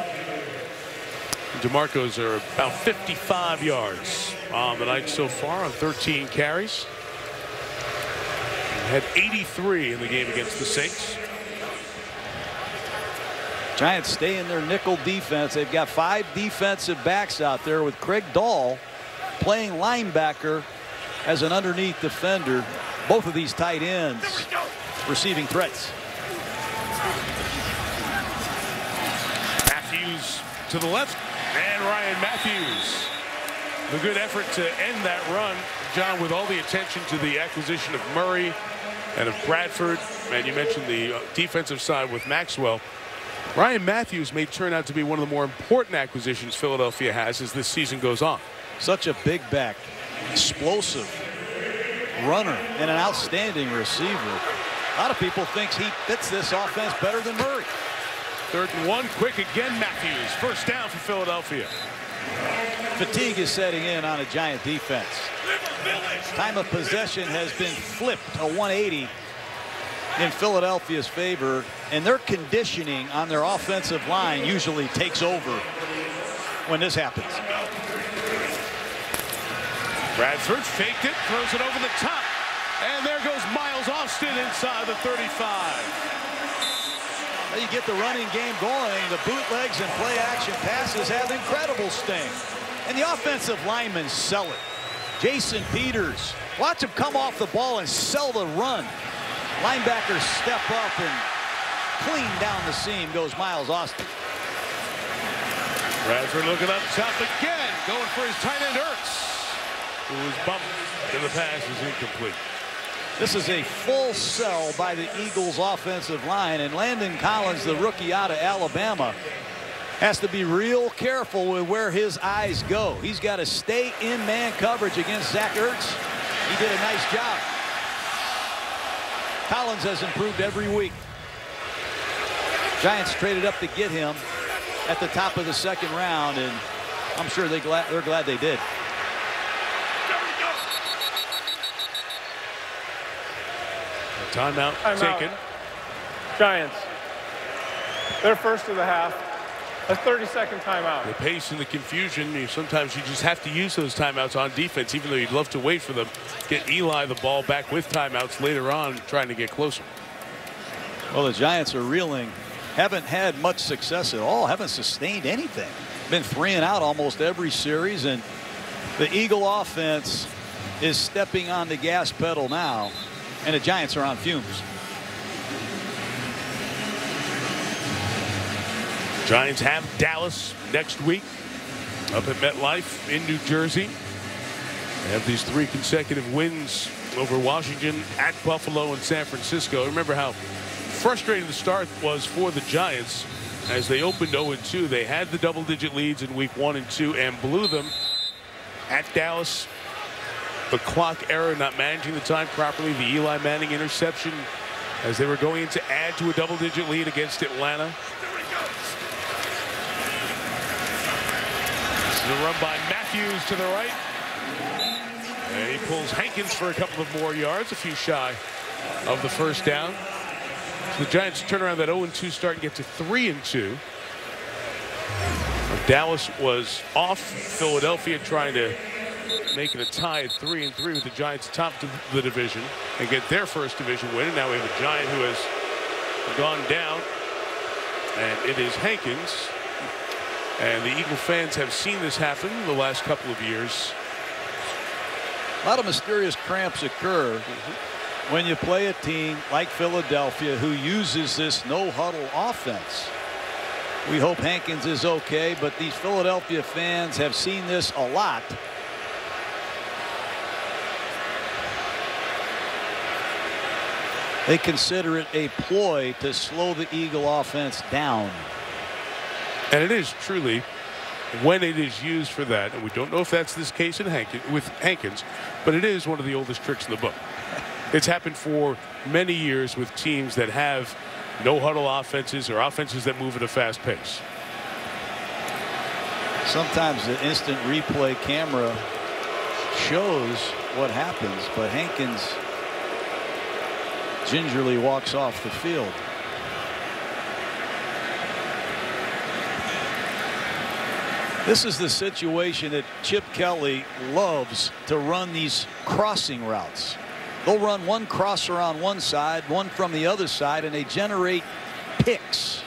DeMarco's are about 55 yards on the night so far on 13 carries. Had 83 in the game against the Saints. Giants stay in their nickel defense. They've got 5 defensive backs out there with Craig Dahl playing linebacker as an underneath defender. Both of these tight ends receiving threats. Matthews to the left, and Ryan Matthews. The good effort to end that run, John, with all the attention to the acquisition of Murray and of Bradford, and you mentioned the defensive side with Maxwell. Ryan Matthews may turn out to be one of the more important acquisitions Philadelphia has as this season goes on. Such a big back, explosive runner, and an outstanding receiver. A lot of people think he fits this offense better than Murray. 3rd and 1, quick again, Matthews. First down for Philadelphia. Fatigue is setting in on a Giant defense. Time of possession has been flipped, a 180 in Philadelphia's favor, and their conditioning on their offensive line usually takes over when this happens. Bradford faked it, throws it over the top, and there goes Miles Austin inside the 35. Now you get the running game going. The bootlegs and play action passes have incredible sting, and the offensive linemen sell it. Jason Peters, watch him come off the ball and sell the run. Linebackers step up, and clean down the seam goes Miles Austin. Bradford looking up top again, going for his tight end Ertz, who was bumped, and the pass is incomplete. This is a full sell by the Eagles offensive line, and Landon Collins, the rookie out of Alabama, has to be real careful with where his eyes go. He's got to stay in man coverage against Zach Ertz. He did a nice job. Collins has improved every week. Giants traded up to get him at the top of the 2nd round, and I'm sure they're glad they did. Timeout taken. Giants. They're first of the half. A 30-second timeout. The pace and the confusion, sometimes you just have to use those timeouts on defense, even though you'd love to wait for them. Get Eli the ball back with timeouts later on, trying to get closer. Well, the Giants are reeling. Haven't had much success at all. Haven't sustained anything. Been 3 and out almost every series, and the Eagle offense is stepping on the gas pedal now, and the Giants are on fumes. Giants have Dallas next week up at MetLife in New Jersey. They have these 3 consecutive wins over Washington, at Buffalo, and San Francisco. Remember how frustrating the start was for the Giants as they opened 0-2. They had the double-digit leads in week 1 and 2 and blew them at Dallas. The clock error, not managing the time properly, the Eli Manning interception as they were going to add to a double-digit lead against Atlanta. The run by Matthews to the right. And he pulls Hankins for a couple of more yards, a few shy of the first down. So the Giants turn around that 0-2 start and get to 3-2. Dallas was off. Philadelphia trying to make it a tie at 3-3 with the Giants top to the division and get their first division win. And now we have a Giant who has gone down. And it is Hankins. And the Eagle fans have seen this happen the last couple of years. A lot of mysterious cramps occur when you play a team like Philadelphia who uses this no-huddle offense. We hope Hankins is okay, but these Philadelphia fans have seen this a lot. They consider it a ploy to slow the Eagle offense down. And it is truly, when it is used for that, and we don't know if that's this case with Hankins, but it is one of the oldest tricks in the book. It's happened for many years with teams that have no-huddle offenses or offenses that move at a fast pace. Sometimes the instant replay camera shows what happens, but Hankins gingerly walks off the field. This is the situation that Chip Kelly loves to run, these crossing routes. They'll run one crosser on one side, one from the other side, and they generate picks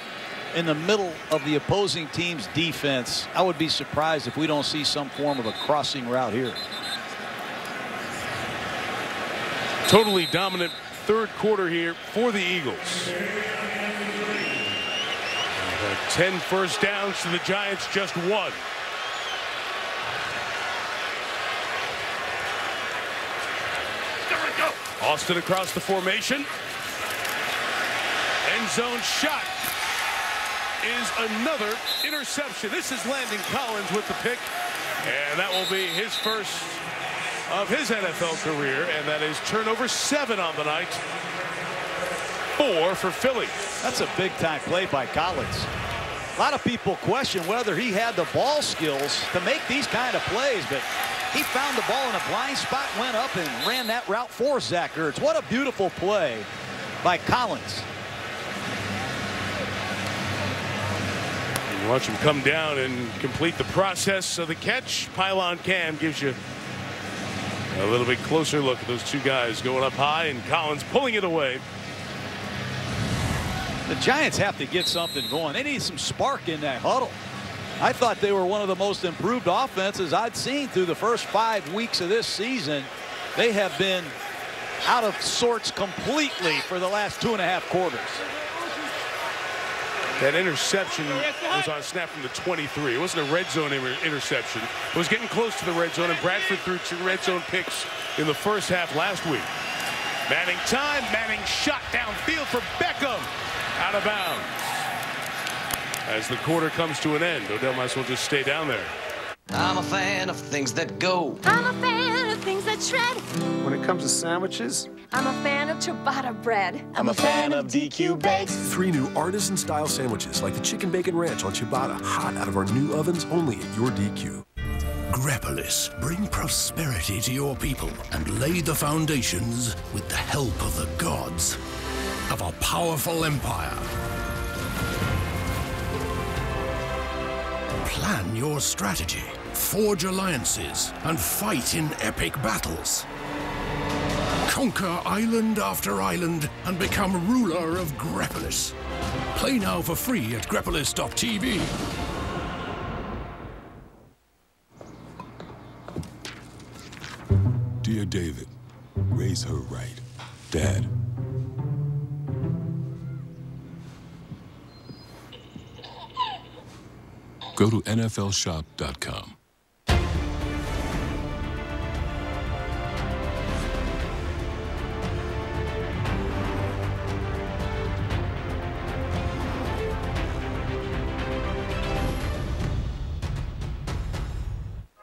in the middle of the opposing team's defense. I would be surprised if we don't see some form of a crossing route here. Totally dominant third quarter here for the Eagles. 10 first downs to the Giants, just 1. Austin across the formation. End zone shot is another interception. This is Landon Collins with the pick, and that will be his first of his NFL career, and that is turnover 7 on the night. 4 for Philly. That's a big-time play by Collins. A lot of people question whether he had the ball skills to make these kind of plays, but he found the ball in a blind spot, went up and ran that route for Zach Ertz. What a beautiful play by Collins. You watch him come down and complete the process of the catch. Pylon cam gives you a little bit closer look at those two guys going up high and Collins pulling it away. The Giants have to get something going. They need some spark in that huddle. I thought they were one of the most improved offenses I'd seen through the first 5 weeks of this season. They have been out of sorts completely for the last 2.5 quarters. That interception was on snap from the 23. It wasn't a red zone interception. It was getting close to the red zone, and Bradford threw 2 red zone picks in the first half last week. Manning time. Manning shot downfield for Beckham. Out of bounds. As the quarter comes to an end, Odell might as well just stay down there. I'm a fan of things that go. I'm a fan of things that shred. When it comes to sandwiches, I'm a fan of ciabatta bread. I'm a fan of DQ Bakes. 3 new artisan-style sandwiches like the Chicken Bacon Ranch on ciabatta, hot out of our new ovens only at your DQ. Grepolis, bring prosperity to your people and lay the foundations with the help of the gods of a powerful empire. Plan your strategy, forge alliances, and fight in epic battles. Conquer island after island and become ruler of Grepolis. Play now for free at grepolis.tv. Dear David, raise her right. Dad. Go to NFLshop.com.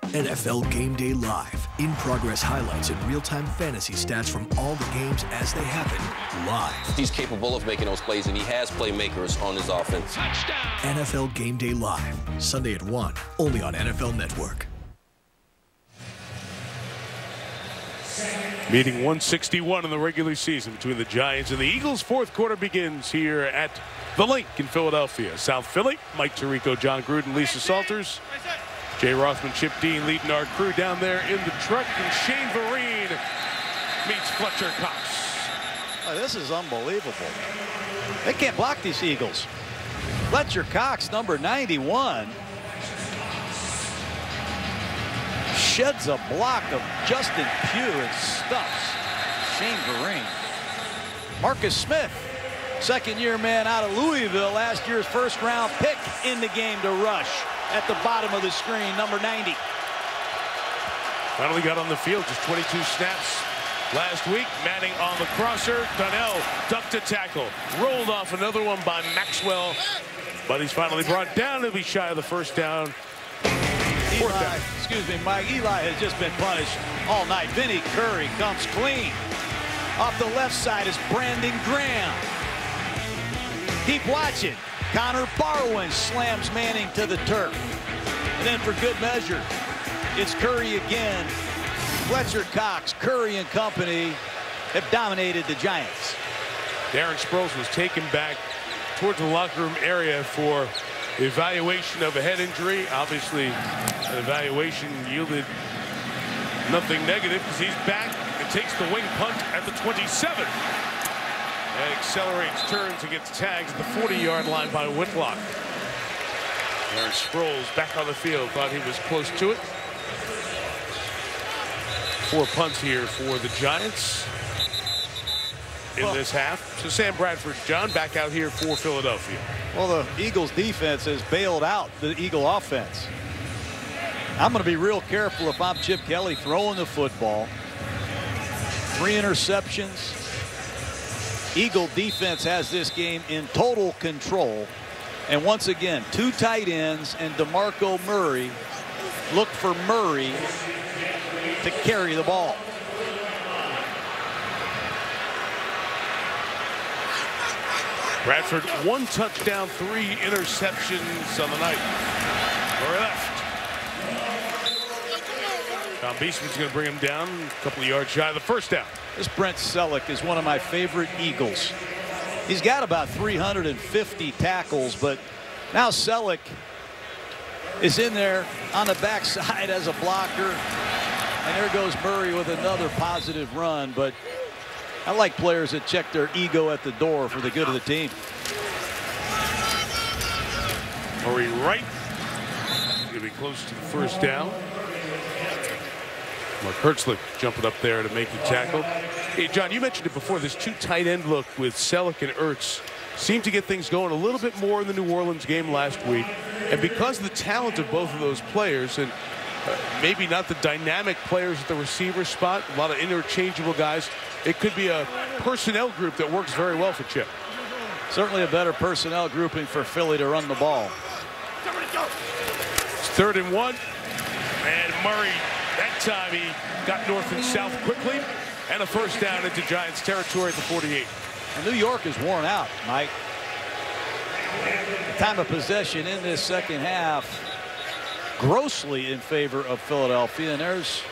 NFL Game Day Live. In-progress highlights and real-time fantasy stats from all the games as they happen live. He's capable of making those plays, and he has playmakers on his offense. Touchdown! NFL Game Day Live. Sunday at 1, only on NFL Network. Meeting 161 in the regular season between the Giants and the Eagles. Fourth quarter begins here at The Link in Philadelphia. South Philly, Mike Tirico, John Gruden, Lisa Salters. Jay Rothman, Chip Dean leading our crew down there in the truck. And Shane Vereen meets Fletcher Cox. Oh, this is unbelievable. They can't block these Eagles. Fletcher Cox, number 91. Sheds a block of Justin Pugh and stuffs Shane Vereen. Marcus Smith, second-year man out of Louisville, last year's first-round pick in the game to rush. At the bottom of the screen, number 90. Finally got on the field, just 22 snaps last week. Manning on the crosser. Donnell ducked a tackle. Rolled off another one by Maxwell. But he's finally brought down to be shy of the first down. Mike Eli has just been punished all night. Vinny Curry comes clean. Off the left side is Brandon Graham. Keep watching. Connor Barwin slams Manning to the turf. And then for good measure, it's Curry again. Fletcher Cox, Curry and company have dominated the Giants. Darren Sproles was taken back towards the locker room area for evaluation of a head injury. Obviously, an evaluation yielded nothing negative because he's back and takes the wing punt at the 27. And accelerates, turns, and gets tagged at the 40-yard line by Whitlock. Darren Sproles back on the field. Thought he was close to it. 4 punts here for the Giants in this half. So Sam Bradford, John, back out here for Philadelphia. Well, the Eagles defense has bailed out the Eagle offense. I'm going to be real careful if I'm Chip Kelly throwing the football. 3 interceptions. Eagle defense has this game in total control. And once again, 2 tight ends and DeMarco Murray look for Murray to carry the ball. Bradford, 1 touchdown, 3 interceptions on the night. Murray left. Tom Beesman's going to bring him down a couple of yards shy of the first down. This Brent Selleck is one of my favorite Eagles. He's got about 350 tackles, but now Selleck is in there on the backside as a blocker. And there goes Murray with another positive run. But I like players that check their ego at the door for the good of the team. Murray right. Going to be close to the first down. Mark Hertzlich jumping up there to make the tackle. Hey, John, you mentioned it before. This 2 tight end look with Selleck and Ertz seemed to get things going a little bit more in the New Orleans game last week. And because of the talent of both of those players, and maybe not the dynamic players at the receiver spot, a lot of interchangeable guys, it could be a personnel group that works very well for Chip. Certainly a better personnel grouping for Philly to run the ball. It's 3rd and 1. And Murray, that time he got north and south quickly. And a first down into Giants territory at the 48. And New York is worn out, Mike. The time of possession in this second half grossly in favor of Philadelphia. And there's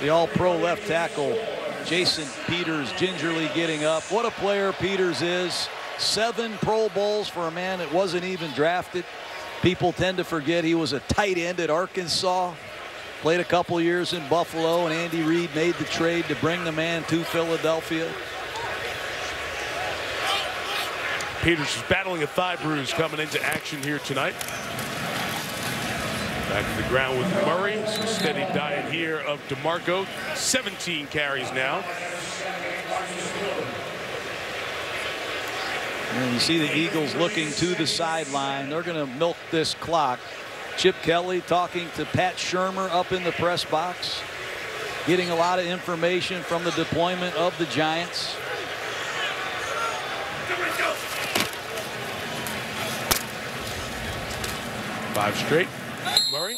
the all-pro left tackle, Jason Peters, gingerly getting up. What a player Peters is. 7 Pro Bowls for a man that wasn't even drafted. People tend to forget he was a tight end at Arkansas. Played a couple years in Buffalo, and Andy Reid made the trade to bring the man to Philadelphia. Peters is battling a thigh bruise coming into action here tonight. Back to the ground with Murray. Some steady diet here of DeMarco. 17 carries now. And you see the Eagles looking to the sideline. They're going to milk this clock. Chip Kelly talking to Pat Shurmur up in the press box, getting a lot of information from the deployment of the Giants. Five straight. Murray.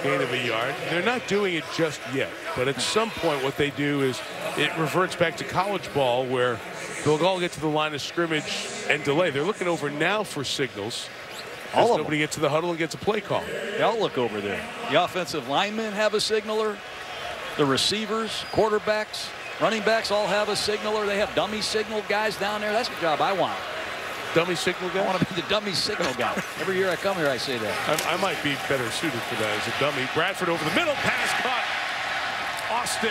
Gain of a yard. They're not doing it just yet, but at some point what they do is it reverts back to college ball where they'll all get to the line of scrimmage and delay. They're looking over now for signals. As nobody gets to the huddle and gets a play call. They all look over there. The offensive linemen have a signaler. The receivers, quarterbacks, running backs all have a signaler. They have dummy signal guys down there. That's the job I want. Dummy signal guy? I want to be the dummy signal guy. Every year I come here, I say that. I might be better suited for that as a dummy. Bradford over the middle, pass caught. Austin.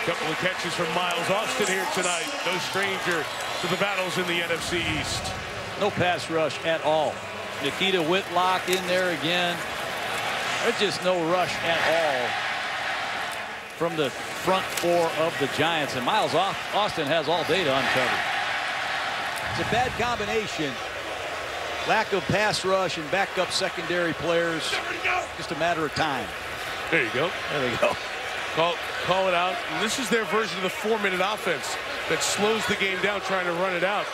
Couple of catches from Miles Austin here tonight. No stranger to the battles in the NFC East. No pass rush at all. Nikita Whitlock in there again. There's just no rush at all from the front 4 of the Giants. And Miles Austin has all data uncovered. It's a bad combination. Lack of pass rush and backup secondary players. Just a matter of time. There you go. There we go. Call it out. And this is their version of the 4-minute offense that slows the game down trying to run it out.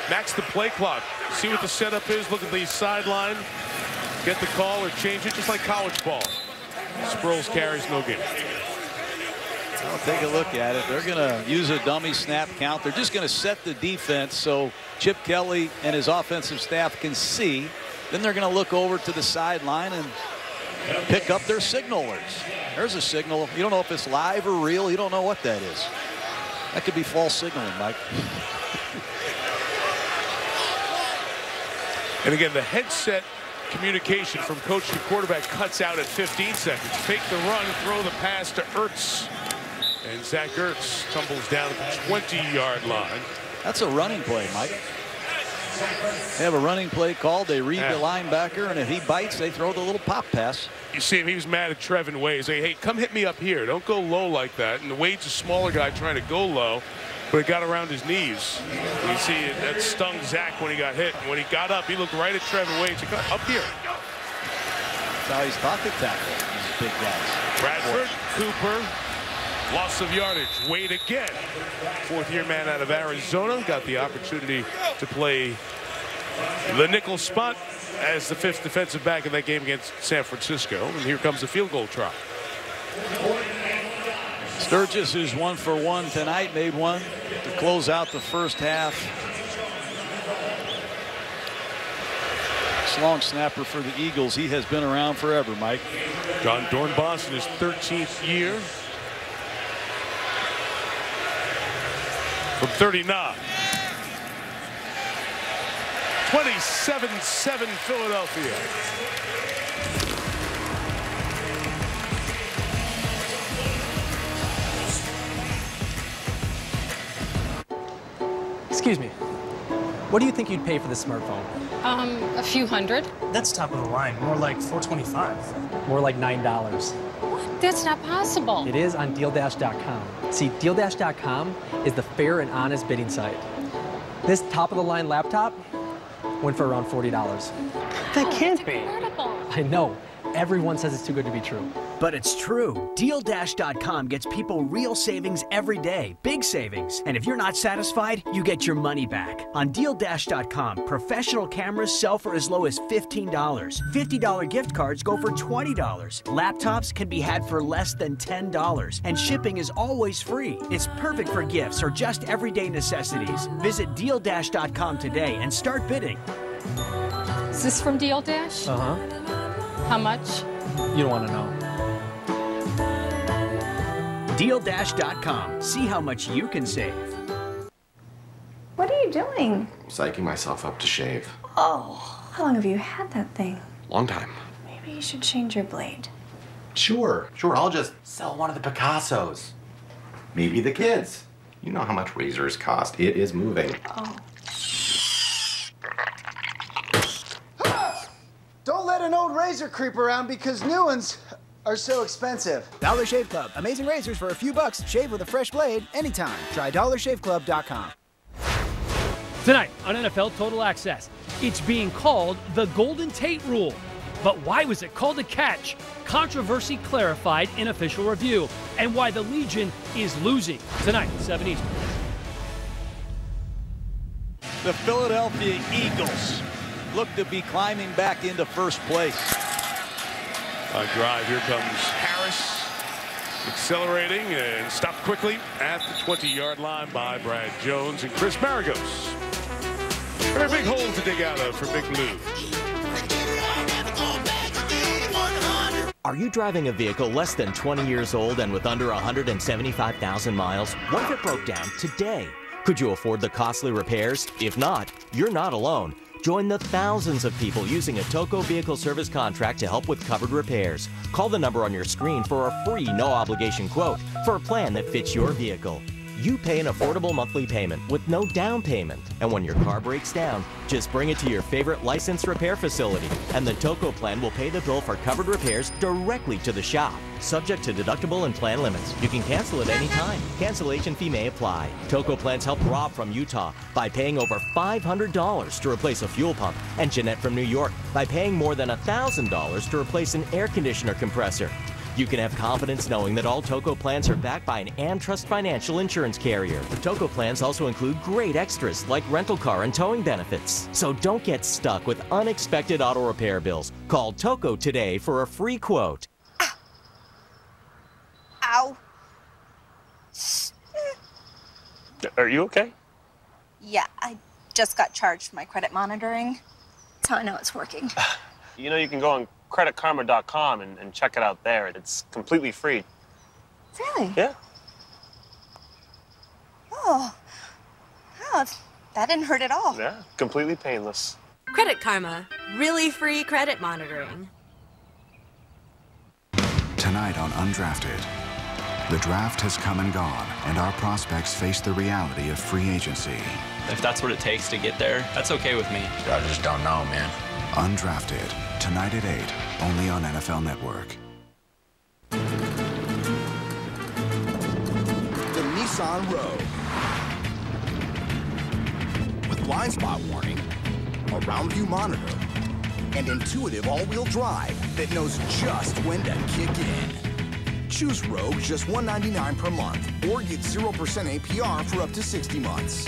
Max the play clock. See what the setup is. Look at the sideline. Get the call or change it just like college ball. Sproles carries, no gain. I'll take a look at it. They're going to use a dummy snap count. They're just going to set the defense so Chip Kelly and his offensive staff can see. Then they're going to look over to the sideline and pick up their signalers. There's a signal. You don't know if it's live or real. You don't know what that is. That could be false signaling, Mike. And again, the headset communication from coach to quarterback cuts out at 15 seconds. Fake the run, throw the pass to Ertz. And Zach Ertz tumbles down at the 20-yard line. That's a running play, Mike. They have a running play called. They read the linebacker, and if he bites, they throw the little pop pass. You see him, he was mad at Trevin Wade. Saying, hey, come hit me up here. Don't go low like that. And Wade's a smaller guy trying to go low, but it got around his knees. You see it, that stung Zach when he got hit. And when he got up, he looked right at Trevin Wade. He said, up here. That's how he's taught to tackle these big guys. Bradford, Cooper, loss of yardage. Wade again. 4th-year man out of Arizona. Got the opportunity to play the nickel spot as the 5th defensive back in that game against San Francisco. And here comes the field goal try. Sturgis is 1 for 1 tonight. Made one to close out the first half. This long snapper for the Eagles. He has been around forever, Mike. John Dornbos in his 13th year. From 39. 27-7 Philadelphia. Excuse me. What do you think you'd pay for this smartphone? A few hundred. That's top of the line. More like $425. More like $9. What? That's not possible. It is on DealDash.com. See, DealDash.com is the fair and honest bidding site. This top-of-the-line laptop went for around $40. That can't be. Incredible. I know. Everyone says it's too good to be true. But it's true. DealDash.com gets people real savings every day. Big savings. And if you're not satisfied, you get your money back. On DealDash.com, professional cameras sell for as low as $15. $50 gift cards go for $20. Laptops can be had for less than $10. And shipping is always free. It's perfect for gifts or just everyday necessities. Visit DealDash.com today and start bidding. Is this from Deal Dash? Uh-huh. How much? You don't want to know. DealDash.com. See how much you can save. What are you doing? Psyching myself up to shave. Oh, how long have you had that thing? Long time. Maybe you should change your blade. Sure. I'll just sell one of the Picassos. Maybe the kids. You know how much razors cost. It is moving. Oh. Don't let an old razor creep around because new ones are so expensive. Dollar Shave Club. Amazing razors for a few bucks. Shave with a fresh blade anytime. Try DollarShaveClub.com. Tonight on NFL Total Access, it's being called the Golden Tate Rule. But why was it called a catch? Controversy clarified in official review. And why the Legion is losing. Tonight, 7 Eastern. The Philadelphia Eagles look to be climbing back into first place. On drive, here comes Harris, accelerating and stopped quickly at the 20-yard line by Brad Jones and Chris Maragos. Very big hole to dig out of for Big Blue. Are you driving a vehicle less than 20 years old and with under 175,000 miles? What if it broke down today? Could you afford the costly repairs? If not, you're not alone. Join the thousands of people using a Toco vehicle service contract to help with covered repairs. Call the number on your screen for a free no-obligation quote for a plan that fits your vehicle. You pay an affordable monthly payment with no down payment. And when your car breaks down, just bring it to your favorite licensed repair facility, and the Toco plan will pay the bill for covered repairs directly to the shop. Subject to deductible and plan limits. You can cancel at any time. Cancellation fee may apply. Toco plans help Rob from Utah by paying over $500 to replace a fuel pump, and Jeanette from New York by paying more than $1,000 to replace an air conditioner compressor. You can have confidence knowing that all Toco plans are backed by an AmTrust financial insurance carrier. The Toco plans also include great extras like rental car and towing benefits. So don't get stuck with unexpected auto repair bills. Call Toco today for a free quote. Ow. Are you okay? Yeah, I just got charged for my credit monitoring. That's how I know it's working. You know, you can go on creditkarma.com and check it out there. It's completely free. Really? Yeah. Oh, that didn't hurt at all. Yeah, completely painless. Credit Karma, really free credit monitoring. Tonight on Undrafted, the draft has come and gone, and our prospects face the reality of free agency. If that's what it takes to get there, that's okay with me. I just don't know, man. Undrafted, tonight at 8, only on NFL Network. The Nissan Rogue. With blind spot warning, a round view monitor, and intuitive all-wheel drive that knows just when to kick in. Choose Rogue just $199 per month, or get 0% APR for up to 60 months.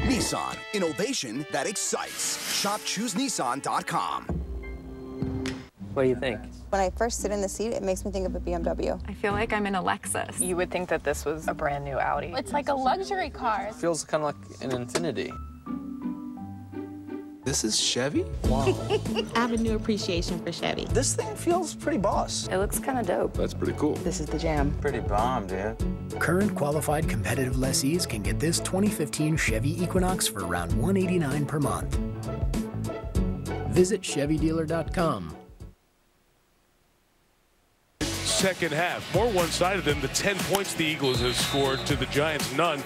Nissan, innovation that excites. Shop ChooseNissan.com. What do you think? When I first sit in the seat, it makes me think of a BMW. I feel like I'm in a Lexus. You would think that this was a brand new Audi. It's like a luxury car. It feels kind of like an Infiniti. This is Chevy? Wow. I have a new appreciation for Chevy. This thing feels pretty boss. It looks kind of dope. That's pretty cool. This is the jam. Pretty bomb, dude. Current qualified competitive lessees can get this 2015 Chevy Equinox for around $189 per month. Visit ChevyDealer.com. Second half, more one-sided than the 10 points the Eagles have scored to the Giants, none.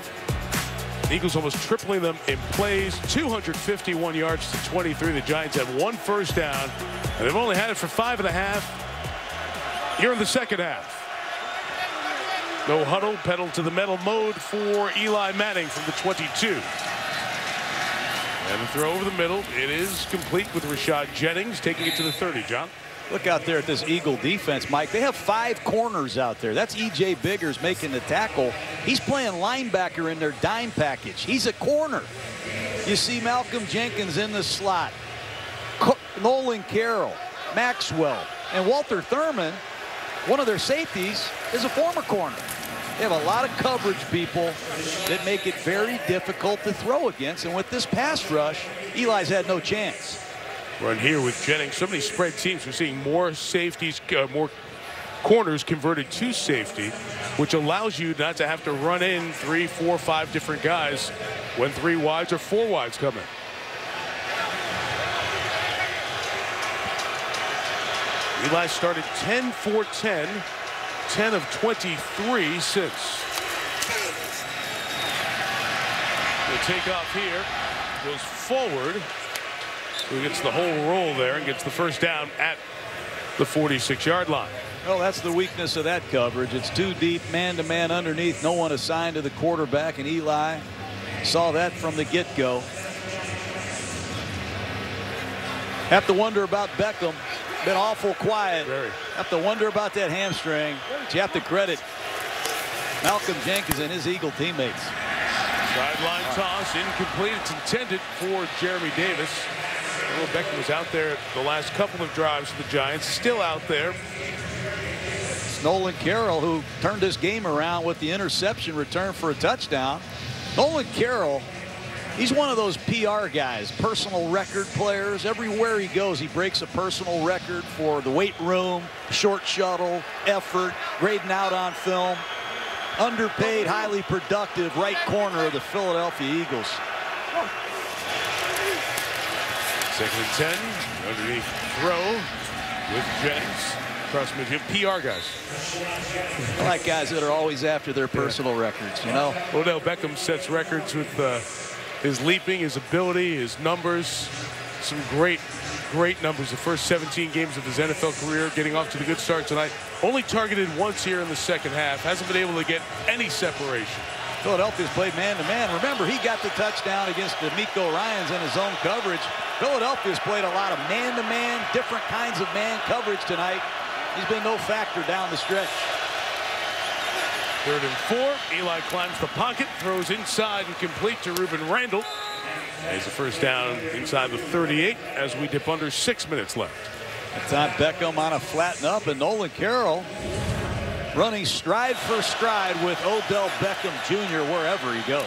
The Eagles almost tripling them in plays, 251 yards to 23. The Giants have one first down, and they've only had it for 5.5 here in the second half. No huddle, pedal to the metal mode for Eli Manning from the 22. And the throw over the middle. It is complete with Rashad Jennings taking it to the 30, John. Look out there at this Eagle defense, Mike. They have 5 corners out there. That's E.J. Biggers making the tackle. He's playing linebacker in their dime package. He's a corner. You see Malcolm Jenkins in the slot. Nolan Carroll, Maxwell, and Walter Thurman, one of their safeties, is a former corner. They have a lot of coverage people that make it very difficult to throw against. And with this pass rush, Eli's had no chance. run here with Jennings. So many spread teams. We're seeing more safeties, more corners converted to safety, which allows you not to have to run in 3, 4, 5 different guys when 3 wides or 4 wides come in. Eli started 10 for 10, 10 of 23 since. The takeoff here goes forward. So he gets the whole roll there and gets the first down at the 46-yard line. Well, that's the weakness of that coverage. It's too deep, man-to-man underneath. No one assigned to the quarterback, and Eli saw that from the get-go. Have to wonder about Beckham. Been awful quiet. Very. Have to wonder about that hamstring. But you have to credit Malcolm Jenkins and his Eagle teammates. Sideline toss, incomplete. It's intended for Jeremy Davis. Well, Beckham was out there the last couple of drives for the Giants. Still out there. It's Nolan Carroll who turned this game around with the interception return for a touchdown. Nolan Carroll, he's one of those PR guys, personal record players. Everywhere he goes, he breaks a personal record for the weight room, short shuttle, effort, grading out on film. Underpaid, highly productive right corner of the Philadelphia Eagles. 2nd and 10. Underneath throw with Jennings. Across midfield. PR guys. I like guys that are always after their personal records, you know. Odell Beckham sets records with his leaping, his ability, his numbers. Some great numbers. The first 17 games of his NFL career, getting off to the good start tonight. Only targeted once here in the second half. Hasn't been able to get any separation. Philadelphia's played man-to-man. Remember, he got the touchdown against DeMeco Ryans in his zone coverage. Philadelphia's played a lot of man-to-man, different kinds of man coverage tonight. He's been no factor down the stretch. 3rd and 4. Eli climbs the pocket, throws inside and complete to Ruben Randall. Has the first down inside the 38 as we dip under 6 minutes left. It's on Beckham on a flatten up, and Nolan Carroll running stride for stride with Odell Beckham Jr. wherever he goes.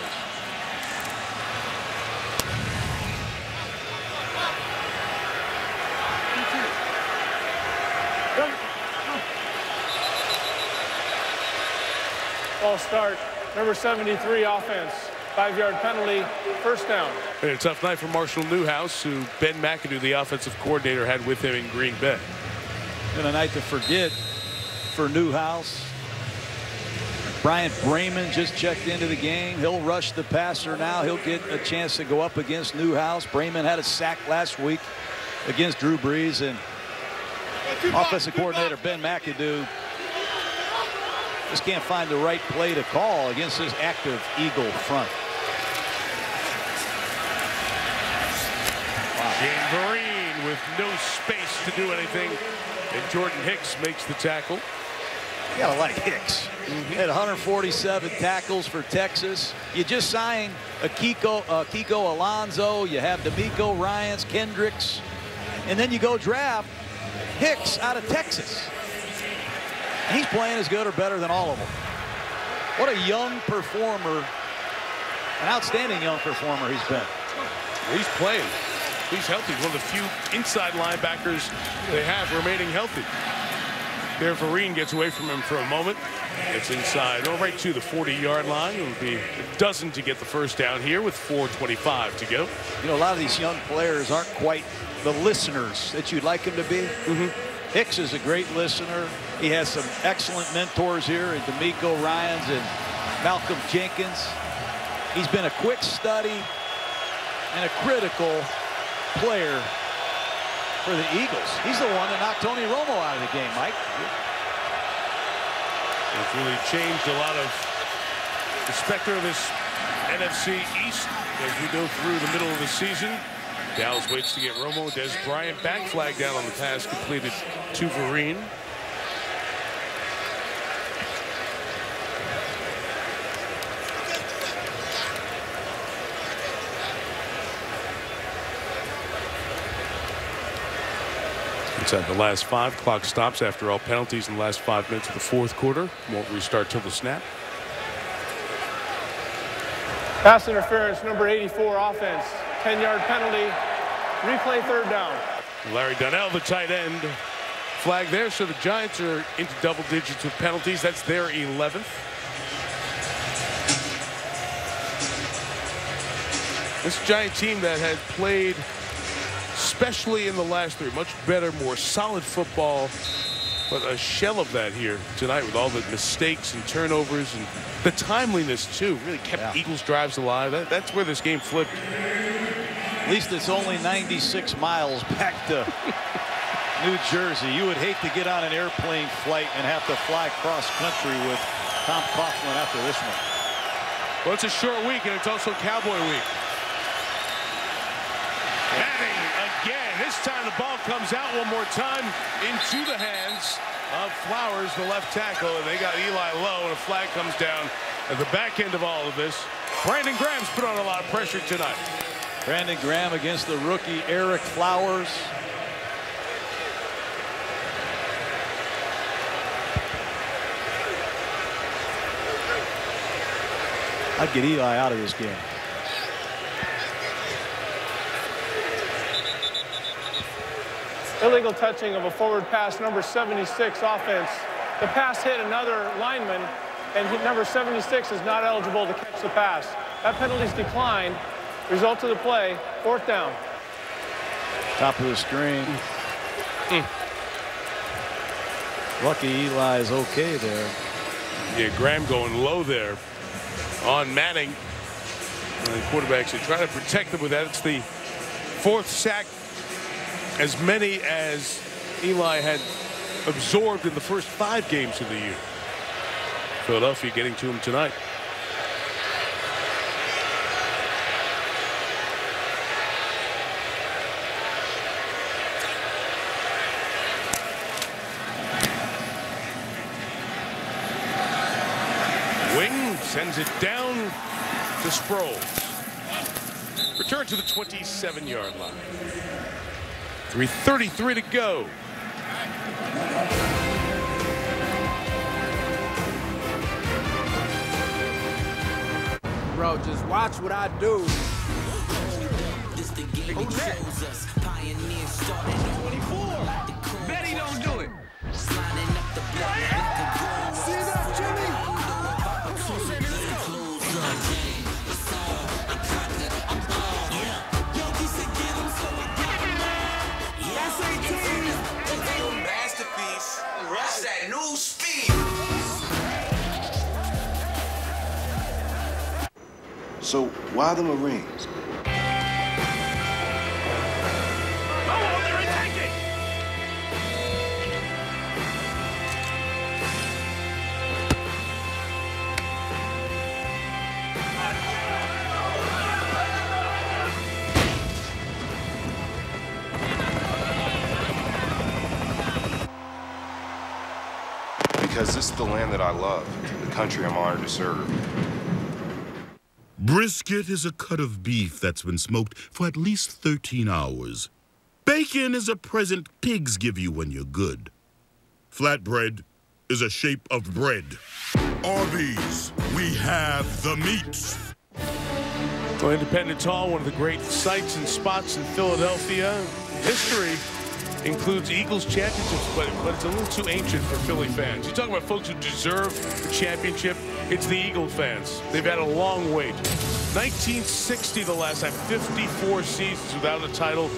Ball start, number 73 offense. 5-yard penalty, first down. And a tough night for Marshall Newhouse, who Ben McAdoo, the offensive coordinator, had with him in Green Bay. And a night to forget for Newhouse. Bryant Brayman just checked into the game. He'll rush the passer now. He'll get a chance to go up against Newhouse. Brayman had a sack last week against Drew Brees, and offensive coordinator Ben McAdoo just can't find the right play to call against this active Eagle front. Shane Vereen with no space to do anything, and Jordan Hicks makes the tackle. You gotta like Hicks. Had 147 tackles for Texas. You just signed a Kiko Alonso. You have DeMeco Ryans, Kendricks, and then you go draft Hicks out of Texas. He's playing as good or better than all of them. What a young performer, an outstanding young performer he's been. He's playing. He's healthy. One of the few inside linebackers they have remaining healthy. There, Vereen gets away from him for a moment. It's inside, right to the 40-yard line. It would be a dozen to get the first down here with 4:25 to go. You know, a lot of these young players aren't quite the listeners that you'd like them to be. Hicks is a great listener. He has some excellent mentors here in DeMeco Ryans and Malcolm Jenkins. He's been a quick study and a critical player for the Eagles. He's the one that knocked Tony Romo out of the game, Mike. It's really changed a lot of the specter of this NFC East as we go through the middle of the season. Dallas waits to get Romo. Des Bryant back, flag down on the pass completed to Vereen. Inside the last 5, clock stops after all penalties in the last 5 minutes of the 4th quarter. Won't restart till the snap. Pass interference, number 84 offense. 10-yard penalty. Replay, third down. Larry Donnell, the tight end. Flag there, so the Giants are into double digits with penalties. That's their 11th. This Giant team that had played, especially in the last three, much better, more solid football, but a shell of that here tonight with all the mistakes and turnovers and the timeliness, too, really kept Eagles drives alive. That's where this game flipped. At least it's only 96 miles back to New Jersey. You would hate to get on an airplane flight and have to fly cross country with Tom Coughlin after this one. Well, it's a short week, and it's also Cowboy week. Manning again. This time the ball comes out one more time into the hands of Flowers, the left tackle, and they got Eli low, and a flag comes down at the back end of all of this. Brandon Graham's put on a lot of pressure tonight. Brandon Graham against the rookie Eric Flowers. I'd get Eli out of this game. Illegal touching of a forward pass, number 76 offense. The pass hit another lineman, and number 76 is not eligible to catch the pass. That penalty's declined. Result of the play, 4th down. Top of the screen. Lucky Eli is okay there. Yeah, Graham going low there on Manning. And the quarterbacks are trying to protect them with that. It's the 4th sack, as many as Eli had absorbed in the first 5 games of the year. Philadelphia getting to him tonight. Wing sends it down to Sproles. Return to the 27-yard line. 3:33 to go. Bro, just watch what I do. Who's that? 24. Bet he don't do it. See that, Jimmy? Masterpiece. Rush that new speed. So why the Marines? Because this is the land that I love, the country I'm honored to serve. Brisket is a cut of beef that's been smoked for at least 13 hours. Bacon is a present pigs give you when you're good. Flatbread is a shape of bread. Arby's, we have the meats. Well, Independence Hall, one of the great sights and spots in Philadelphia. History includes Eagles championships, but it's a little too ancient for Philly fans. You talk about folks who deserve the championship, it's the Eagle fans. They've had a long wait. 1960, the last time, 54 seasons without a title.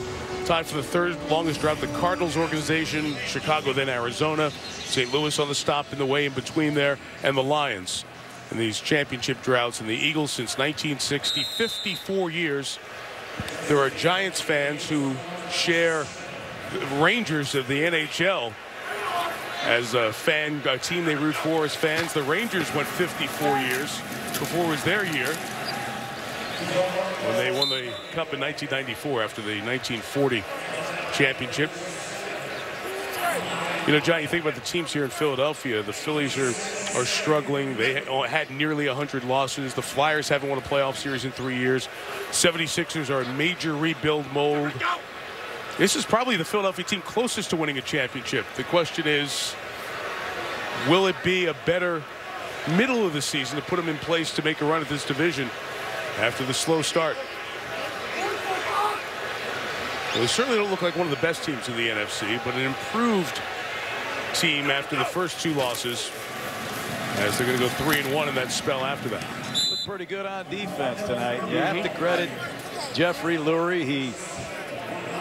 Tied for the 3rd longest drought, the Cardinals organization, Chicago, then Arizona, St. Louis on the stop in the way in between there, and the Lions. And these championship droughts, and the Eagles since 1960, 54 years. There are Giants fans who share the Rangers of the NHL as a team they root for as fans. The Rangers went 54 years before it was their year when they won the Cup in 1994 after the 1940 championship. You know, John, you think about the teams here in Philadelphia. The Phillies are struggling. They had nearly 100 losses. The Flyers haven't won a playoff series in 3 years. 76ers are in major rebuild mode. This is probably the Philadelphia team closest to winning a championship. The question is, will it be a better middle of the season to put them in place to make a run at this division after the slow start? Well, they certainly don't look like one of the best teams in the NFC, but an improved team after the first 2 losses, as they're going to go 3-1 in that spell after that. Looked pretty good on defense tonight. You have to credit Jeffrey Lurie. He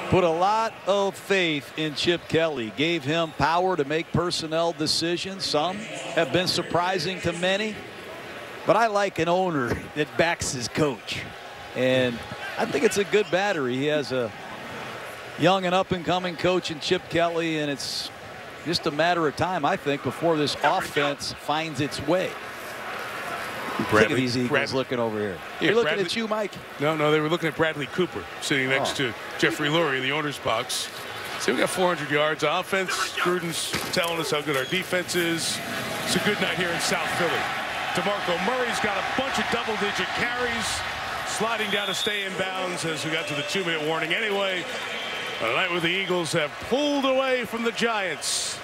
put a lot of faith in Chip Kelly, gave him power to make personnel decisions. Some have been surprising to many, but I like an owner that backs his coach, and I think it's a good battery. He has a young and up-and-coming coach in Chip Kelly, and it's just a matter of time, I think, before this offense finds its way. Look at these Eagles looking over here. Yeah, They're looking at you, Mike. No, they were looking at Bradley Cooper sitting next to Jeffrey Lurie in the owner's box. So we got 400 yards offense. Gruden's telling us how good our defense is. It's a good night here in South Philly. DeMarco Murray's got a bunch of double-digit carries, sliding down to stay in bounds as we got to the 2-minute warning anyway. A night where the Eagles have pulled away from the Giants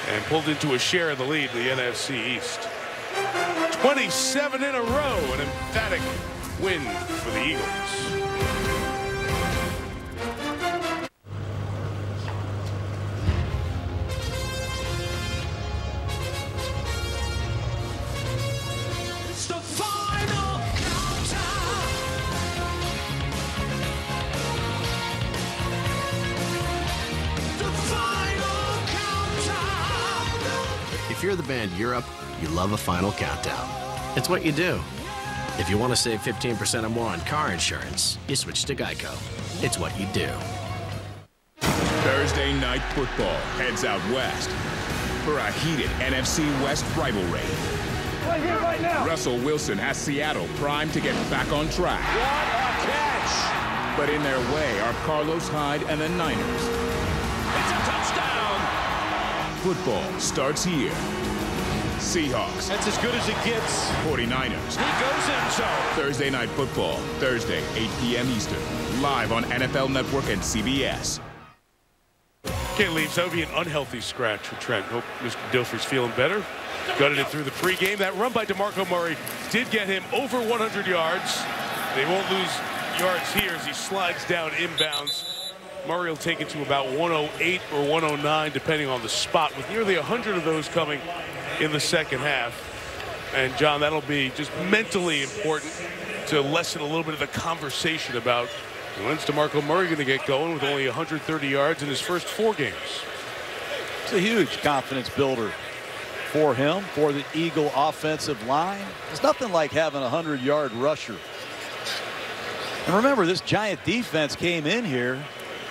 and pulled into a share of the lead in the NFC East. 27 in a row, an emphatic win for the Eagles. It's the final countdown. The final countdown. If you're the band Europe, you love a final countdown. It's what you do. If you want to save 15% or more on car insurance, you switch to Geico. It's what you do. Thursday Night Football heads out west for a heated NFC West rivalry. Right here, right now. Russell Wilson has Seattle primed to get back on track. What a catch! But in their way are Carlos Hyde and the Niners. It's a touchdown! Football starts here. Seahawks. That's as good as it gets. 49ers. He goes in zone. Thursday Night Football, Thursday, 8 p.m. Eastern. Live on NFL Network and CBS. Can't leave. So that would be an unhealthy scratch for Trent. Hope Mr. Dilfer's feeling better. Gutted it through the pregame. That run by DeMarco Murray did get him over 100 yards. They won't lose yards here as he slides down inbounds. Murray will take it to about 108 or 109, depending on the spot, with nearly 100 of those coming in the second half. And John, that'll be just mentally important to lessen a little bit of the conversation about when's DeMarco Murray going to get going with only 130 yards in his first 4 games. It's a huge confidence builder for him, for the Eagle offensive line. There's nothing like having a 100-yard rusher. And remember, this Giant defense came in here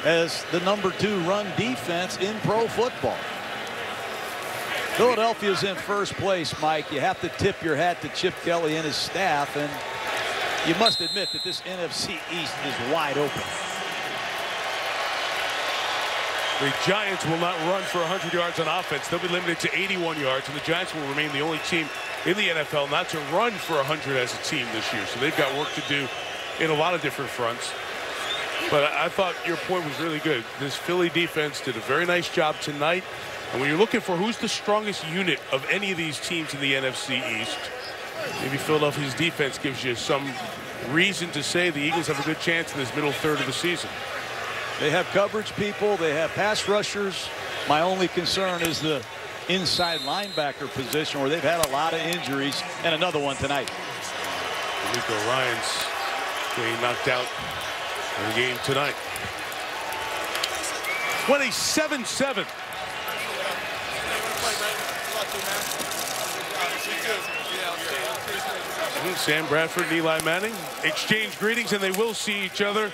as the #2 run defense in pro football. Philadelphia's in first place, Mike. You have to tip your hat to Chip Kelly and his staff, and you must admit that this NFC East is wide open. The Giants will not run for 100 yards on offense. They'll be limited to 81 yards, and the Giants will remain the only team in the NFL not to run for 100 as a team this year. So they've got work to do in a lot of different fronts. But I thought your point was really good. This Philly defense did a very nice job tonight. And when you're looking for who's the strongest unit of any of these teams in the NFC East, maybe Philadelphia's defense gives you some reason to say the Eagles have a good chance in this middle third of the season. They have coverage people. They have pass rushers. My only concern is the inside linebacker position, where they've had a lot of injuries, and another one tonight. DeMeco Ryans getting knocked out in the game tonight. 27-7. Sam Bradford and Eli Manning exchange greetings, and they will see each other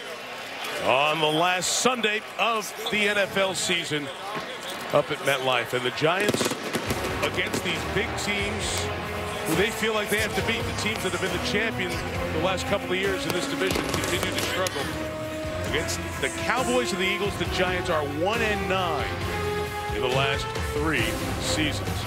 on the last Sunday of the NFL season up at MetLife. And the Giants against these big teams who they feel like they have to beat. The teams that have been the champion the last couple of years in this division continue to struggle. Against the Cowboys and the Eagles, the Giants are 1-9 in the last 3 seasons.